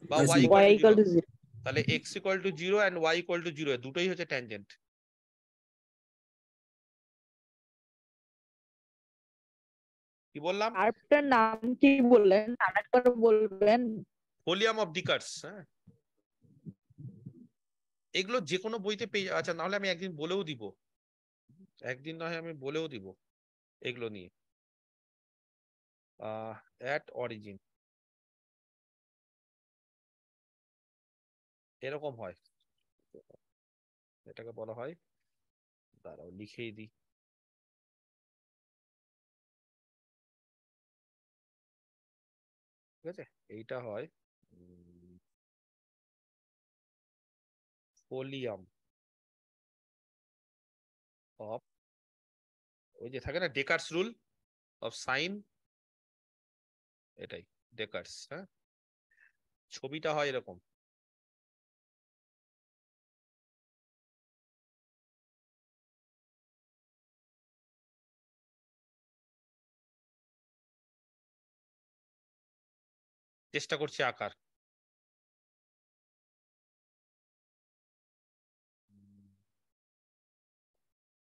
বা y y equal to equal 0 to 0. তাহলে x equal to 0 and y equal to 0 দুটোই হচ্ছে ট্যানজেন্ট কি বললাম কার্ভটার নাম কি বললেন আরেকবার বলবেন ভলিউম অফ ডিকার্স হ্যাঁ এগুলো যে কোনো বইতে পেয়ে আচ্ছা নাহলে আমি একদিন বলেও দিব একদিন না হয় আমি বলেও দিব এগুলো নিয়ে অ্যাট অরিজিন এরকম হয় এটাকে বলা হয় দাঁড়াও লিখেই দিই ঠিক আছে এইটা হয় ফোলিয়াম অফ ওই যে থাকে না ডেকার্স রুল অফ সাইন এটাই ডেকার্স হ্যাঁ ছবিটা হয় এরকম চেষ্টা করছি আকার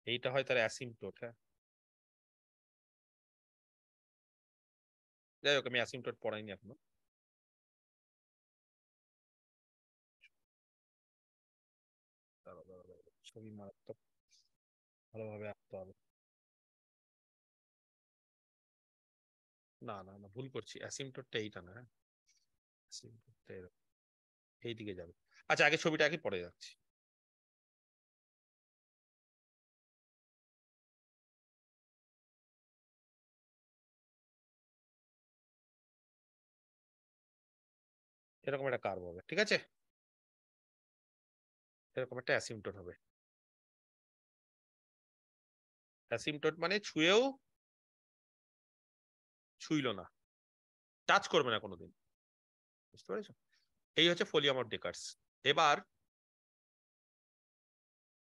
এইটা হয় তার অ্যাসিম্পটোট হ্যাঁ যাই হোক আমি অ্যাসিম্পটোট পড়াইনি এখনো ছবি মারাত্মক ভালোভাবে আঁকতে হবে না না না ভুল করছি অ্যাসিম্পটোটটা এইটা না হ্যাঁ অ্যাসিম্পটোটটা এইদিকে যাবে আচ্ছা আগে ছবিটা আগে পরে যাচ্ছি এরকম একটা কার্ভ হবে, ঠিক আছে? এরকম একটা অ্যাসিম্পটোট হবে। অ্যাসিম্পটোট মানে ছুঁয়েও ছুঁইল না, টাচ করবে না কোনোদিন, বুঝতে পেরেছো? এই হচ্ছে ফোলিয়াম অফ ডেকার্স। এবার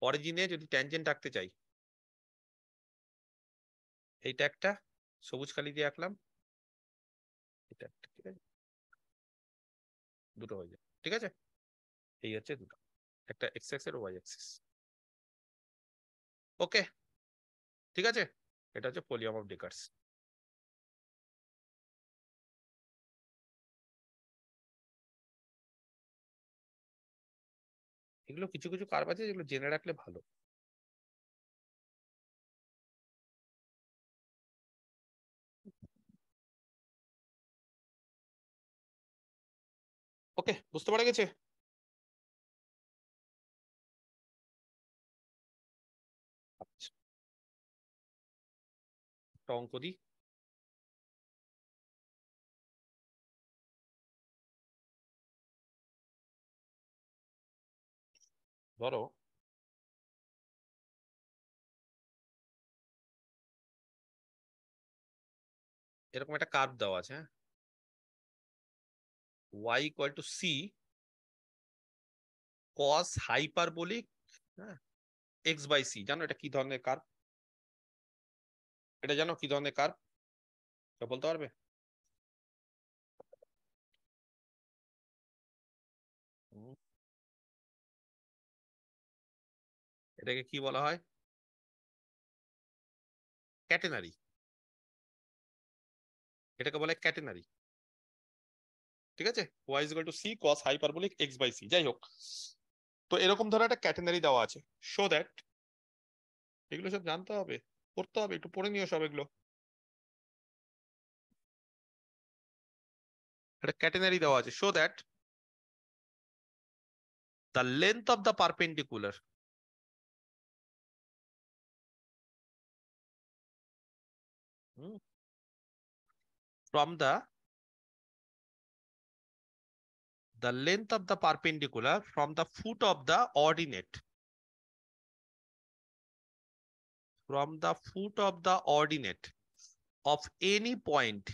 অরিজিনে যদি ট্যানজেন্ট রাখতে চাই, এইটা একটা সবুজ কালি দিয়ে আঁকলাম, এটা একটা, ঠিক আছে? দুটো হয়ে যায়, ঠিক আছে? এই হচ্ছে দুটো, একটা এক্স অ্যাক্সিস আর ওয়াই অ্যাক্সিস। ওকে, ঠিক আছে? এটা হচ্ছে ফোলিয়াম অফ ডেকার্স। এগুলো কিছু কিছু কার্ভ আছে যেগুলো জেনে রাখলে ভালো। ওকে, বুঝতে পারা গেছে? আচ্ছা, একটা অঙ্ক দিই। ধরো এরকম একটা কার্ভ দেওয়া আছে, হ্যাঁ? y equal to c cos hyperbolic, হ্যাঁ, x by c। জানো এটা কি ধরনের কার্ভ? এটা জানো কি ধরনের কার্ভ? বলতে পারবে? এটাকে কি বলা হয়? ক্যাটেনারি। এটাকে বলে ক্যাটেনারি, ঠিক আছে? y is equal to c cos hyperbolic x by c। যাই হোক, তো এরকম ধরনের একটা ক্যাটেনারি দেওয়া আছে। শো দ্যাট, এগুলো সব জানতে হবে, পড়তে হবে, একটু পড়ে নিও সব এগুলো। একটা ক্যাটেনারি দেওয়া আছে। Show that the length of the perpendicular from the length of the perpendicular from the foot of the ordinate, from the foot of the ordinate of any point,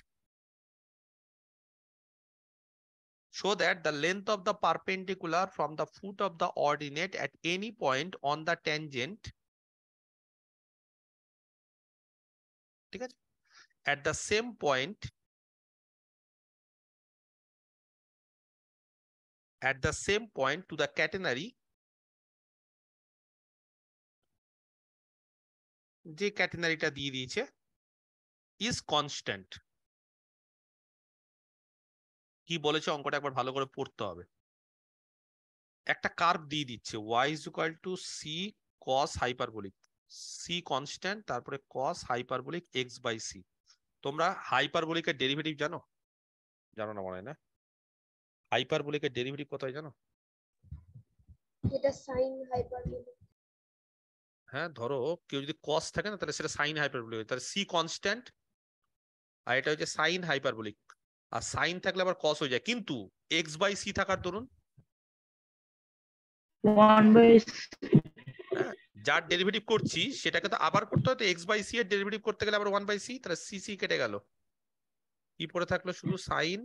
so that the length of the perpendicular from the foot of the ordinate at any point on the tangent, ঠিক আছে, at the same point, at the same point to the catenary, যে ক্যাটেনারিটা দিয়ে দিয়েছে, is constant। কি বলেছে অঙ্কটা একবার ভালো করে পড়তে হবে। একটা কার্ভ দিয়ে দিচ্ছে y is equal to c cos hyperbolic, c constant, তারপরে cos hyperbolic x by c। তোমরা হাইপারবোলিকের ডেরিভেটিভ জানো? জানো না মনে হয় না? হাইপারবোলিকের ডেরিভেটিভ কত হয় জানো? এটা সাইন হাইপারবোলিক। হ্যাঁ, ধরো কেউ যদি cos থাকে না, তাহলে সেটা সাইন হাইপারবোলিক হয়, তাহলে c কনস্ট্যান্ট আর এটা হচ্ছে সাইন হাইপারবোলিক। আর সাইন থাকলে আবার cos হয়ে যায়, কিন্তু x by c থাকার দরুন 1/c। হ্যাঁ, যার ডেরিভেটিভ করছি সেটাকে তো আবার করতে হয়, তো x by c এর ডেরিভেটিভ করতে গেলে আবার 1/c, তাহলে c c কেটে গেল, কি পড়ে থাকলো শুধু sign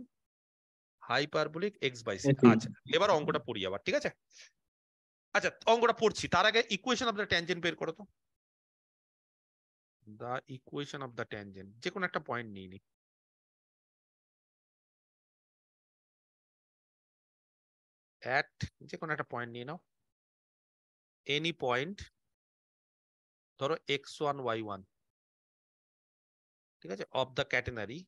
hyperbolic x by c। আচ্ছা, এবার অঙ্কটা পড়ি আবার, ঠিক আছে? আচ্ছা, অঙ্কটা পড়ছি তার আগে ইকুয়েশন অফ দ্য ট্যানজেন্ট বের করো তো। দা ইকুয়েশন অফ দ্য ট্যানজেন্ট, যে কোনো একটা পয়েন্ট নিয়ে নি। অ্যাট যে কোনো একটা পয়েন্ট নিয়ে নাও, এনি পয়েন্ট, ধরো x1 y1, ঠিক আছে, of the catenary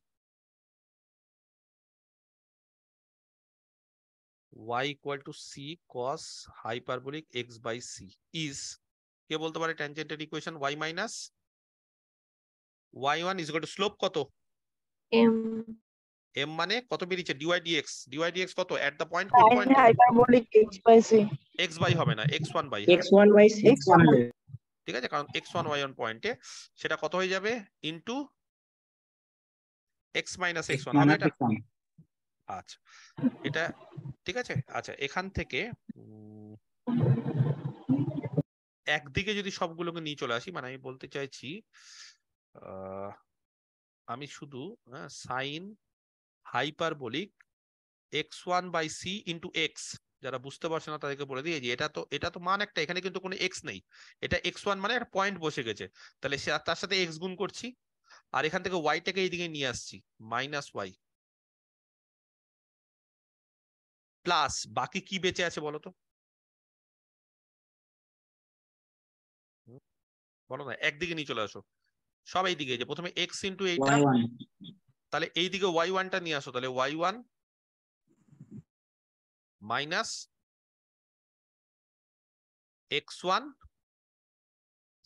y equal to c cos hyperbolic x by c is, কে বলতে পারে ট্যানজেন্টের ইকুয়েশন? y মাইনাস y1 is equal to slope কত? m m মানে কত বেরিয়েছে? dy dx, dy dx কত at the point, কোন sin point? hyperbolic x by c। x by হবে না, x1 by, x1 by c ঠিক আছে, কারণ x1 y1 পয়েন্টে সেটা কত হয়ে যাবে? ইনটু x মাইনাস x1 হবে এটা। আচ্ছা এটা ঠিক আছে। আচ্ছা এখান থেকে একদিকে যদি সবগুলোকে নিয়ে চলে আসি, মানে আমি বলতে চাইছি আমি শুধু sign hyperbolic x1/c into x, যারা বুঝতে পারছে না তাদেরকে বলে দিই যে এটা তো মান একটা, এখানে কিন্তু কোনো এক্স নেই, এটা x1 মানে একটা পয়েন্ট বসে গেছে, তাহলে তার সাথে এক্স গুণ করছি, আর এখান থেকে ওয়াইটাকে এইদিকে নিয়ে আসছি মাইনাস ওয়াই প্লাস বাকি কি বেঁচে আছে বলো তো, বলো না, একদিকে নিয়ে চলে আসো সব এইদিকে, যে প্রথমে এক্স ইন্টু এইটা, Y1 তাহলে এইদিকে y1টা নিয়ে আসো, তাহলে y1 minus x1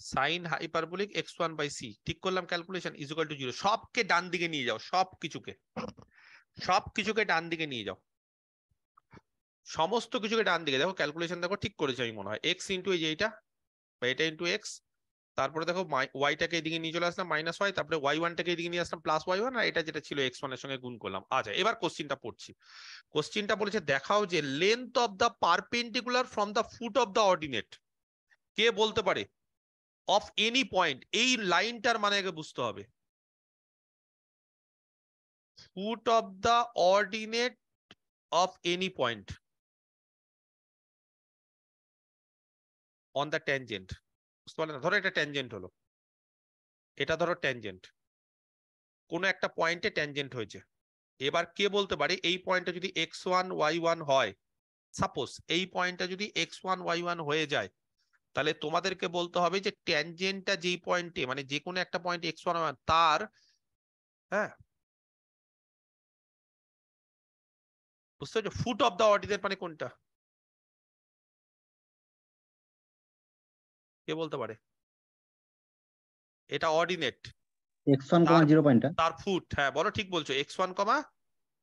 sign hyperbolic x1/c, ঠিক করলাম ক্যালকুলেশন, ইজ ইকুয়াল টু 0। সবকে ডান দিকে নিয়ে যাও, সবকিছুকে ডান দিকে নিয়ে যাও, সমস্ত কিছুকে ডান দিকে, দেখো ক্যালকুলেশন দেখো ঠিক করেছে আমি মনে হয়, এক্স ইন্টু এই যে এইটা বা এটা ইন্টু এক্স, তারপরে দেখো ওয়াইটাকে এদিকে নিয়ে চলে আসলাম মাইনাস ওয়াই, তারপরে y1টাকে এদিকে নিয়ে আসলাম প্লাস y1, আর এটা যেটা ছিল x1 এর সঙ্গে গুণ করলাম। আচ্ছা এবার কোশ্চিনটা পড়ছি, কোশ্চিনটা বলেছে দেখাও যে length of the perpendicular from the foot of the ordinate, কে বলতে পারে, অফ এনি পয়েন্ট, এই লাইনটার মানে আগে বুঝতে হবে, foot of the ordinate of any point on the tangent, বুঝতে পারলে না, ধরো এটা ট্যানজেন্ট হলো, এটা ধরো ট্যানজেন্ট, কোনো একটা পয়েন্টে ট্যানজেন্ট হয়েছে, এবার কে বলতে পারে এই পয়েন্টটা যদি x1 y1 হয়, সাপোজ এই পয়েন্টটা যদি x1 y1 হয়ে যায়, তাহলে তোমাদেরকে বলতে হবে যে ট্যানজেন্টটা যেই পয়েন্টে, মানে যে কোনো একটা পয়েন্ট x1 y1 তার, হ্যাঁ বুঝতে পারছো, ফুট অফ দ্য অর্ডিনেট মানে কোনটা, কে বলতে পারে, এটা অর্ডিনেট, x1, 0 পয়েন্টটা তার ফুট, হ্যাঁ বলো ঠিক বলছো, x1,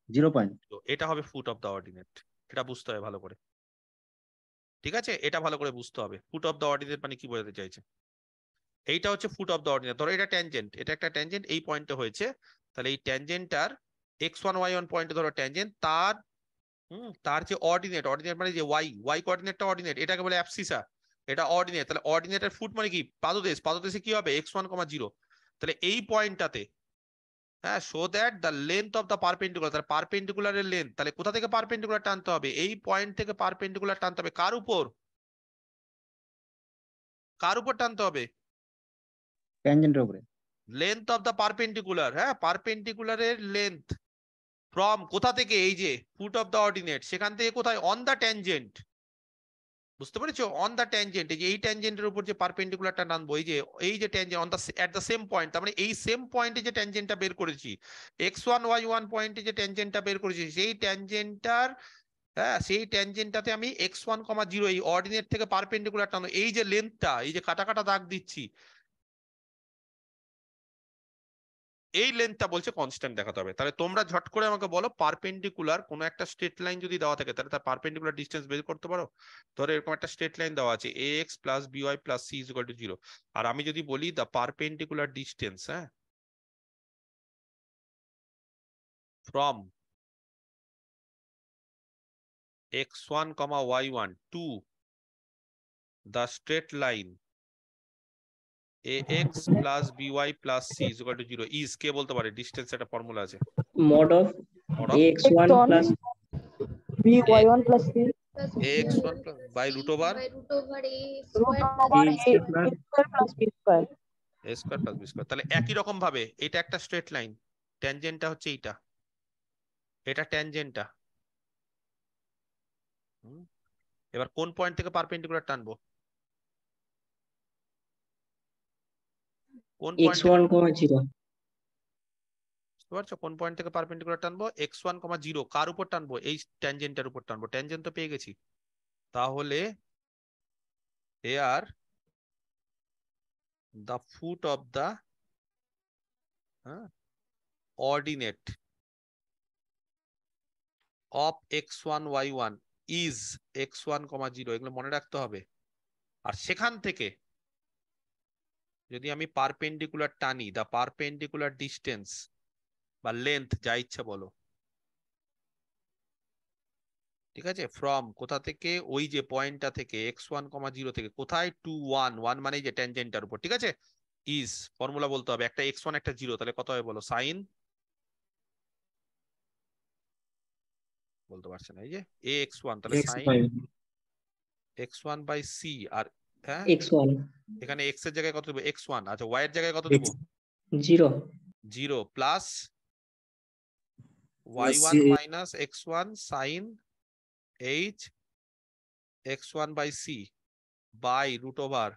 0 পয়েন্ট। এটা হবে ফুট অফ দ্য অর্ডিনেট, এটা বুঝতে হবে ভালো করে, ঠিক আছে, এটা ভালো করে বুঝতে হবে, ফুট অফ দ্য অর্ডিনেট মানে কি বোঝাতে চাইছে, এইটা হচ্ছে ফুট অফ দ্য অর্ডিনেট, ধরো এটা ট্যানজেন্ট, এটা একটা ট্যানজেন্ট এই পয়েন্টে হয়েছে, তাহলে এই ট্যানজেন্টটার x1 y1 পয়েন্টে ধরো ট্যানজেন্ট, তার যে অর্ডিনেট, মানে যে ওয়াই কোঅর্ডিনেটটা অর্ডিনেট, এটাকে বলে অ্যাবসিসা, এটা অর্ডিনেট, তাহলে অর্ডিনেটের ফুট মানে কি, পাদদেশে কি হবে x1, 0, তাহলে এই পয়েন্টটাতে, হ্যাঁ show that the length of the perpendicular, তাহলে পারপেন্ডিকুলারের লেন্থ, তাহলে কোথা থেকে পারপেন্ডিকুলার টানতে হবে, এই পয়েন্ট থেকে পারপেন্ডিকুলার টানতে হবে, কার উপর টানতে হবে, ট্যানজেন্টের উপরে। লেন্থ অফ দ্য পারপেন্ডিকুলার, হ্যাঁ পারপেন্ডিকুলারের লেন্থ ফ্রম কোথা থেকে, এই যে ফুট অফ দ্য অর্ডিনেট, সেখান থেকে কোথায়, অন দ্য ট্যানজেন্ট, বুঝতে পেরেছো, অন দ্য ট্যানজেন্ট, এই যে এই ট্যানজেন্টের উপর যে পারপেন্ডিকুলারটা টানবো, এই যে tangent on the at the same point, তার মানে এই সেম পয়েন্টে যে ট্যানজেন্টটা বের করেছি, x1 y1 পয়েন্টে যে ট্যানজেন্টটা বের করেছি, সেই ট্যানজেন্টটার, হ্যাঁ সেই ট্যানজেন্টটাতে আমি x1, 0 এই অর্ডিনেট থেকে পারপেন্ডিকুলার টানো, এই যে লেন্থটা, এই যে কাটা কাটা দাগ দিচ্ছি, এই লেন্থটা বলছে কনস্ট্যান্ট দেখাতে হবে। তাহলে তোমরা ঝট করে আমাকে বলো, পারপেন্ডিকুলার কোন একটা স্ট্রেট লাইন যদি দেওয়া থাকে, তাহলে তার পারপেন্ডিকুলার ডিসটেন্স বের করতে পারো, ধরো এরকম একটা স্ট্রেট লাইন দেওয়া আছে ax plus by plus c is equal to 0, আর আমি যদি বলি দ্য পারপেন্ডিকুলার ডিসটেন্স, হ্যাঁ from x1, y1 to the straight line ax plus by plus c is equal to 0 is, কে বলতে পারে, ডিসটেন্স একটা ফর্মুলা আছে, mod of ax1 plus by1 plus c ax1 plus by root over by root over a root square over b a square square plus b square. a square plus b square, তাহলে একই রকম ভাবে এটা একটা straight line, ট্যানজেন্টটা হচ্ছে এইটা, এটা ট্যানজেন্টটা, এবার কোন পয়েন্ট থেকে পারপেন্ডিকুলার টানবো, কোন পয়েন্ট থেকে, x1, 0 বুঝতে পারছো, কোন পয়েন্ট থেকে পারপেন্ডিকুলার টানবো, x1, 0, কার উপর টানবো, এই ট্যানজেন্টের উপর টানবো, ট্যানজেন্ট তো পেয়ে গেছি, তাহলে hair the foot of the ordinate of x1 y1 is x1, 0, এগুলো মনে রাখতে হবে, আর সেখান থেকে যদি আমি পারপেন্ডিকুলার টানি, দা পারপেন্ডিকুলার ডিস্টেন্স বা লেন্থ যা ইচ্ছা বলো, ঠিক আছে, ফ্রম কোথা থেকে, ওই যে পয়েন্টটা থেকে x1, 0 থেকে কোথায়, টু 1, 1 মানে যে ট্যানজেন্টটার উপর, ঠিক আছে। ইজ ফর্মুলা বলতে হবে, একটা x1 একটা 0, তাহলে কত হবে বলো, সাইন, বলতে পারছে না, এই যে ax1, তাহলে X sine by x1 by c, আর হ্যাঁ x1 এখানে x এর জায়গায় কত দেবো, x1, আচ্ছা y এর জায়গায় কত X দেবো, 0 0 plus plus y1 C minus x1 sine h x1 by c by root over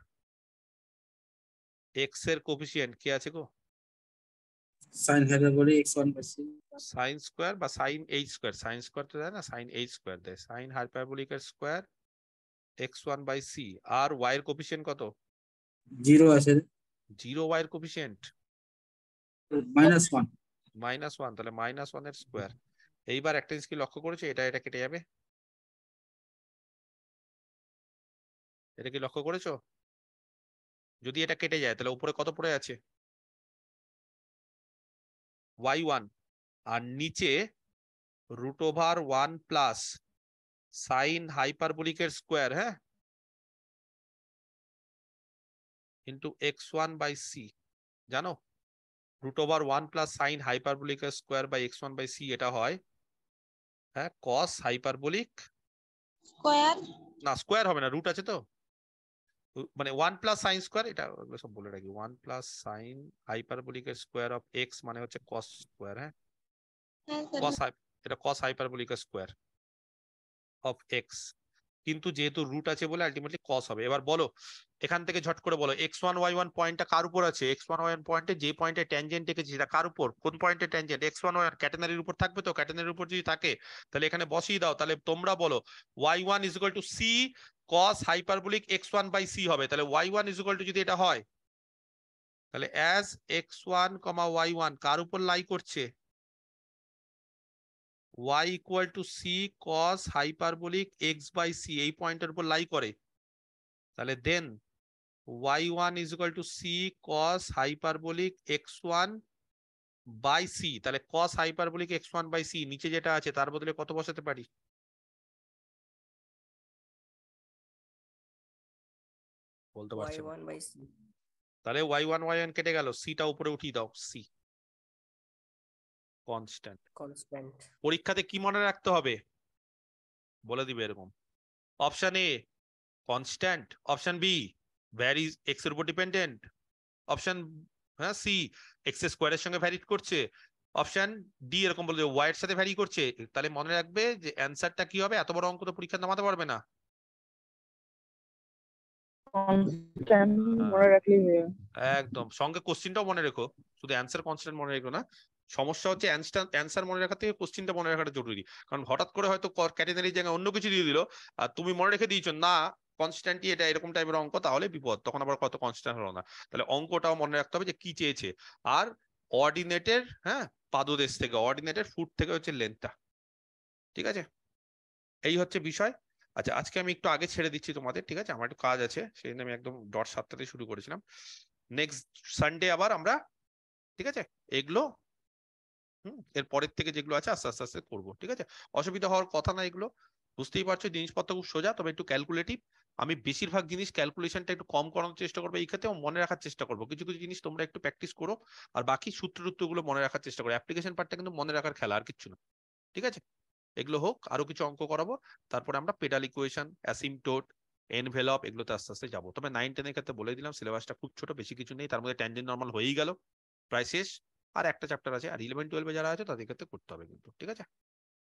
x এর কোফিসিয়েন্ট কি আছে গো, sin hyperbolic x1 by c sine square বা sine h square, sine square তো দেয় না, সাইন এইচ স্কোয়ার দেয়, sine hyperbolic এর স্কোয়ার x1 বাই c, আর y এর কোফিসিয়েন্ট কত, 0 আছে 0, y এর কোফিসিয়েন্ট -1 -1, তাহলে -1 এর স্কোয়ার। এইবার একটা জিনিস কি লক্ষ্য করেছো, এটা এটা কেটে যাবে, এটা কি লক্ষ্য করেছো, যদি এটা কেটে যায় তাহলে উপরে কত পড়ে আছে, y1, আর নিচে root over 1 plus sine hyperbolic এর স্কোয়ার, হ্যাঁ, ইন্টু x1 বাই c, জানো root over 1 plus sine hyperbolic এর square by x1 by c, এটা হয় হ্যাঁ কস হাইপারবোলিক, স্কোয়ার না স্কোয়ার হবে না, রুট আছে তো, মানে 1 প্লাস সাইন স্কোয়ার, এটা ওগুলো সব বলে রাখি, 1 প্লাস সাইন হাইপারবোলিক এর স্কোয়ার অফ এক্স মানে হচ্ছে কস স্কোয়ার, হ্যাঁ কস, এটা কস হাইপারবোলিক এর স্কোয়ার অফ এক্স, কিন্তু যেহেতু রুট আছে বলে আলটিমেটলি কস হবে। এবার বলো এখান থেকে ঝট করে বলো x1 y1 পয়েন্টটা কার উপর আছে, x1 y1 পয়েন্টে যে পয়েন্টে ট্যানজেন্ট এঁকেছি সেটা কার উপর, কোন পয়েন্টে ট্যানজেন্ট, x1 y1 ক্যাটেনারির উপর থাকবে তো, ক্যাটেনারির উপর যদি থাকে তাহলে এখানে বসিয়ে দাও, তাহলে তোমরা বলো y1 is equal to c cos hyperbolic x1 by c হবে, তাহলে y1 ইজ ইকুয়াল টু যদি এটা হয় তাহলে অ্যাজ x1, y1 কার উপর লাই করছে, y equal to c cos hyperbolic x by c, এই পয়েন্টের উপর লাই করে, তাহলে দেন y1 is equal to c cos hyperbolic x1 by c, তাহলে cos hyperbolic x1 by c নিচে যেটা আছে তার বদলে কত বসাতে পারি, বলতে পারছি না, তাহলে y1 y1 কেটে গেল, c টা উপরে উঠিয়ে দাও, c কনস্ট্যান্ট। পরীক্ষাতে কি মনে রাখতে হবে বলে দিবে এরকম, option A constant, option B varies x এর উপর ডিপেন্ডেন্ট, অপশন হ্যাঁ সি এক্স স্কোয়ারের সঙ্গে ভ্যারি করছে, অপশন ডি এরকম বলবে ওয়াই এর সাথে ভ্যারি করছে, তাহলে মনে রাখবে যে অ্যান্সারটা কি হবে, এত বড় অঙ্ক তো পরীক্ষা নামাতে পারবে না, কনস্ট্যান্ট মনে রাখলেই হয়ে যাবে। একদম সঙ্গে কোশ্চিনটাও মনে রেখো, শুধু অ্যান্সার কনস্ট্যান্ট মনে রেখো না, সমস্যা হচ্ছে অ্যান্সার মনে রাখার থেকে কোশ্চিনটা মনে রাখাটা জরুরি, কারণ হঠাৎ করে হয়তো ক্যাটেনারির জায়গায় অন্য কিছু দিয়ে দিল আর তুমি মনে রেখে দিয়েছো না কনস্ট্যান্টই এটা, এরকম টাইপের অঙ্ক, তাহলে বিপদ, তখন আবার কত কনস্ট্যান্ট হলো না, তাহলে অঙ্কটাও মনে রাখতে হবে যে কি চেয়েছে, আর অর্ডিনেটের হ্যাঁ পাদদেশ থেকে, অর্ডিনেটের ফুট থেকে হচ্ছে লেন্থটা, ঠিক আছে, এই হচ্ছে বিষয়। আচ্ছা আজকে আমি একটু আগে ছেড়ে দিচ্ছি তোমাদের, ঠিক আছে, আমার একটু কাজ আছে, সেই জন্য আমি একদম 7:30 শুরু করেছিলাম, নেক্সট সানডে আবার আমরা, ঠিক আছে, এগুলো এর পরের থেকে যেগুলো আছে আস্তে আস্তে আস্তে করবো, ঠিক আছে, অসুবিধা হওয়ার কথা না, এগুলো বুঝতেই পারছো জিনিসপত্র খুব সোজা, তবে একটু ক্যালকুলেটিভ, আমি বেশিরভাগ জিনিস ক্যালকুলেশনটা একটু কম করানোর চেষ্টা করবো এই ক্ষেত্রে, মনে রাখার চেষ্টা করবো, কিছু কিছু জিনিস তোমরা একটু প্র্যাকটিস করো, আর বাকি সূত্রগুলো মনে রাখার চেষ্টা করো, অ্যাপ্লিকেশন পার্টটা কিন্তু মনে রাখার খেলা, আর কিচ্ছু না, ঠিক আছে, এগুলো হোক, আরো কিছু অঙ্ক করাবো, তারপরে আমরা পেডাল ইকুয়েশন, অ্যাসিমটোট, এনভেলপ এগুলোতে আস্তে আস্তে যাবো, তবে 9-10 এর ক্ষেত্রে বলে দিলাম সিলেবাসটা খুব ছোট, বেশি কিছু নেই, তার মধ্যে ট্যানজেন্ট নরমাল হয়েই গেল প্রায় শেষ, আর একটা চ্যাপ্টার আছে, আর 11-12 যারা আছে তাদের ক্ষেত্রে করতে হবে কিন্তু, ঠিক আছে।